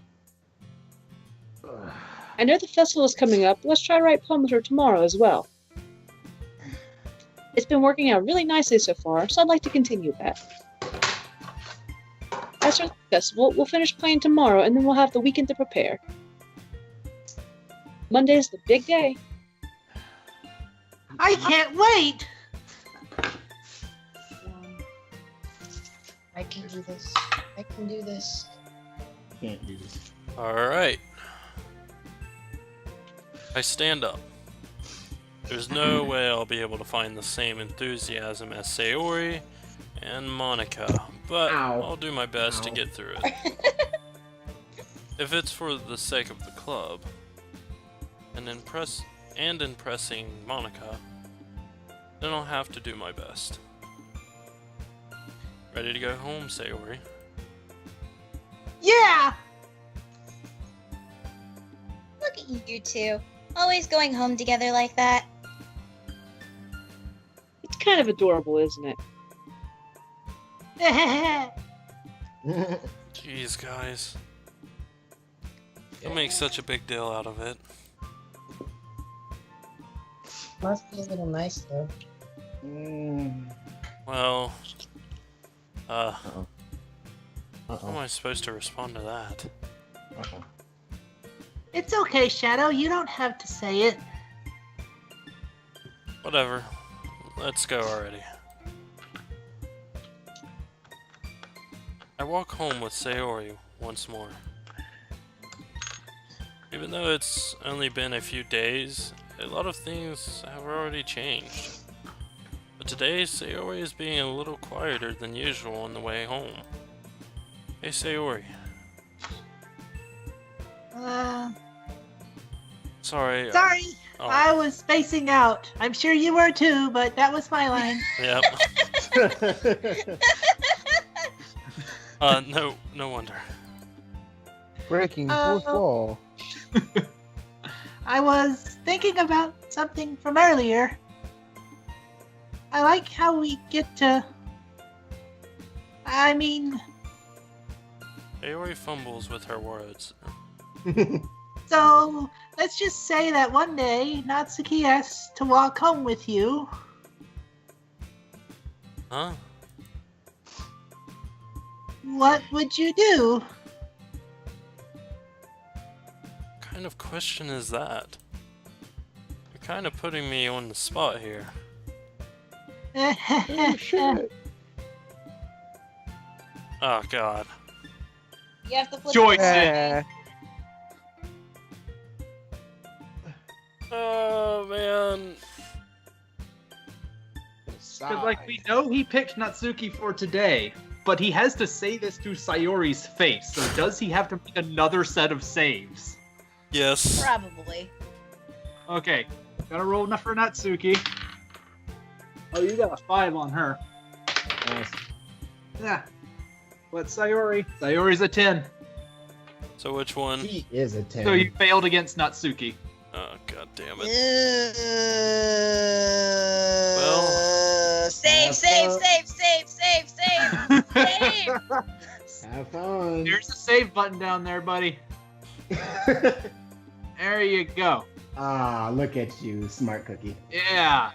I know the festival is coming up. Let's try to write poems for tomorrow as well. It's been working out really nicely so far, so I'd like to continue that. As for the festival, we'll finish playing tomorrow and then we'll have the weekend to prepare. Monday's the big day. I can't wait! I can do this. I can do this. Can't do this. Alright. I stand up. There's no way I'll be able to find the same enthusiasm as Sayori and Monica, but Ow. I'll do my best to Ow. get through it. If it's for the sake of the club, and impressing Monica, then I'll have to do my best. Ready to go home, Sayori? Yeah! Look at you two. Always going home together like that. It's kind of adorable, isn't it? Jeez, guys. Don't make such a big deal out of it. Must be a little nice though. Well, Uh-oh. how am I supposed to respond to that? Uh-oh. It's okay, Shadow. You don't have to say it. Whatever. Let's go already. I walk home with Sayori once more. Even though it's only been a few days, a lot of things have already changed. But today, Sayori is being a little quieter than usual on the way home. Hey, Sayori. Sorry. Sorry. Oh, I was spacing out. I'm sure you were too, but that was my line. yep. No wonder. Breaking fourth wall. I was thinking about something from earlier. I like how we get to... I mean, Sayori fumbles with her words. so let's just say that one day Natsuki has to walk home with you. Huh? What would you do? What kind of question is that? You're kind of putting me on the spot here. Oh, shit. Oh god. You have to flip Choices. it. Oh man. Because, like, we know he picked Natsuki for today, but he has to say this to Sayori's face, so does he have to make another set of saves? Yes. Probably. Okay, gotta roll enough for Natsuki. Oh, you got a 5 on her. Nice. Yeah. But Sayori? Sayori's a 10. So which one? He is a 10. So you failed against Natsuki. Oh god damn it. Well. Save. Have fun. There's a save button down there, buddy. There you go. Ah, look at you, smart cookie. Yeah.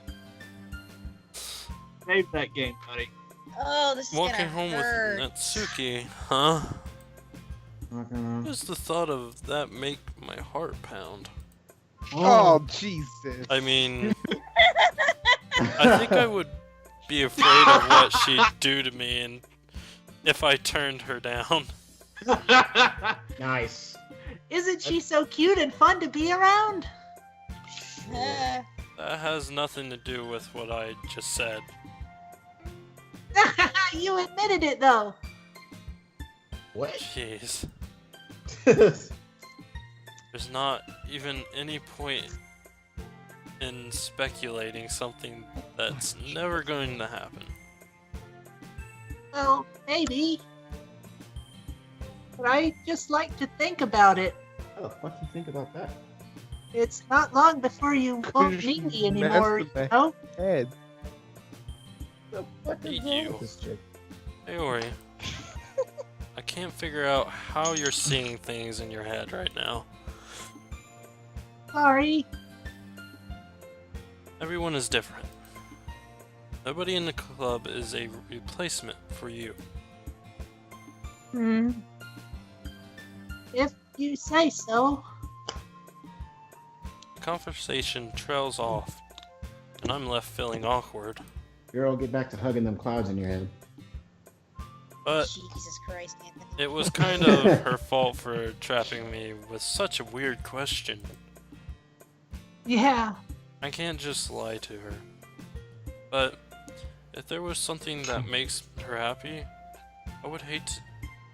Save that game, buddy. Oh, this is Walking gonna home hurt. with Natsuki, huh? Okay. Does the thought of that make my heart pound? Oh, Jesus. I mean, I think I would be afraid of what she'd do to me and if I turned her down. Nice. Isn't she so cute and fun to be around? That has nothing to do with what I just said. You admitted it, though. What? Jeez. There's not even any point in speculating something that's never going to happen. Well, maybe. But I just like to think about it. How the fuck you think about that? It's not long before you won't need me anymore, you know? Head. The fuck is Eat wrong you. with this chick? Hey, Ori. I can't figure out how you're seeing things in your head right now. Sorry. Everyone is different. Nobody in the club is a replacement for you. If you say so. The conversation trails off, and I'm left feeling awkward. Girl, get back to hugging them clouds in your head. But Jesus Christ, Anthony. it was kind of her fault for trapping me with such a weird question. Yeah. I can't just lie to her. But if there was something that makes her happy, I would hate to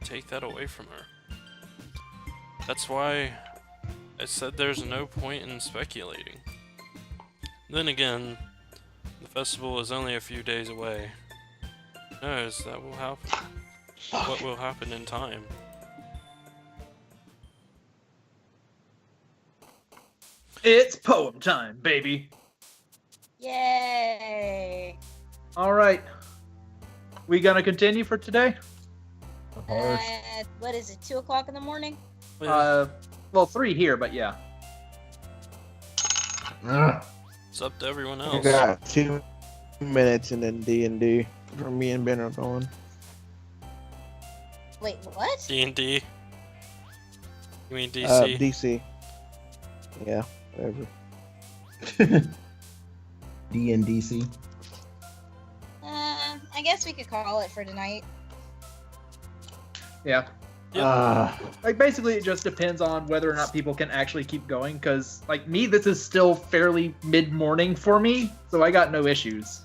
take that away from her. That's why I said there's no point in speculating. Then again, the festival is only a few days away. Who knows, that will happen. What will happen in time? It's poem time, baby. Yay! All right. We gonna continue for today? Of course. What is it, 2 o'clock in the morning? Well, 3 here, but yeah. It's up to everyone I else. got 2 minutes and then D&D for me and Ben are going. Wait, what? D&D? You mean DC? DC. Yeah, whatever. DNDC. I guess we could call it for tonight. Yeah. Yep. Like, basically, it just depends on whether or not people can actually keep going, because, like, me, this is still fairly mid-morning for me, so I got no issues.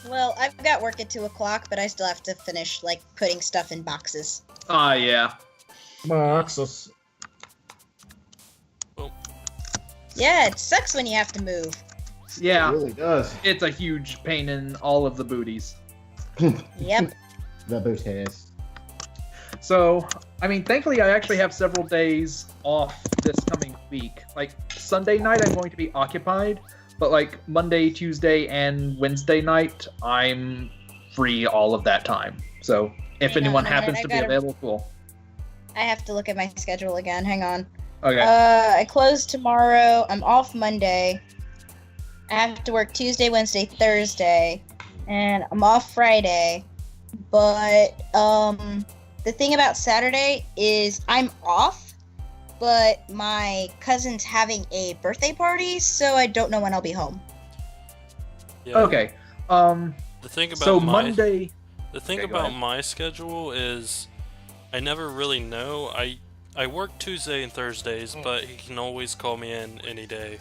Well, I've got work at 2 o'clock, but I still have to finish, like, putting stuff in boxes. Ah, yeah. Boxes. Yeah, it sucks when you have to move. Yeah, It really does. it's a huge pain in all of the booties. Yep. The boot has. So, I mean, thankfully, I actually have several days off this coming week. Like, Sunday night, I'm going to be occupied, but, like, Monday, Tuesday, and Wednesday night, I'm free all of that time. So, if Hang on anyone a minute, happens I to be gotta- available, cool. I have to look at my schedule again. Hang on. Okay. I close tomorrow. I'm off Monday. I have to work Tuesday, Wednesday, Thursday, and I'm off Friday. But the thing about Saturday is I'm off, but my cousin's having a birthday party, so I don't know when I'll be home. Yeah. Okay. The thing about So, my, Monday... The thing Okay, go about ahead. my schedule is I never really know. I work Tuesday and Thursdays, but he can always call me in any day.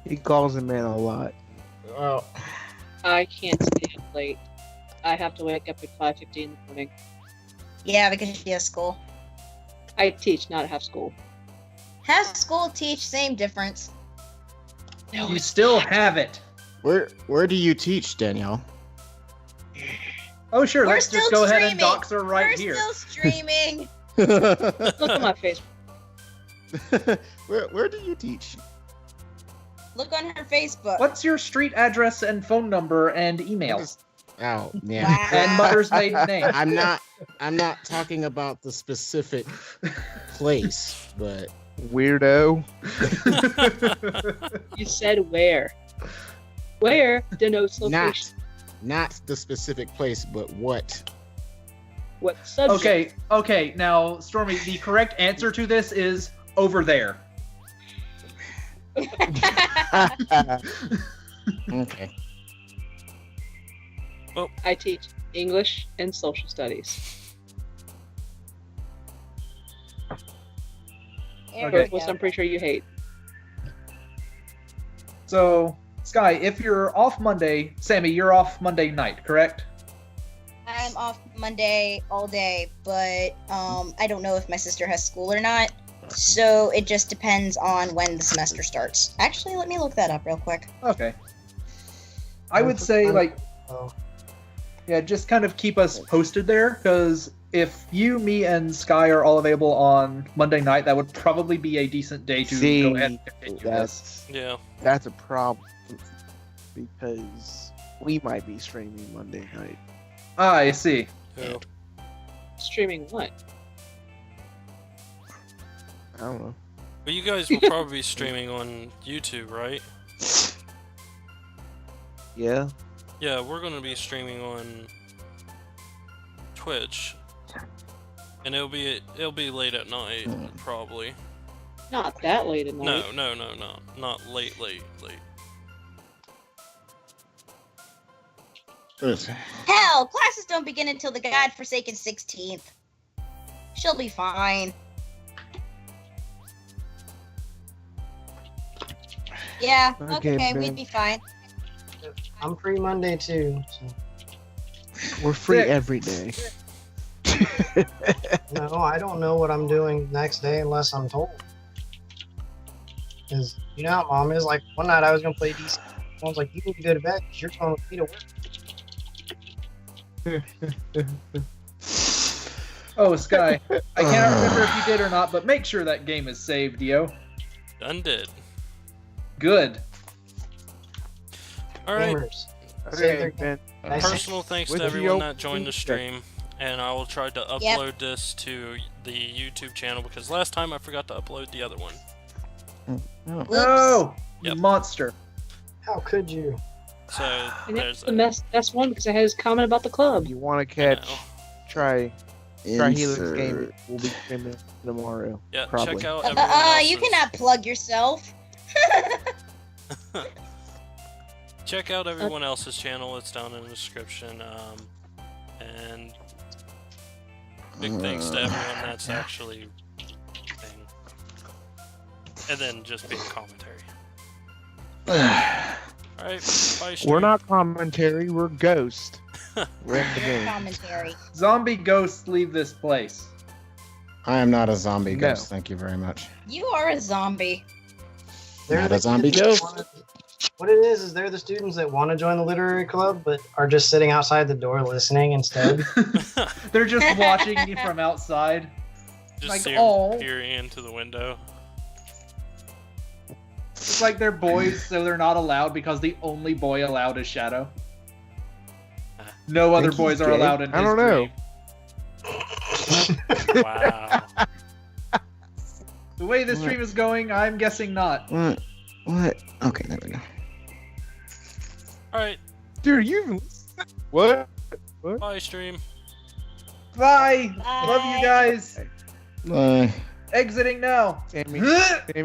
He calls him in a lot. Well, I can't stay up late. I have to wake up at 5:50 in the morning. Yeah, because she has school. I teach, not have school. Have school, teach, same difference. You still have it. Where do you teach, Danielle? Oh, sure, We're let's just still go ahead and streaming. dox her right We're here. still streaming. Look at my face. where do you teach? Look on her Facebook. What's your street address and phone number and email? Oh, yeah. And mother's maiden name. I'm not talking about the specific place, but Weirdo. You said where. Where denotes location. not the specific place, but what. What subject? Okay, now, Stormy, the correct answer to this is over there. Okay. I teach English and social studies. There Okay. we Both go. I'm pretty sure you hate. So, Sky, if you're off Monday, Sammy, you're off Monday night, correct? I'm off Monday all day, but I don't know if my sister has school or not. So it just depends on when the semester starts. Actually, let me look that up real quick. Okay. I would say, Oh. yeah, just kind of keep us posted there, because if you, me, and Sky are all available on Monday night, that would probably be a decent day to See, go ahead and continue this. Yeah. That's a problem because we might be streaming Monday night. Ah, I see. Yeah. Streaming what? I don't know. But you guys will probably be streaming on YouTube, right? Yeah. Yeah, we're gonna be streaming on Twitch, and it'll be late at night, probably. Not that late at night. No, not late. Hell, classes don't begin until the godforsaken 16th. She'll be fine. Yeah, Okay, okay, Ben. we'd be fine. I'm free Monday too. So. We're free Sick. every day. No, I don't know what I'm doing next day unless I'm told. Because you know how Mom is. Like one night I was gonna play DC. Mom's like, "You need to go to bed because you're going with me to work." Oh, Sky, I cannot remember if you did or not, but make sure that game is saved, yo. Done did. Good. Alright. Gamers. Okay, Ben. Nice. Personal thanks With to everyone you- that joined the stream, and I will try to upload this to the YouTube channel because last time I forgot to upload the other one. No! You Yep. monster. How could you? So And there's that's the best one because I had his comment about the club. You want to I catch? know. Try Helix Gaming. We'll be streaming tomorrow. Yeah, probably. check out everyone else's. You cannot plug yourself. Check out everyone else's channel. It's down in the description. And big thanks to everyone that's actually thing. And then just being commentary. Alright, bye. We're not commentary. We're ghost. We're in the Your game. commentary. Zombie ghosts leave this place. I am not a zombie No. ghost, thank you very much. You are a zombie. Not the a zombie kids that ghost. What it is they're the students that want to join the literary club but are just sitting outside the door listening instead. They're just watching you from outside. Just Like, see oh. him peering into the window. It's like they're boys, so they're not allowed because the only boy allowed is Shadow. No other he's boys are gay? allowed in I his don't know. dream. Wow. The way this stream is going, I'm guessing not. What? What? Okay, there we go. Alright, Dude, you. What? bye stream. Bye! Bye. Love you guys! Bye. Exiting now! Sammy. Sammy.